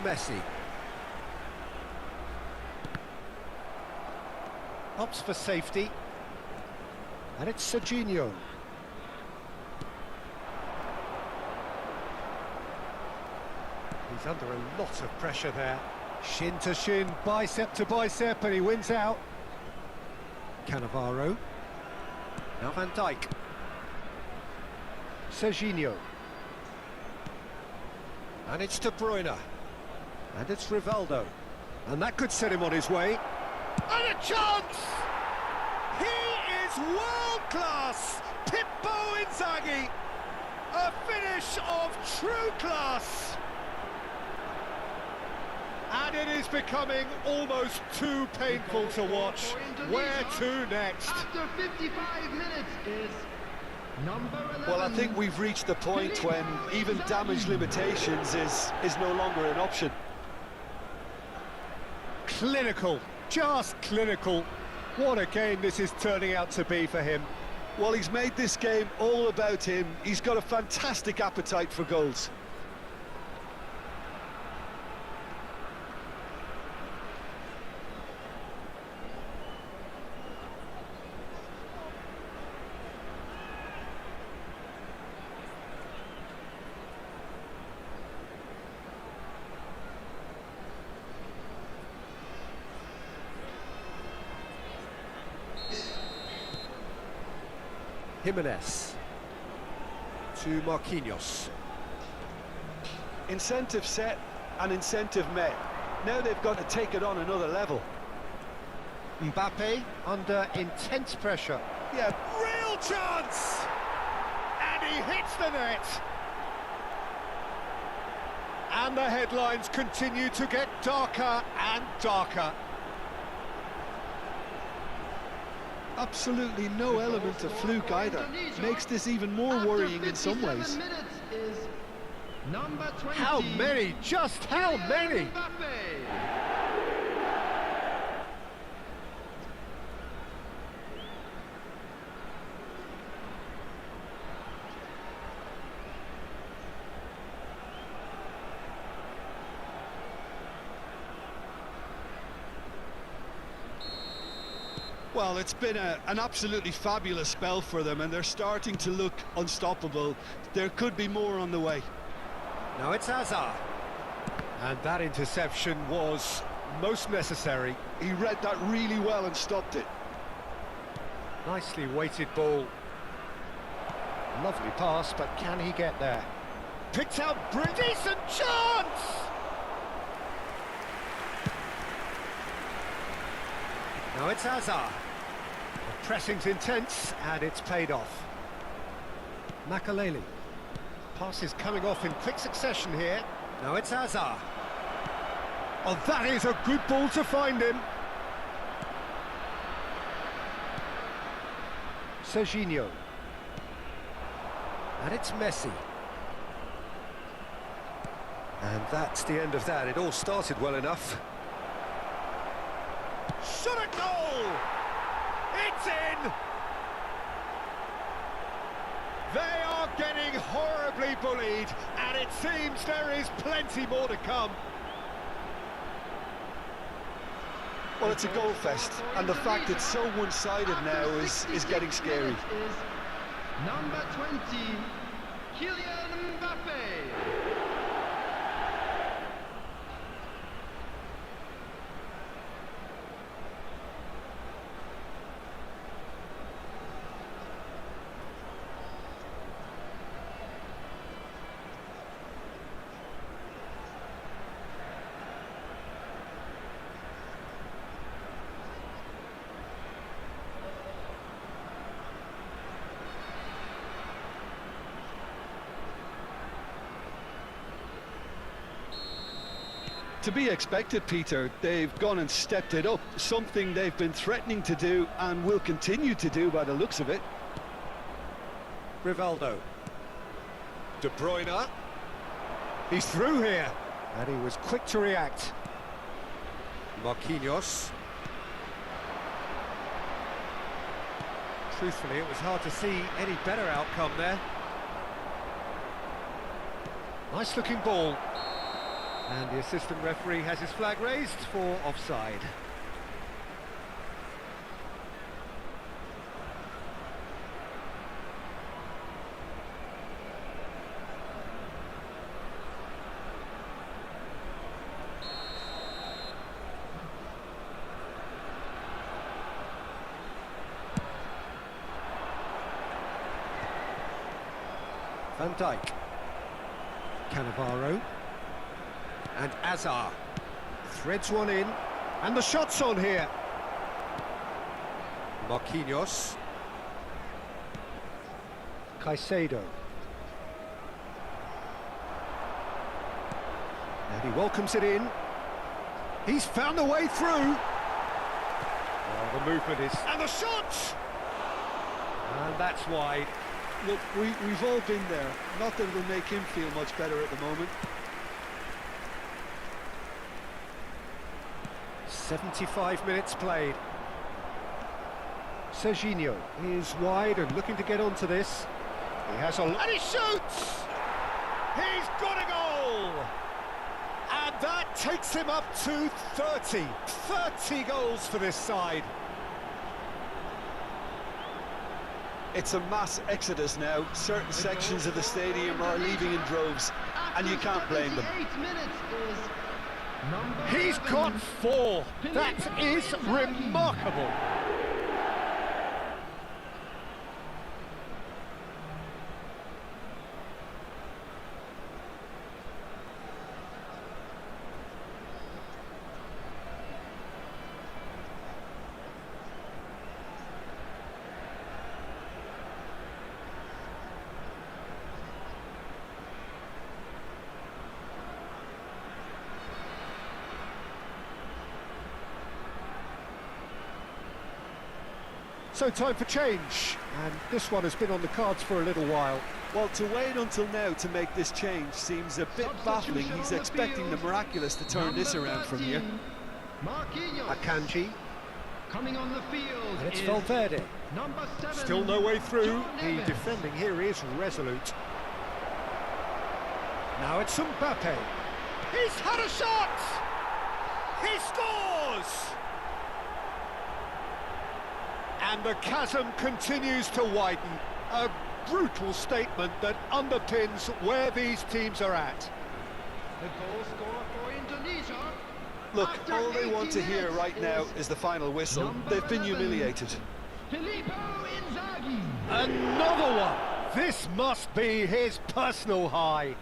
Messi. Opts for safety. And it's Serginho. He's under a lot of pressure there. Shin to shin, bicep to bicep, and he wins out. Cannavaro. Now Van Dijk. Serginho. And it's De Bruyne. And it's Rivaldo. And that could set him on his way. And a chance! He is world-class! Pippo Inzaghi! A finish of true class! And it is becoming almost too painful to watch. Where to next? After 55 minutes is number 11. Well, I think we've reached the point when even damage limitations is no longer an option. Clinical, just clinical. What a game this is turning out to be for him. Well, he's made this game all about him. He's got a fantastic appetite for goals. Jimenez to Marquinhos. Incentive set and incentive met. Now they've got to take it on another level. Mbappe under intense pressure. Yeah, Real chance! And he hits the net. And the headlines continue to get darker and darker. absolutely no element of fluke either. Makes this even more worrying in some ways. How many? Just how many? Well, it's been an absolutely fabulous spell for them, and they're starting to look unstoppable. There could be more on the way. Now it's Hazard. And that interception was most necessary. He read that really well and stopped it. Nicely weighted ball. Lovely pass, but can he get there? Picked out, decent chance! Now it's Hazard. The pressing's intense, and it's paid off. Makaleli. Pass is coming off in quick succession here. Now it's Hazard. Oh, that is a good ball to find him. Serginho. And it's Misi. And that's the end of that. It all started well enough. Shot a goal! It's in! They are getting horribly bullied, and it seems there is plenty more to come. Well, it's a goal fest, and the fact it's so one-sided now is getting scary. Number 20, Kylian Mbappe. To be expected, Peter. They've gone and stepped it up, something they've been threatening to do and will continue to do by the looks of it. Rivaldo. De Bruyne. He's through here. And he was quick to react. Marquinhos. Truthfully, it was hard to see any better outcome there. Nice looking ball. And the assistant referee has his flag raised for offside. Van Dijk. Cannavaro. And Hazard threads one in, and the shot's on here. Marquinhos. Caicedo. And he welcomes it in. He's found a way through. Oh, the movement is... And the shot! And that's wide. Look, we've all been there. Not that it'll make him feel much better at the moment. 75 minutes played. Serginho is wide and looking to get onto this. He has a... And he shoots! He's got a goal! And that takes him up to 30. 30 goals for this side. It's a mass exodus now. Certain sections of the stadium are leaving in droves, and you can't blame them. He's got 4. That is remarkable. So time for change, and this one has been on the cards for a little while. Well, to wait until now to make this change seems a bit baffling. He's expecting the miraculous to turn this around from here. Akanji. Coming on the field. And it's Valverde. Number 7. Still no way through. The defending here is resolute. Now it's Mbappe. He's had a shot! He scores! And the chasm continues to widen. A brutal statement that underpins where these teams are at. The goal scorer for Indonesia. Look, all they want to hear right now is the final whistle. They've been humiliated. Filippo Inzaghi. Another one! This must be his personal high.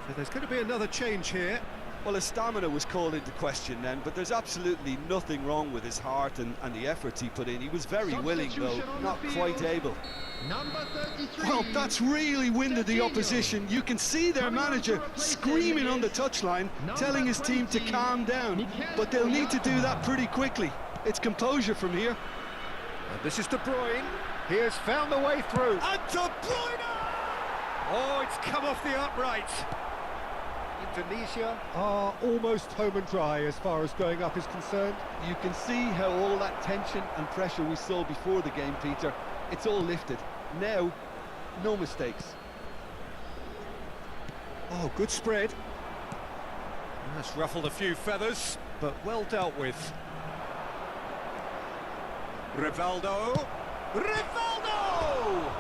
So there's going to be another change here. Well, his stamina was called into question then, but there's absolutely nothing wrong with his heart and the efforts he put in. He was very willing, though, not quite able. Number 33. Well, that's really winded the opposition. You can see their manager screaming on the touchline, telling his team to calm down, but they'll need to do that pretty quickly. It's composure from here. And this is De Bruyne. He has found the way through. And De Bruyne! Oh, it's come off the upright. Indonesia are almost home and dry as far as going up is concerned. You can see how all that tension and pressure we saw before the game, Peter, it's all lifted. Now, no mistakes. Oh, good spread. That's ruffled a few feathers, but well dealt with. Rivaldo. Rivaldo!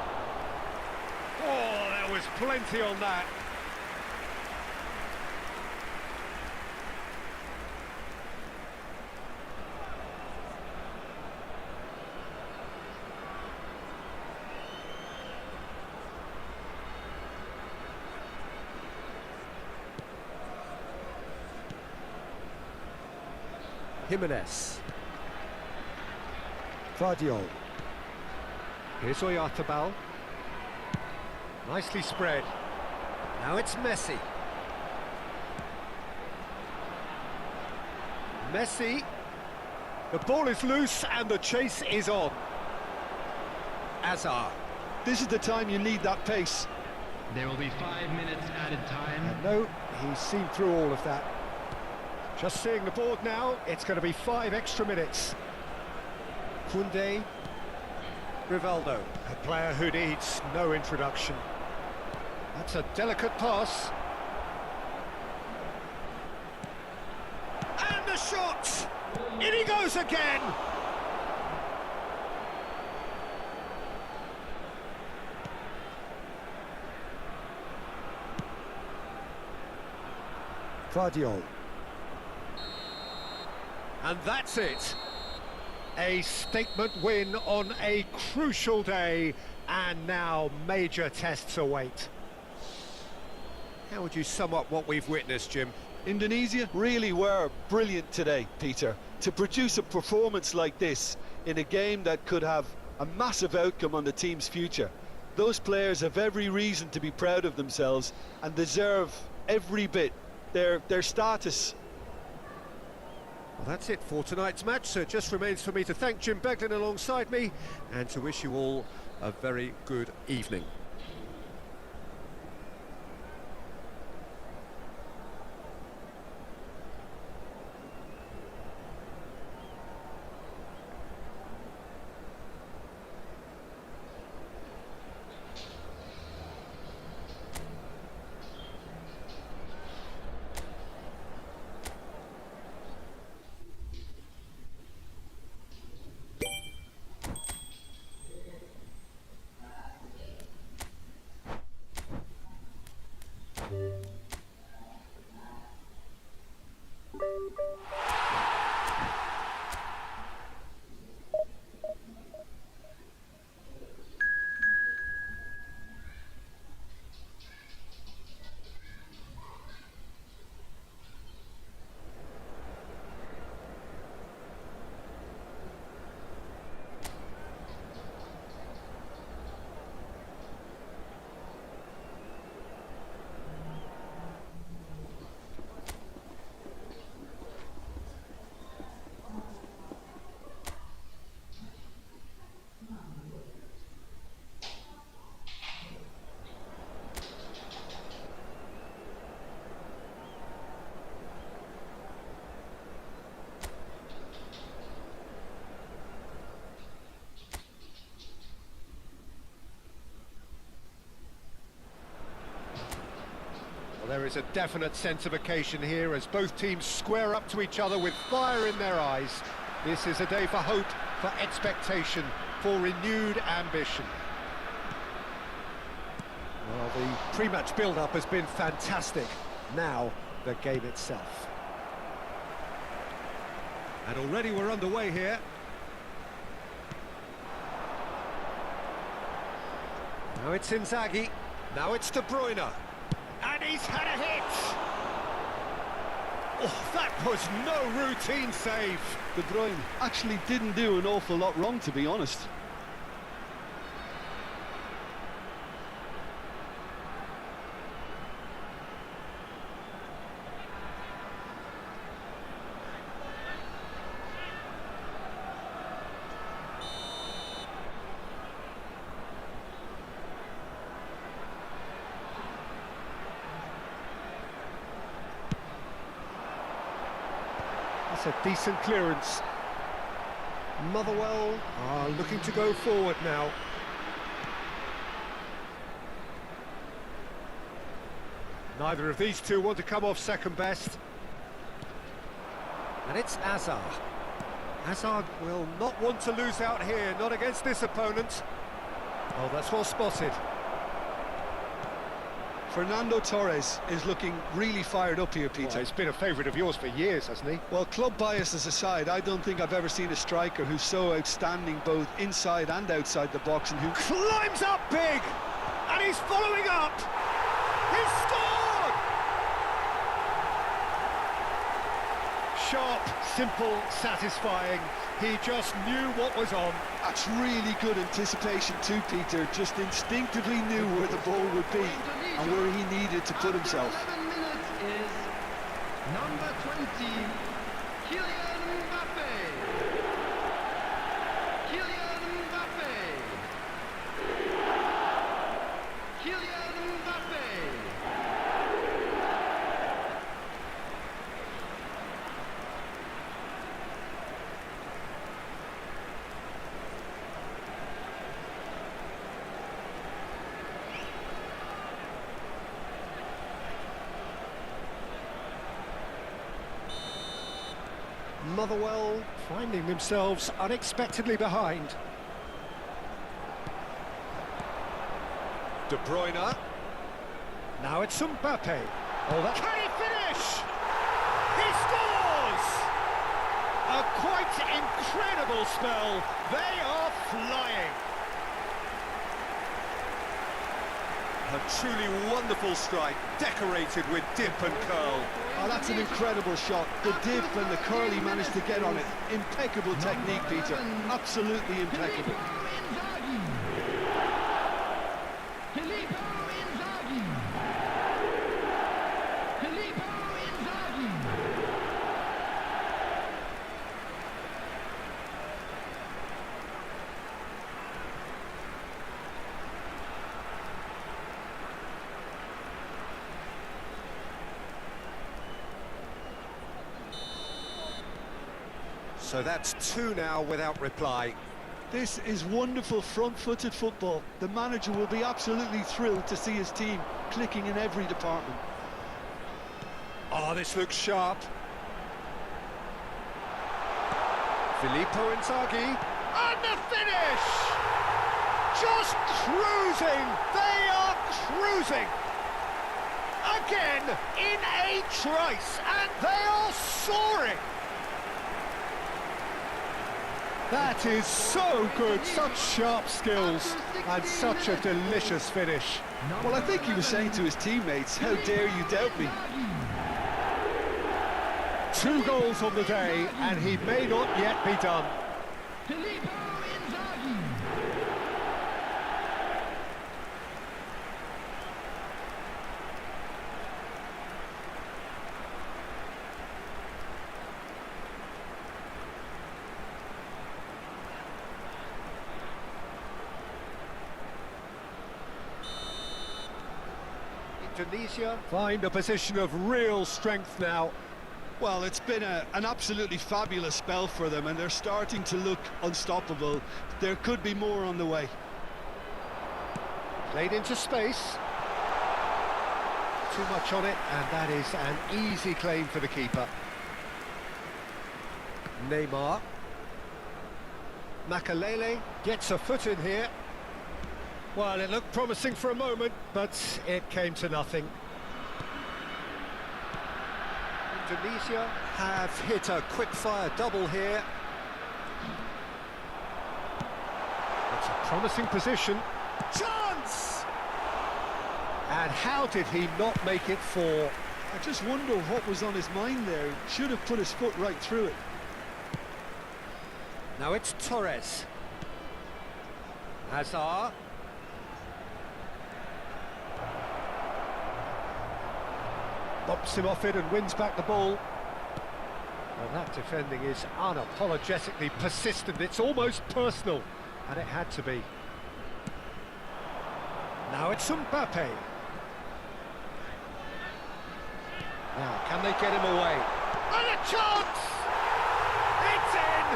Oh, there was plenty on that. Jimenez. Vardiol. Here's Oyarzabal. Nicely spread. Now it's Messi. Messi. The ball is loose and the chase is on. Azar. This is the time you need that pace. There will be 5 minutes added time. And no, he's seen through all of that. Just seeing the board now, it's going to be 5 extra minutes. Koundé, Rivaldo, a player who needs no introduction. That's a delicate pass. And the shot! In he goes again! Vardiol. And that's it. A statement win on a crucial day, and now major tests await. How would you sum up what we've witnessed, Jim? Indonesia really were brilliant today, Peter. To produce a performance like this in a game that could have a massive outcome on the team's future. Those players have every reason to be proud of themselves and deserve every bit their status. Well, that's it for tonight's match, so it just remains for me to thank Jim Beglin alongside me and to wish you all a very good evening. There is a definite sense of occasion here as both teams square up to each other with fire in their eyes. This is a day for hope, for expectation, for renewed ambition. Well, the pre-match build-up has been fantastic. Now, the game itself. And already we're underway here. Now it's Inzaghi. Now it's De Bruyne. And he's had a hit! Oh, that was no routine save. De Bruyne actually didn't do an awful lot wrong, to be honest. That's a decent clearance. Motherwell are looking to go forward now. Neither of these two want to come off second best. And it's Hazard. Hazard will not want to lose out here, not against this opponent. Oh, that's well spotted. Fernando Torres is looking really fired up here, Peter. Well, he's been a favourite of yours for years, hasn't he? Well, club biases aside, I don't think I've ever seen a striker who's so outstanding both inside and outside the box and who climbs up big! And he's following up! He's scored! Sharp, simple, satisfying. He just knew what was on. That's really good anticipation too, Peter. Just instinctively knew where the ball would be and where he needed to put himself. 11 minutes is number 20, Kylian Mbappe. Kylian Mbappe. Kylian Mbappe. Motherwell finding themselves unexpectedly behind. De Bruyne. Now it's Mbappe. Oh, that... Can he finish? He scores! A quite incredible spell. They are flying. A truly wonderful strike, decorated with dip and curl. Oh, that's an incredible shot. The dip and the curl he managed to get on it. Impeccable technique, Peter. Absolutely impeccable. So that's two now without reply. This is wonderful front-footed football. The manager will be absolutely thrilled to see his team clicking in every department. Oh, this looks sharp. Filippo Inzaghi. And the finish! Just cruising! They are cruising! Again, in a trice, and they are soaring! That is so good, such sharp skills, and such a delicious finish. Well, I think he was saying to his teammates, how dare you doubt me? 2 goals on the day, and he may not yet be done. Tunisia find a position of real strength now. Well, it's been an absolutely fabulous spell for them, and they're starting to look unstoppable. There could be more on the way. Played into space. Not too much on it, and that is an easy claim for the keeper. Neymar. Makalele gets a foot in here. Well, it looked promising for a moment, but it came to nothing. Indonesia have hit a quick-fire double here. It's a promising position. Chance! And how did he not make it four? I just wonder what was on his mind there. He should have put his foot right through it. Now it's Torres. Hazard. Bumps him off it and wins back the ball. Well, that defending is unapologetically persistent. It's almost personal, and it had to be. Now it's Mbappe. Now, can they get him away? And a chance! It's in!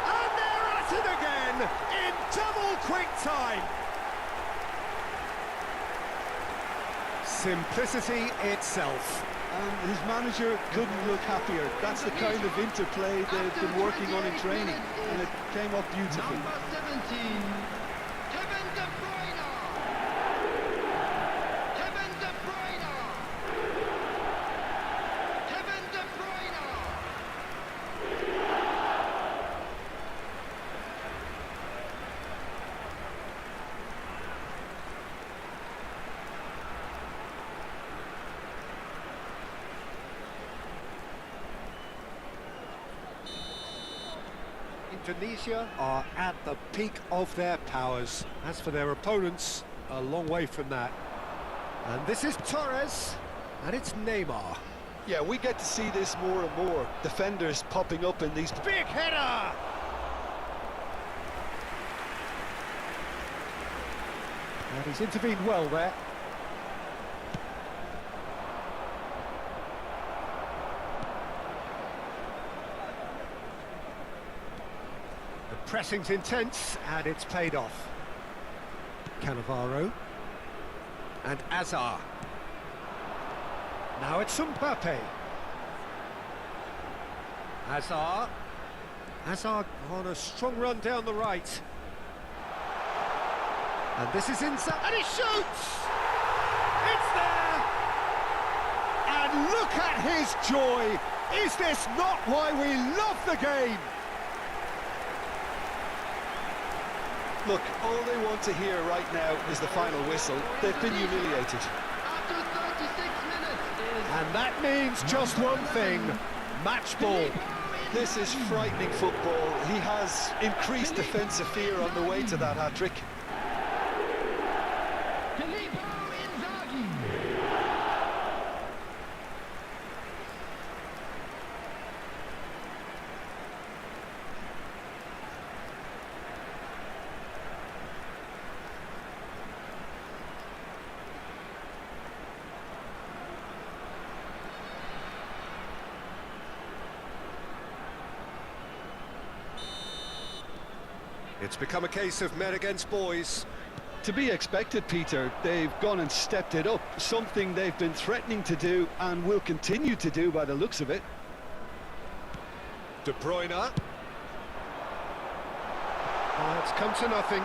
And they're at it again in double quick time. Simplicity itself. And his manager couldn't look happier. That's the kind of interplay they've been working on in training, and it came off beautifully. Number 17, Kevin De Bruyne. Kevin De Bruyne. Kevin De Bruyne. Indonesia are at the peak of their powers. As for their opponents, a long way from that. And this is Torres, and it's Neymar. Yeah, we get to see this more and more. Defenders popping up in these... Big header! And he's intervened well there. The pressing's intense, and it's paid off. Cannavaro. And Azar. Now it's Mbappe. Hazard. Hazard on a strong run down the right. And this is inside, and he shoots! It's there! And look at his joy! Is this not why we love the game? Look, all they want to hear right now is the final whistle. They've been humiliated. After 36 minutes is... And that means just one thing, match ball. This is frightening football. He has increased defensive fear on the way to that hat-trick. It's become a case of men against boys. To be expected, Peter. They've gone and stepped it up, something they've been threatening to do and will continue to do by the looks of it. De Bruyne. It's come to nothing.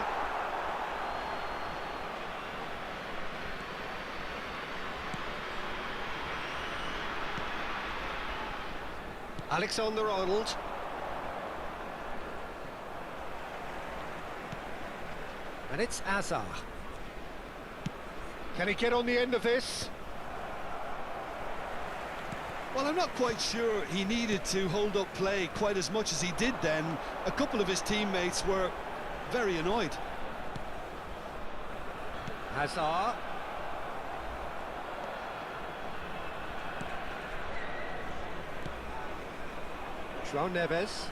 Alexander-Arnold. And it's Azar. Can he get on the end of this? Well, I'm not quite sure he needed to hold up play quite as much as he did then. A couple of his teammates were very annoyed. Hazard. João Neves.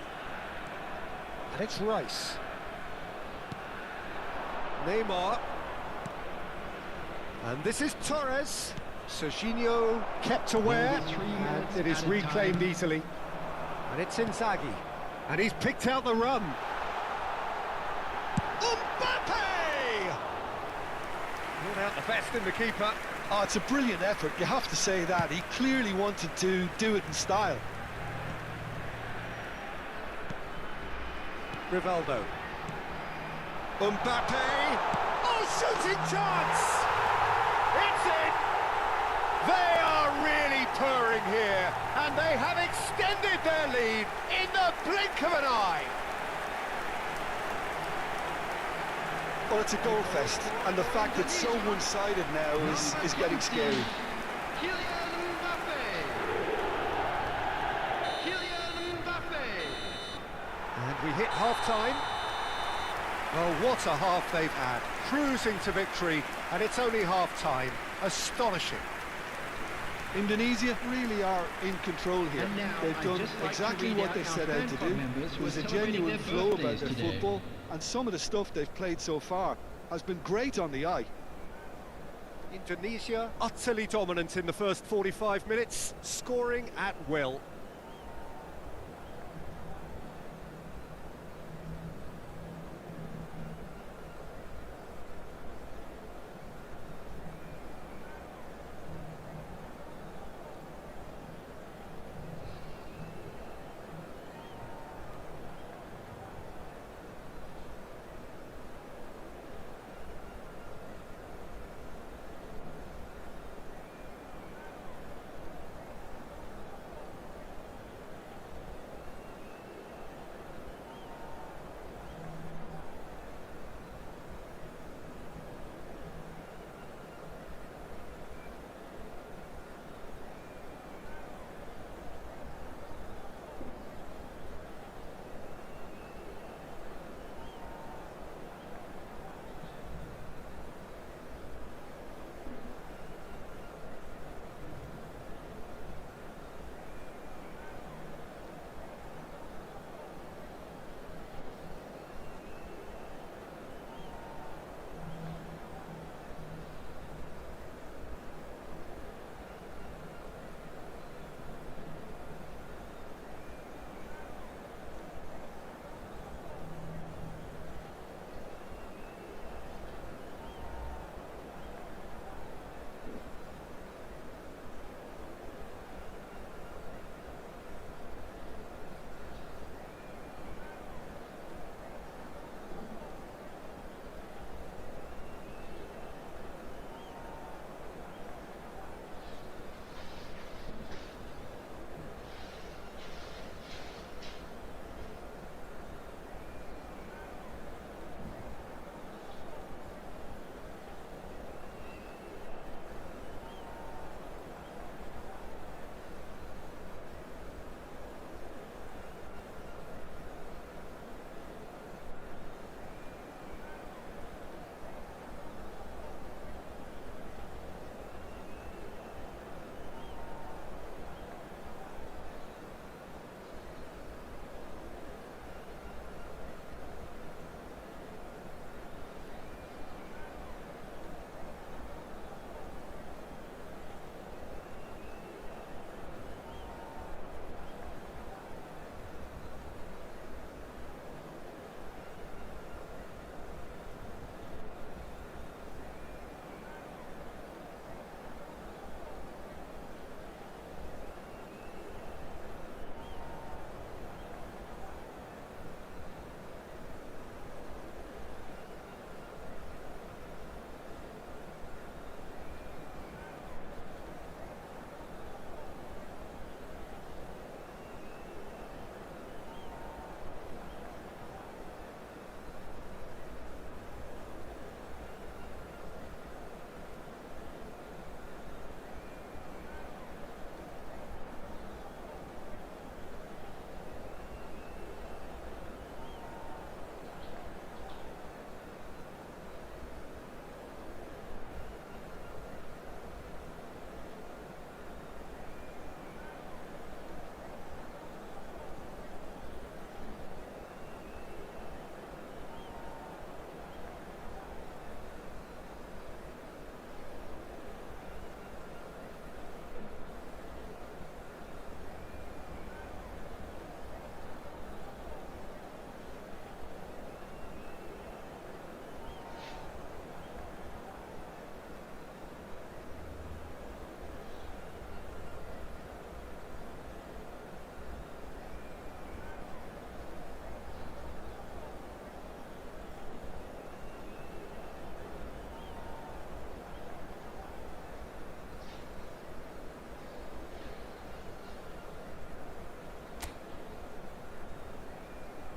And it's Rice. Neymar. And this is Torres. Serginho kept aware, and it is reclaimed easily. And it's Inzaghi. And he's picked out the run. Mbappe! Not out the best in the keeper. Oh, it's a brilliant effort, you have to say that. He clearly wanted to do it in style. Rivaldo. Mbappe! Oh, shooting chance! It's in! They are really purring here, and they have extended their lead in the blink of an eye. Well, it's a goal fest, and the fact it's so one-sided now is getting scary. Kylian Mbappe. Kylian Mbappe. And we hit half-time. Well, what a half they've had. Cruising to victory, and it's only half-time. Astonishing. Indonesia really are in control here. And now They've I'd done just like to exactly read what out they our set out to fan club do. members who There's are a celebrating genuine their flow about birthdays their today. football, and some of the stuff they've played so far has been great on the eye. Indonesia utterly dominant in the first 45 minutes, scoring at will.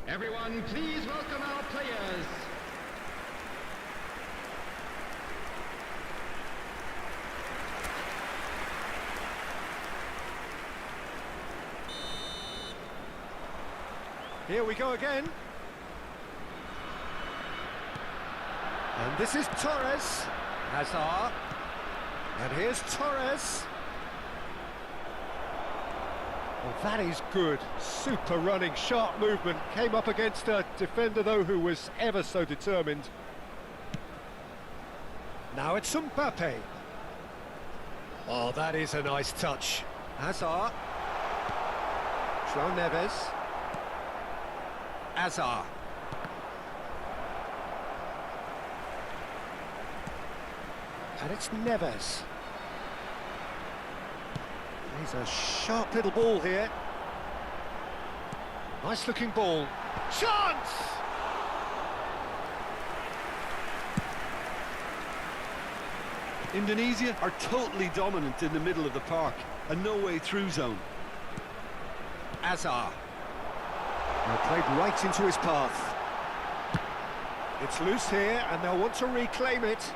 Everyone, please welcome our players. Here we go again. And this is Torres. Hazard. And here's Torres. Well, that is good. Super running, sharp movement. Came up against a defender, though, who was ever so determined. Now it's Mbappe. Oh, that is a nice touch. Hazard. João Neves. Hazard. And it's Neves. He's a sharp little ball here. Nice looking ball. Chance! Indonesia are totally dominant in the middle of the park. A no-way through zone. Hazard. Well, played right into his path. It's loose here, and they'll want to reclaim it.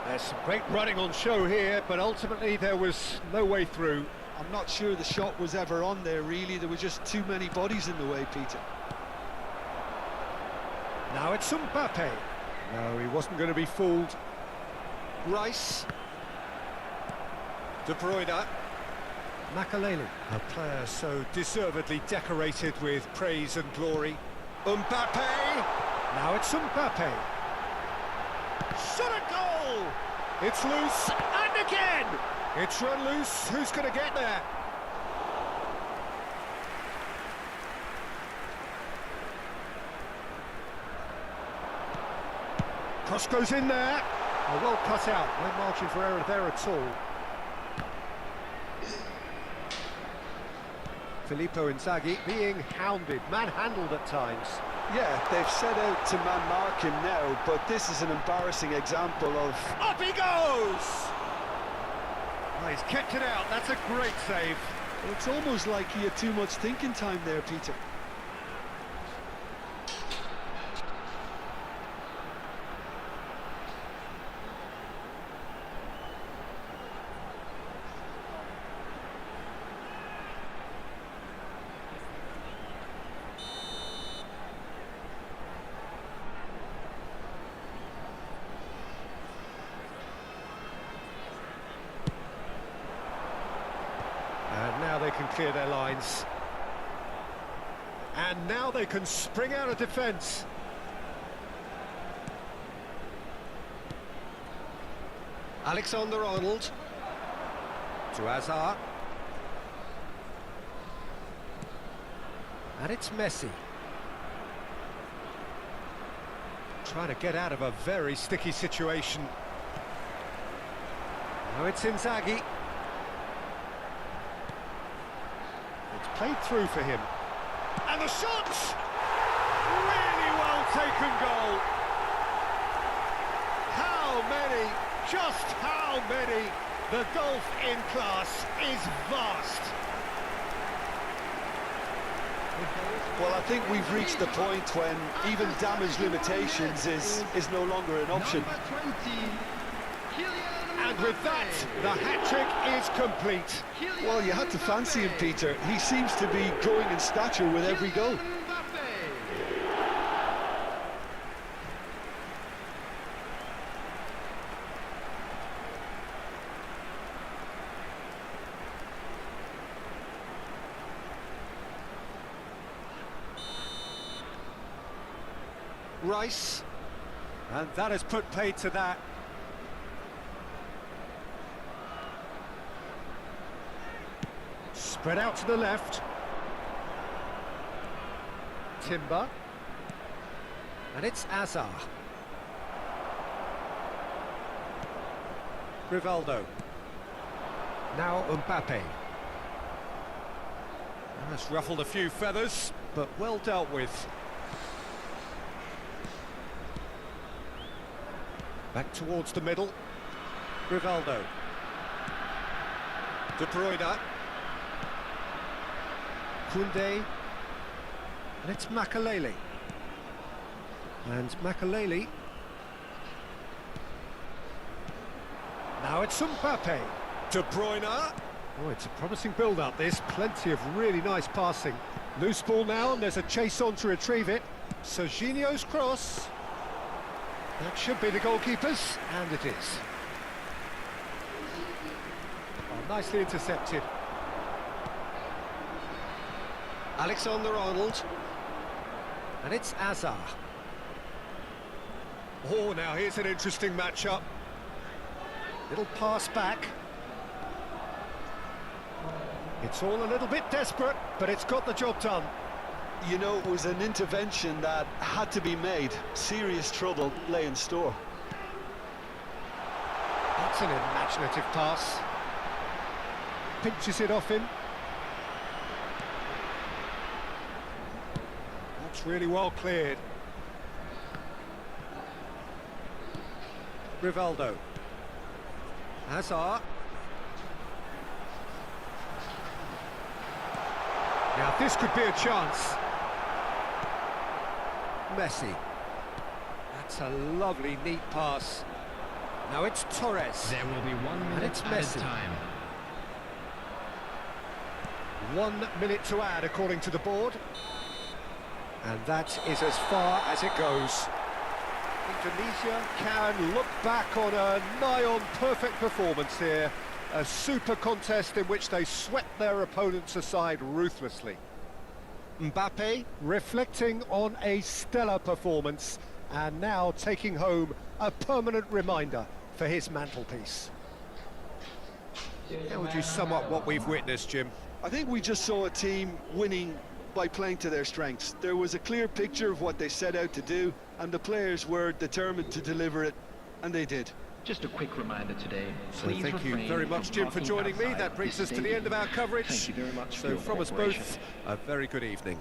There's some great running on show here, but ultimately there was no way through. I'm not sure the shot was ever on there, really. There were just too many bodies in the way, Peter. Now it's Mbappe. No, he wasn't going to be fooled. Rice. De Bruyne. Makaleli, a player so deservedly decorated with praise and glory. Mbappe. Now it's Mbappe. Shot a goal! It's loose, and again! It's run loose, who's going to get there? Cross goes in there. Oh, well cut out, no margin for error there at all. Filippo Inzaghi being hounded, manhandled at times. Yeah, they've set out to man-mark him now, but this is an embarrassing example of... Up he goes! Oh, he's kept it out, that's a great save. It's almost like he had too much thinking time there, Peter. And now they can clear their lines. And now they can spring out of defence. Alexander-Arnold. To Hazard. And it's Misi. Trying to get out of a very sticky situation. Now it's Inzaghi. It's played through for him. And the shot! Really well taken goal. How many, just how many? The gulf in class is vast. Well, I think we've reached the point when even damage limitations is no longer an option. Number 20, And with that, the hat-trick is complete. Well, you had to fancy him, Peter. He seems to be growing in stature with every goal. Rice. And that has put paid to that. Spread out to the left. Timber. And it's Hazard. Rivaldo. Now Mbappe. That's ruffled a few feathers, but well dealt with. Back towards the middle. Rivaldo. De Bruyne. Koundé. And it's Makalele. And Makalele. Now it's Mbappe. De Bruyne. Oh, it's a promising build-up, this. Plenty of really nice passing. Loose ball now, and there's a chase on to retrieve it. Serginho's cross. That should be the goalkeeper's, and it is. Oh, nicely intercepted. Alexander-Arnold. And it's Azar. Oh, now here's an interesting matchup. Little pass back. It's all a little bit desperate, but it's got the job done. You know, it was an intervention that had to be made. Serious trouble lay in store. That's an imaginative pass. Pinches it off him. That's really well cleared. Rivaldo. Hazard. Now this could be a chance. Messi. That's a lovely, neat pass. Now it's Torres. There will be 1 And minute it's added Messi. time. 1 minute to add according to the board. And that is as far as it goes. Indonesia can look back on a nigh-on perfect performance here. A super contest in which they swept their opponents aside ruthlessly. Mbappe reflecting on a stellar performance and now taking home a permanent reminder for his mantelpiece. How would you sum up what we've witnessed, Jim? I think we just saw a team winning by playing to their strengths. There was a clear picture of what they set out to do, and the players were determined to deliver it, and they did. Just a quick reminder today. So Please thank you refrain very much, from Jim, for parking joining me. outside That brings this us to the end of our stadium. coverage. Thank you very much for So your from us cooperation. both, a very good evening.